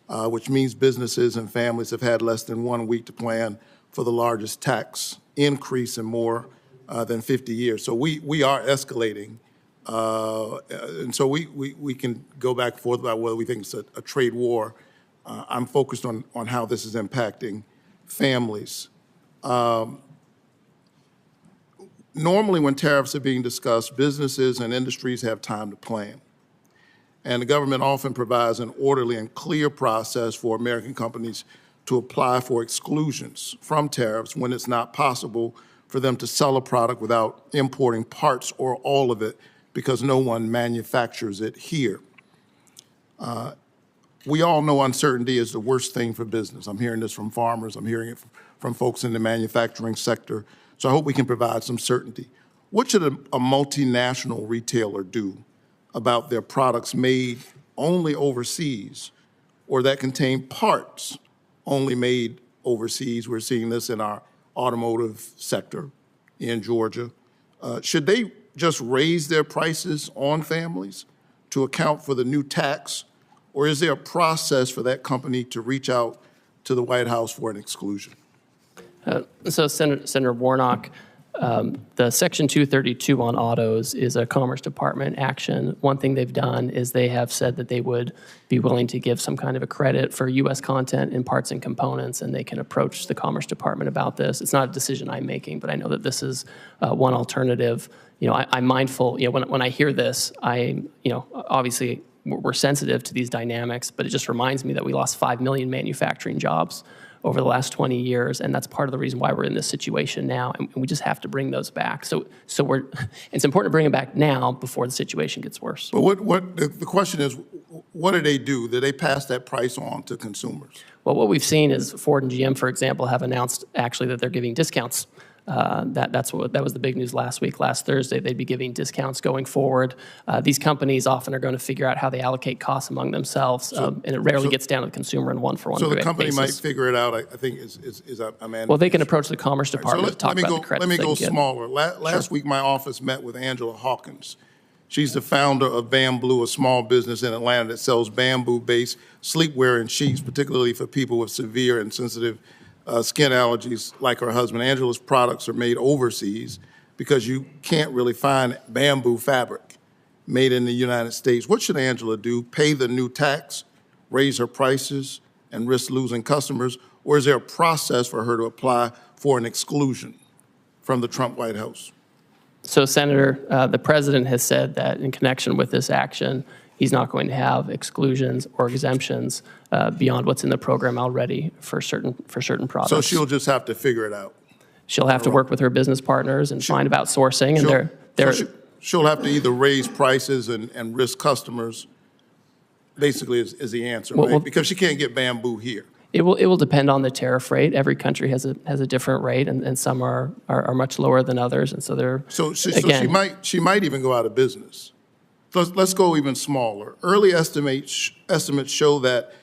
S20: which means businesses and families have had less than 1 week to plan for the largest tax increase in more than 50 years. So we are escalating. And so we can go back and forth about whether we think it's a trade war. I'm focused on how this is impacting families. Normally, when tariffs are being discussed, businesses and industries have time to plan. And the government often provides an orderly and clear process for American companies to apply for exclusions from tariffs when it's not possible for them to sell a product without importing parts or all of it because no one manufactures it here. We all know uncertainty is the worst thing for business. I'm hearing this from farmers. I'm hearing it from folks in the manufacturing sector. So I hope we can provide some certainty. What should a multinational retailer do about their products made only overseas or that contain parts only made overseas? We're seeing this in our automotive sector in Georgia. Should they just raise their prices on families to account for the new tax, or is there a process for that company to reach out to the White House for an exclusion?
S3: So Senator Warnock, the Section 232 on autos is a Commerce Department action. One thing they've done is they have said that they would be willing to give some kind of a credit for U.S. content in parts and components, and they can approach the Commerce Department about this. It's not a decision I'm making, but I know that this is one alternative. You know, I'm mindful, you know, when I hear this, obviously we're sensitive to these dynamics, but it just reminds me that we lost 5 million manufacturing jobs over the last 20 years, and that's part of the reason why we're in this situation now, and we just have to bring those back. So it's important to bring them back now before the situation gets worse.
S20: But the question is, what do they do? Do they pass that price on to consumers?
S3: Well, what we've seen is Ford and GM, for example, have announced actually that they're giving discounts. That was the big news last week. Last Thursday, they'd be giving discounts going forward. These companies often are going to figure out how they allocate costs among themselves, and it rarely gets down to the consumer in one-for-one basis.
S20: So the company might figure it out, I think,
S3: well, they can approach the Commerce Department to talk about the credits.
S20: Let me go smaller. Last week, my office met with Angela Hawkins. She's the founder of Bamboo, a small business in Atlanta that sells bamboo-based sleepwear and sheets, particularly for people with severe and sensitive skin allergies like her husband. Angela's products are made overseas because you can't really find bamboo fabric made in the United States. What should Angela do? Pay the new tax, raise her prices, and risk losing customers? Or is there a process for her to apply for an exclusion from the Trump White House?
S3: So, Senator, the president has said that in connection with this action, he's not going to have exclusions or exemptions beyond what's in the program already for certain products.
S20: So she'll just have to figure it out.
S3: She'll have to work with her business partners and find about sourcing, and
S20: she'll have to either raise prices and risk customers. Basically, is the answer, right? Because she can't get bamboo here.
S3: It will depend on the tariff rate. Every country has a different rate, and some are much lower than others, and so they're
S20: she might even go out of business. Let's go even smaller. Early estimates show that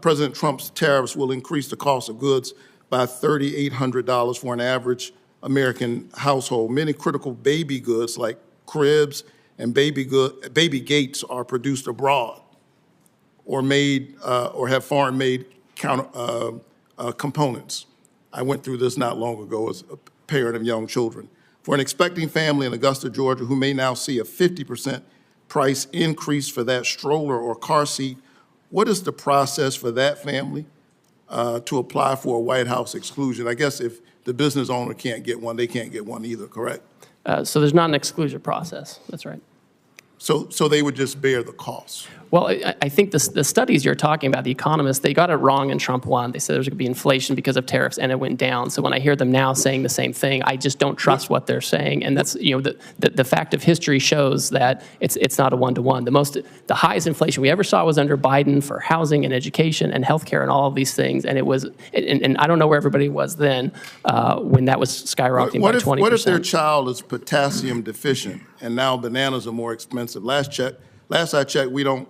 S20: President Trump's tariffs will increase the cost of goods by $3,800 for an average American household. Many critical baby goods like cribs and baby gates are produced abroad or made or have foreign-made components. I went through this not long ago as a parent of young children. For an expecting family in Augusta, Georgia, who may now see a 50% price increase for that stroller or car seat, what is the process for that family to apply for a White House exclusion? I guess if the business owner can't get one, they can't get one either, correct?
S3: So there's not an exclusion process. That's right.
S20: So they would just bear the cost.
S3: Well, I think the studies you're talking about, the economists, they got it wrong in Trump 1. They said there's going to be inflation because of tariffs, and it went down. So when I hear them now saying the same thing, I just don't trust what they're saying. And that's, you know, the fact of history shows that it's not a one-to-one. The highest inflation we ever saw was under Biden for housing and education and healthcare and all of these things. And it was, and I don't know where everybody was then when that was skyrocketing by 20%.
S20: What if their child is potassium deficient and now bananas are more expensive? Last I checked, we don't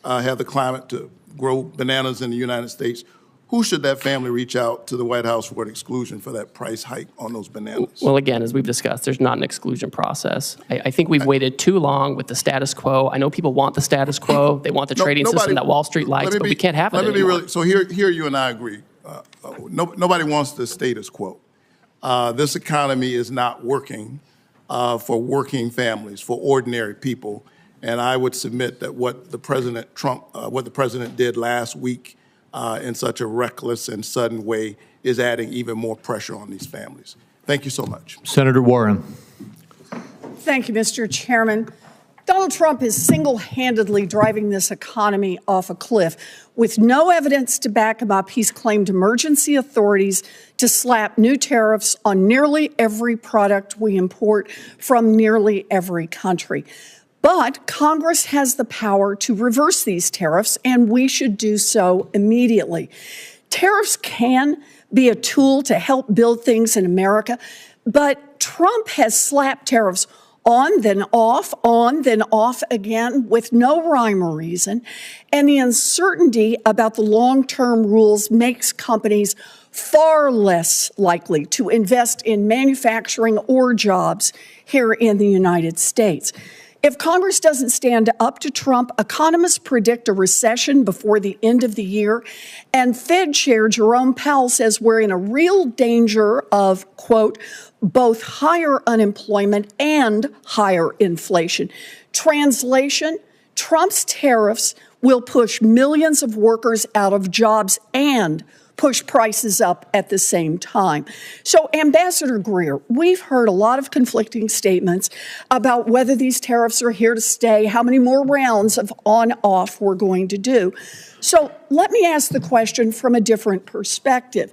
S20: have the climate to grow bananas in the United States. Who should that family reach out to the White House for an exclusion for that price hike on those bananas?
S3: Well, again, as we've discussed, there's not an exclusion process. I think we've waited too long with the status quo. I know people want the status quo. They want the trading system that Wall Street likes, but we can't have it anymore.
S20: So here you and I agree. Nobody wants the status quo. This economy is not working for working families, for ordinary people. And I would submit that what the president did last week in such a reckless and sudden way is adding even more pressure on these families. Thank you so much.
S1: Senator Warren.
S21: Thank you, Mr. Chairman. Donald Trump is single-handedly driving this economy off a cliff. With no evidence to back him up, he's claimed emergency authorities to slap new tariffs on nearly every product we import from nearly every country. But Congress has the power to reverse these tariffs, and we should do so immediately. Tariffs can be a tool to help build things in America, but Trump has slapped tariffs on, then off again with no rhyme or reason. And the uncertainty about the long-term rules makes companies far less likely to invest in manufacturing or jobs here in the United States. If Congress doesn't stand up to Trump, economists predict a recession before the end of the year. And Fed Chair Jerome Powell says we're in a real danger of, quote, both higher unemployment and higher inflation. Translation, Trump's tariffs will push millions of workers out of jobs and push prices up at the same time. So, Ambassador Greer, we've heard a lot of conflicting statements about whether these tariffs are here to stay, how many more rounds of on-off we're going to do. So let me ask the question from a different perspective.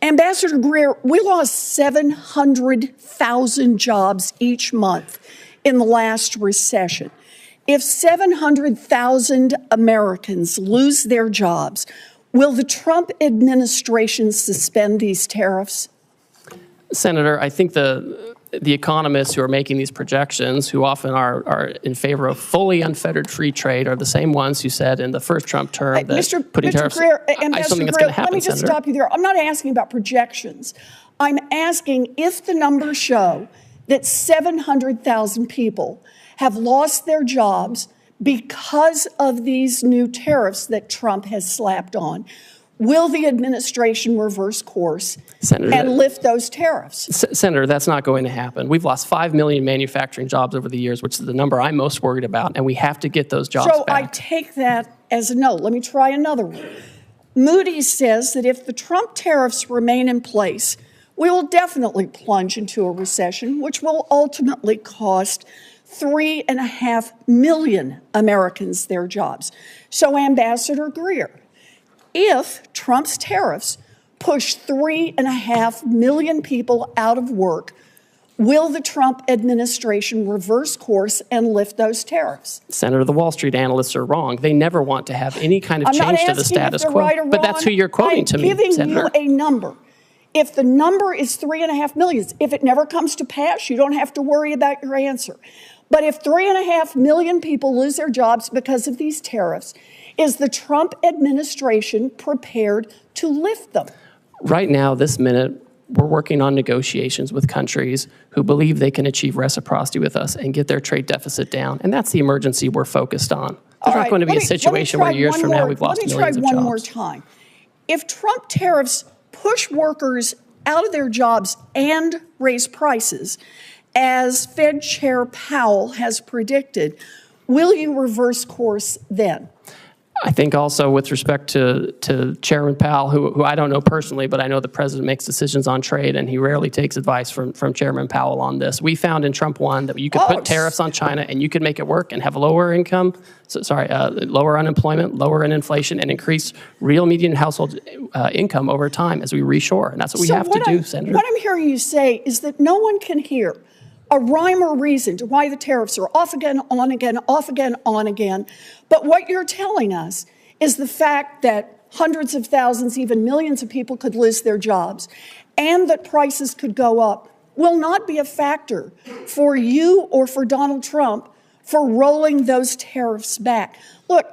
S21: Ambassador Greer, we lost 700,000 jobs each month in the last recession. If 700,000 Americans lose their jobs, will the Trump administration suspend these tariffs?
S3: Senator, I think the economists who are making these projections, who often are in favor of fully unfettered free trade, are the same ones who said in the first Trump term that putting tariffs...
S21: Greer,
S3: I have something that's
S21: Greer,
S3: going to happen,
S21: let me just
S3: Senator.
S21: stop you there. I'm not asking about projections. I'm asking if the numbers show that 700,000 people have lost their jobs because of these new tariffs that Trump has slapped on. Will the administration reverse course and lift those tariffs?
S3: Senator, that's not going to happen. We've lost 5 million manufacturing jobs over the years, which is the number I'm most worried about, and we have to get those jobs
S21: So
S3: back.
S21: I take that as a no. Let me try another one. Moody's says that if the Trump tariffs remain in place, we will definitely plunge into a recession, which will ultimately cost 3.5 million Americans their jobs. So, Ambassador Greer, if Trump's tariffs push 3.5 million people out of work, will the Trump administration reverse course and lift those tariffs?
S3: Senator, the Wall Street analysts are wrong. They never want to have any kind of
S21: I'm not
S3: change to the
S21: asking if
S3: status
S21: they're
S3: quo.
S21: right or
S3: But that's who
S21: wrong.
S3: you're quoting to me,
S21: I'm giving
S3: Senator.
S21: you a number. If the number is 3.5 million, if it never comes to pass, you don't have to worry about your answer. But if 3.5 million people lose their jobs because of these tariffs, is the Trump administration prepared to lift them?
S3: Right now, this minute, we're working on negotiations with countries who believe they can achieve reciprocity with us and get their trade deficit down. And that's the emergency we're focused on. There's not going to be a situation where years from now we've lost millions of jobs.
S21: Let me try one more time. If Trump tariffs push workers out of their jobs and raise prices, as Fed Chair Powell has predicted, will you reverse course then?
S3: I think also with respect to Chairman Powell, who I don't know personally, but I know the president makes decisions on trade, and he rarely takes advice from Chairman Powell on this. We found in Trump 1 that you could put tariffs on China and you could make it work and have lower income, lower unemployment, lower inflation, and increase real median household income over time as we reshore. And that's what we have to do, Senator.
S21: What I'm hearing you say is that no one can hear a rhyme or reason to why the tariffs are off again, on again, off again, on again. But what you're telling us is the fact that hundreds of thousands, even millions of people could lose their jobs and that prices could go up will not be a factor for you or for Donald Trump for rolling those tariffs back. Look,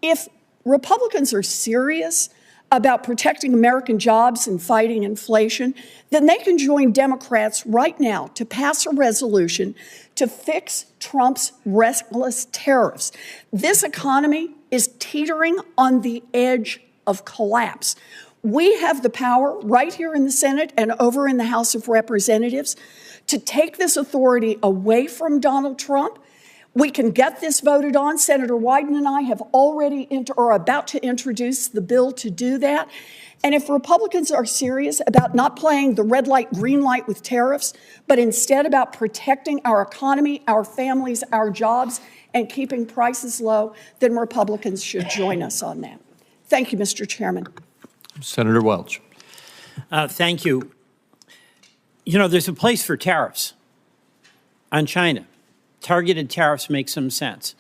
S21: if Republicans are serious about protecting American jobs and fighting inflation, then they can join Democrats right now to pass a resolution to fix Trump's reckless tariffs. This economy is teetering on the edge of collapse. We have the power right here in the Senate and over in the House of Representatives to take this authority away from Donald Trump. We can get this voted on. Senator Wyden and I have already are about to introduce the bill to do that. And if Republicans are serious about not playing the red light, green light with tariffs, but instead about protecting our economy, our families, our jobs, and keeping prices low, then Republicans should join us on that. Thank you, Mr. Chairman.
S1: Senator Welch.
S4: Thank you. You know, there's a place for tariffs on China. Targeted tariffs make some sense.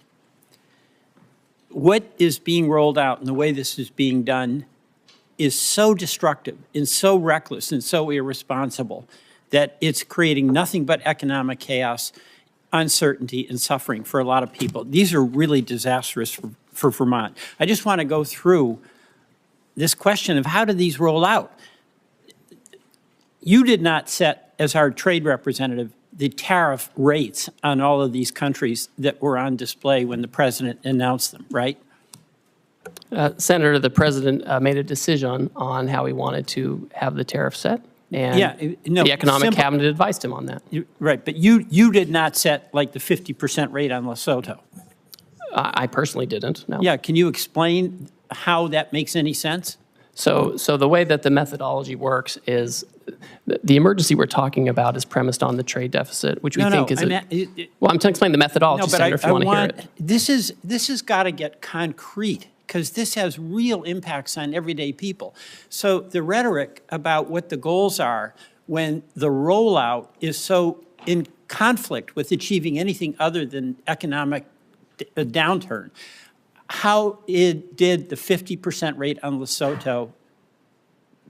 S4: What is being rolled out and the way this is being done is so destructive and so reckless and so irresponsible that it's creating nothing but economic chaos, uncertainty, and suffering for a lot of people. These are really disastrous for Vermont. I just want to go through this question of how do these roll out? You did not set, as our trade representative, the tariff rates on all of these countries that were on display when the president announced them, right?
S3: Senator, the president made a decision on how he wanted to have the tariff set, and the economic cabinet advised him on that.
S4: Right, but you did not set like the 50% rate on Lesotho.
S3: I personally didn't, no.
S4: Yeah, can you explain how that makes any sense?
S3: So the way that the methodology works is the emergency we're talking about is premised on the trade deficit, which we think is well, I'm trying to explain the methodology, Senator, if you want to hear it.
S4: This has got to get concrete, because this has real impacts on everyday people. So the rhetoric about what the goals are when the rollout is so in conflict with achieving anything other than economic downturn, how did the 50% rate on Lesotho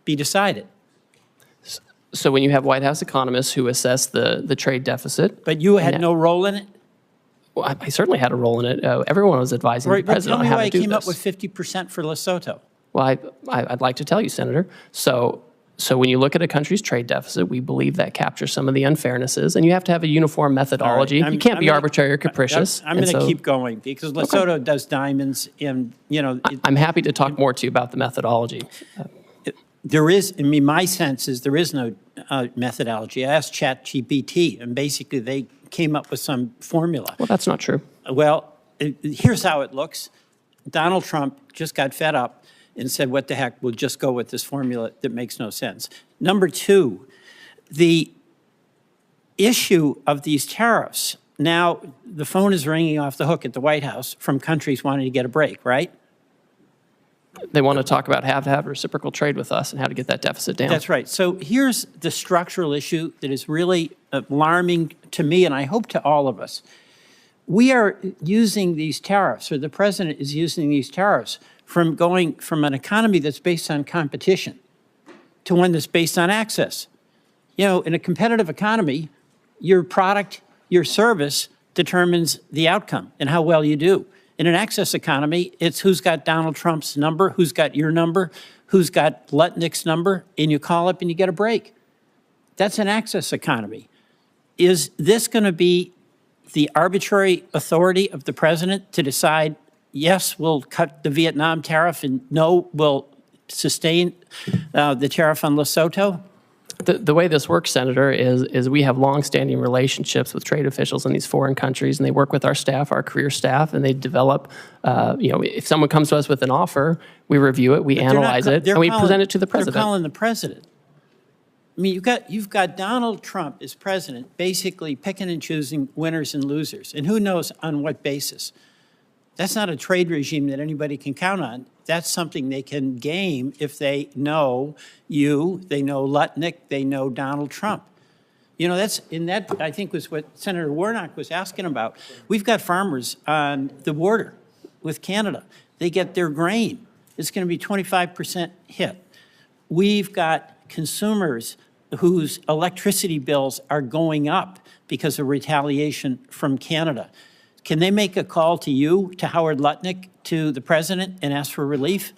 S4: be decided?
S3: So when you have White House economists who assess the trade deficit.
S4: But you had no role in it?
S3: Well, I certainly had a role in it. Everyone was advising the president on how to do this.
S4: Tell me why I came up with 50% for Lesotho.
S3: Well, I'd like to tell you, Senator. So when you look at a country's trade deficit, we believe that captures some of the unfairnesses, and you have to have a uniform methodology. You can't be arbitrary or capricious.
S4: I'm going to keep going, because Lesotho does diamonds, and, you know.
S3: I'm happy to talk more to you about the methodology.
S4: There is, I mean, my sense is there is no methodology. I asked ChatGPT, and basically they came up with some formula.
S3: Well, that's not true.
S4: Well, here's how it looks. Donald Trump just got fed up and said, what the heck, we'll just go with this formula that makes no sense. Number two, the issue of these tariffs. Now, the phone is ringing off the hook at the White House from countries wanting to get a break, right?
S3: They want to talk about how to have reciprocal trade with us and how to get that deficit down.
S4: That's right. So here's the structural issue that is really alarming to me, and I hope to all of us. We are using these tariffs, or the president is using these tariffs, from going from an economy that's based on competition to one that's based on access. You know, in a competitive economy, your product, your service determines the outcome and how well you do. In an access economy, it's who's got Donald Trump's number, who's got your number, who's got Lutnick's number, and you call up and you get a break. That's an access economy. Is this going to be the arbitrary authority of the president to decide, yes, we'll cut the Vietnam tariff, and no, we'll sustain the tariff on Lesotho?
S3: The way this works, Senator, is we have longstanding relationships with trade officials in these foreign countries, and they work with our staff, our career staff, and they develop, if someone comes to us with an offer, we review it, we analyze it, and we present it to the president.
S4: They're calling the president. I mean, you've got Donald Trump as president basically picking and choosing winners and losers, and who knows on what basis. That's not a trade regime that anybody can count on. That's something they can game if they know you, they know Lutnick, they know Donald Trump. You know, that I think was what Senator Warnock was asking about. We've got farmers on the border with Canada. They get their grain. It's going to be 25% hit. We've got consumers whose electricity bills are going up because of retaliation from Canada. Can they make a call to you, to Howard Lutnick, to the president, and ask for relief?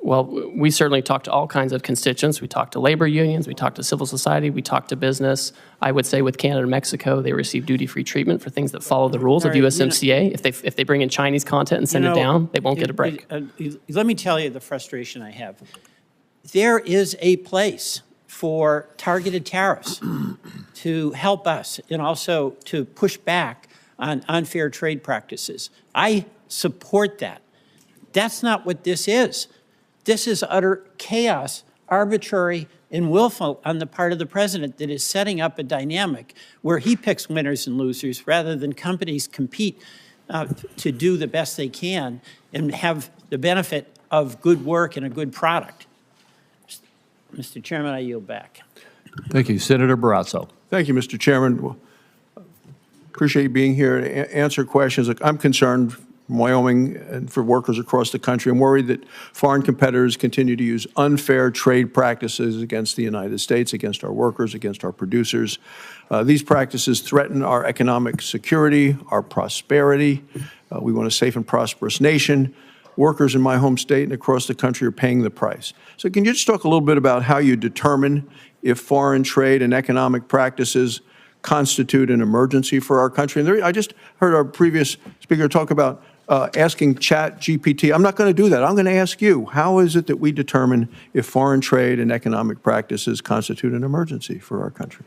S3: Well, we certainly talk to all kinds of constituents. We talk to labor unions, we talk to civil society, we talk to business. I would say with Canada and Mexico, they receive duty-free treatment for things that follow the rules of USMCA. If they bring in Chinese content and send it down, they won't get a break.
S4: Let me tell you the frustration I have. There is a place for targeted tariffs to help us and also to push back on unfair trade practices. I support that. That's not what this is. This is utter chaos, arbitrary and willful on the part of the president that is setting up a dynamic where he picks winners and losers rather than companies compete to do the best they can and have the benefit of good work and a good product. Mr. Chairman, I yield back.
S1: Thank you. Senator Barrasso.
S5: Thank you, Mr. Chairman. Appreciate you being here to answer questions. I'm concerned for Wyoming and for workers across the country. I'm worried that foreign competitors continue to use unfair trade practices against the United States, against our workers, against our producers. These practices threaten our economic security, our prosperity. We want a safe and prosperous nation. Workers in my home state and across the country are paying the price. So can you just talk a little bit about how you determine if foreign trade and economic practices constitute an emergency for our country? And I just heard our previous speaker talk about asking ChatGPT. I'm not going to do that. I'm going to ask you, how is it that we determine if foreign trade and economic practices constitute an emergency for our country?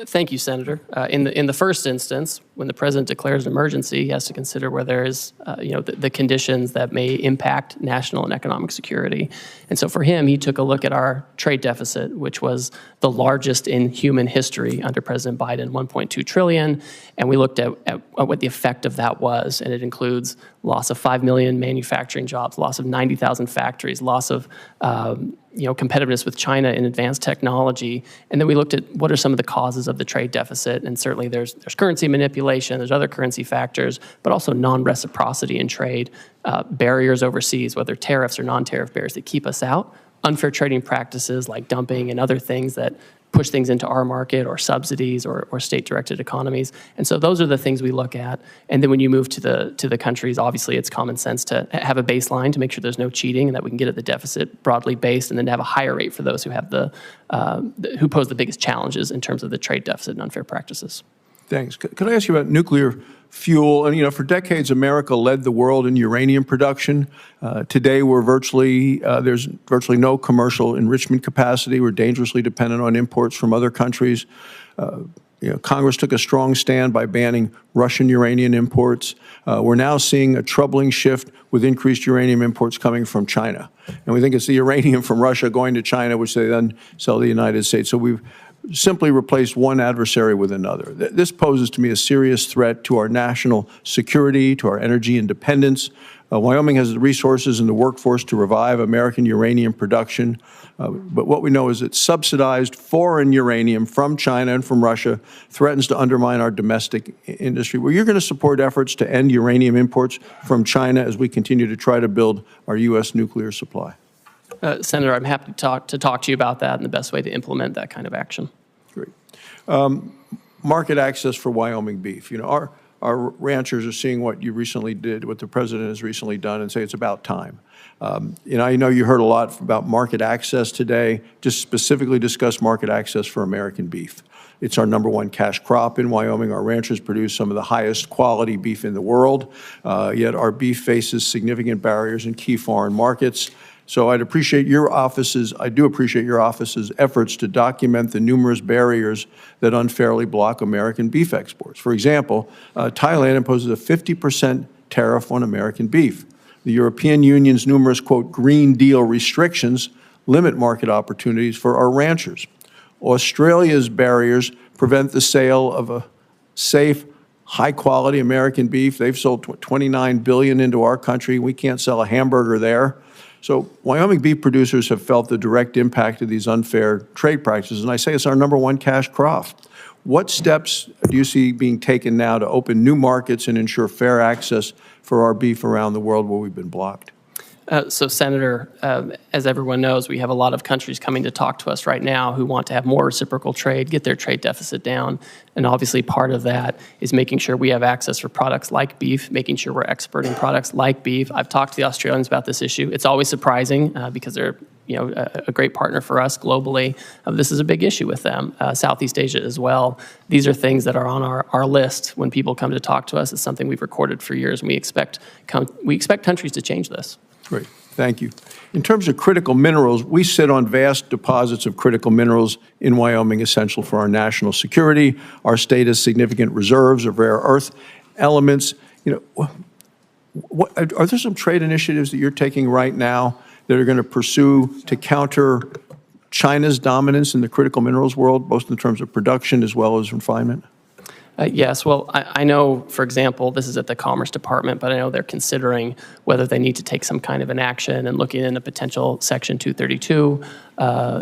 S3: Thank you, Senator. In the first instance, when the president declares an emergency, he has to consider where there is, the conditions that may impact national and economic security. And so for him, he took a look at our trade deficit, which was the largest in human history under President Biden, 1.2 trillion. And we looked at what the effect of that was. And it includes loss of 5 million manufacturing jobs, loss of 90,000 factories, loss of competitiveness with China in advanced technology. And then we looked at what are some of the causes of the trade deficit. And certainly there's currency manipulation, there's other currency factors, but also non-reciprocity in trade, barriers overseas, whether tariffs or non-tariff barriers that keep us out, unfair trading practices like dumping and other things that push things into our market, or subsidies, or state-directed economies. And so those are the things we look at. And then when you move to the countries, obviously it's common sense to have a baseline to make sure there's no cheating and that we can get at the deficit broadly based, and then to have a higher rate for those who have who pose the biggest challenges in terms of the trade deficit and unfair practices.
S5: Thanks. Could I ask you about nuclear fuel? And, for decades, America led the world in uranium production. Today, there's virtually no commercial enrichment capacity. We're dangerously dependent on imports from other countries. Congress took a strong stand by banning Russian uranium imports. We're now seeing a troubling shift with increased uranium imports coming from China. And we think it's the uranium from Russia going to China, which they then sell to the United States. So we've simply replaced one adversary with another. This poses to me a serious threat to our national security, to our energy independence. Wyoming has the resources and the workforce to revive American uranium production. But what we know is that subsidized foreign uranium from China and from Russia threatens to undermine our domestic industry. Well, you're going to support efforts to end uranium imports from China as we continue to try to build our U.S. nuclear supply.
S3: Senator, I'm happy to talk to you about that and the best way to implement that kind of action.
S5: Great. Market access for Wyoming beef. Our ranchers are seeing what you recently did, what the president has recently done, and say it's about time. I know you heard a lot about market access today. Just specifically discuss market access for American beef. It's our #1 cash crop in Wyoming. Our ranchers produce some of the highest quality beef in the world, yet our beef faces significant barriers in key foreign markets. So I do appreciate your office's efforts to document the numerous barriers that unfairly block American beef exports. For example, Thailand imposes a 50% tariff on American beef. The European Union's numerous, quote, Green Deal restrictions limit market opportunities for our ranchers. Australia's barriers prevent the sale of a safe, high-quality American beef. They've sold $29 billion into our country. We can't sell a hamburger there. So Wyoming beef producers have felt the direct impact of these unfair trade practices, and I say it's our #1 cash crop. What steps do you see being taken now to open new markets and ensure fair access for our beef around the world where we've been blocked?
S3: So, Senator, as everyone knows, we have a lot of countries coming to talk to us right now who want to have more reciprocal trade, get their trade deficit down. And obviously part of that is making sure we have access for products like beef, making sure we're exporting products like beef. I've talked to the Australians about this issue. It's always surprising because they're a great partner for us globally. This is a big issue with them. Southeast Asia as well. These are things that are on our list when people come to talk to us. It's something we've recorded for years, and we expect countries to change this.
S5: Great. Thank you. In terms of critical minerals, we sit on vast deposits of critical minerals in Wyoming essential for our national security. Our state has significant reserves of rare earth elements, are there some trade initiatives that you're taking right now that are going to pursue to counter China's dominance in the critical minerals world, both in terms of production as well as refinement?
S3: Yes, well, I know, for example, this is at the Commerce Department, but I know they're considering whether they need to take some kind of an action and looking in a potential Section 232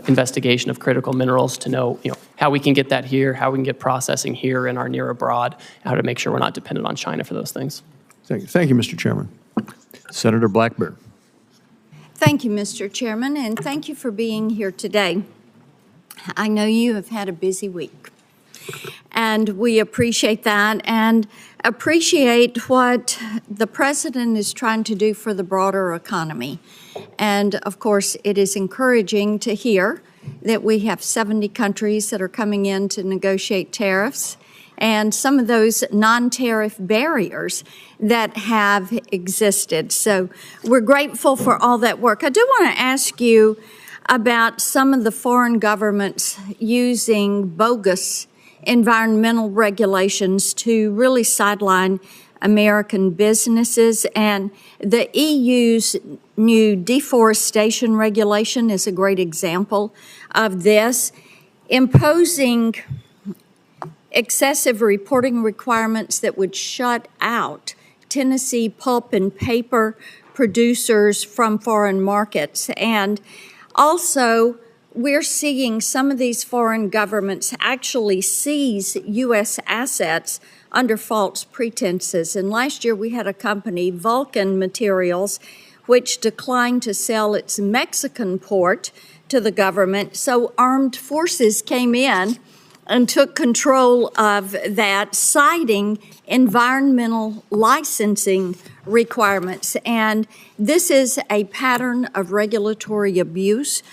S3: investigation of critical minerals to know, how we can get that here, how we can get processing here in our near abroad, how to make sure we're not dependent on China for those things.
S5: Thank you, Mr. Chairman.
S1: Senator Blackburn.
S6: Thank you, Mr. Chairman, and thank you for being here today. I know you have had a busy week, and we appreciate that and appreciate what the President is trying to do for the broader economy. And of course, it is encouraging to hear that we have 70 countries that are coming in to negotiate tariffs and some of those non-tariff barriers that have existed. So we're grateful for all that work. I do want to ask you about some of the foreign governments using bogus environmental regulations to really sideline American businesses. And the EU's new deforestation regulation is a great example of this, imposing excessive reporting requirements that would shut out Tennessee pulp and paper producers from foreign markets. And also, we're seeing some of these foreign governments actually seize U.S. assets under false pretenses. And last year we had a company, Vulcan Materials, which declined to sell its Mexican port to the government. So armed forces came in and took control of that, citing environmental licensing requirements. And this is a pattern of regulatory abuse,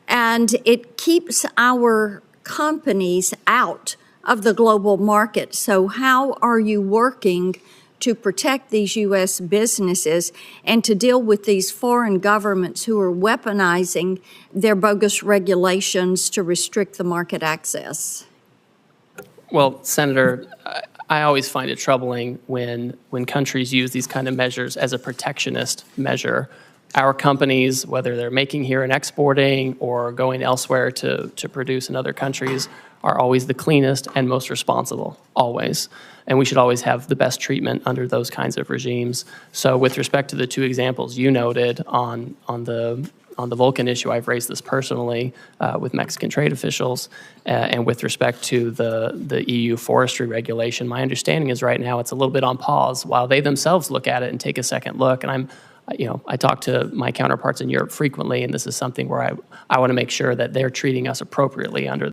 S6: and it keeps our companies out of the global market. So how are you working to protect these U.S. businesses and to deal with these foreign governments who are weaponizing their bogus regulations to restrict the market access?
S3: Well, Senator, I always find it troubling when countries use these kind of measures as a protectionist measure. Our companies, whether they're making here and exporting or going elsewhere to produce in other countries, are always the cleanest and most responsible, always. And we should always have the best treatment under those kinds of regimes. So with respect to the two examples you noted on the Vulcan issue, I've raised this personally with Mexican trade officials. And with respect to the EU forestry regulation, my understanding is right now it's a little bit on pause while they themselves look at it and take a second look. And I talk to my counterparts in Europe frequently, and this is something where I want to make sure that they're treating us appropriately under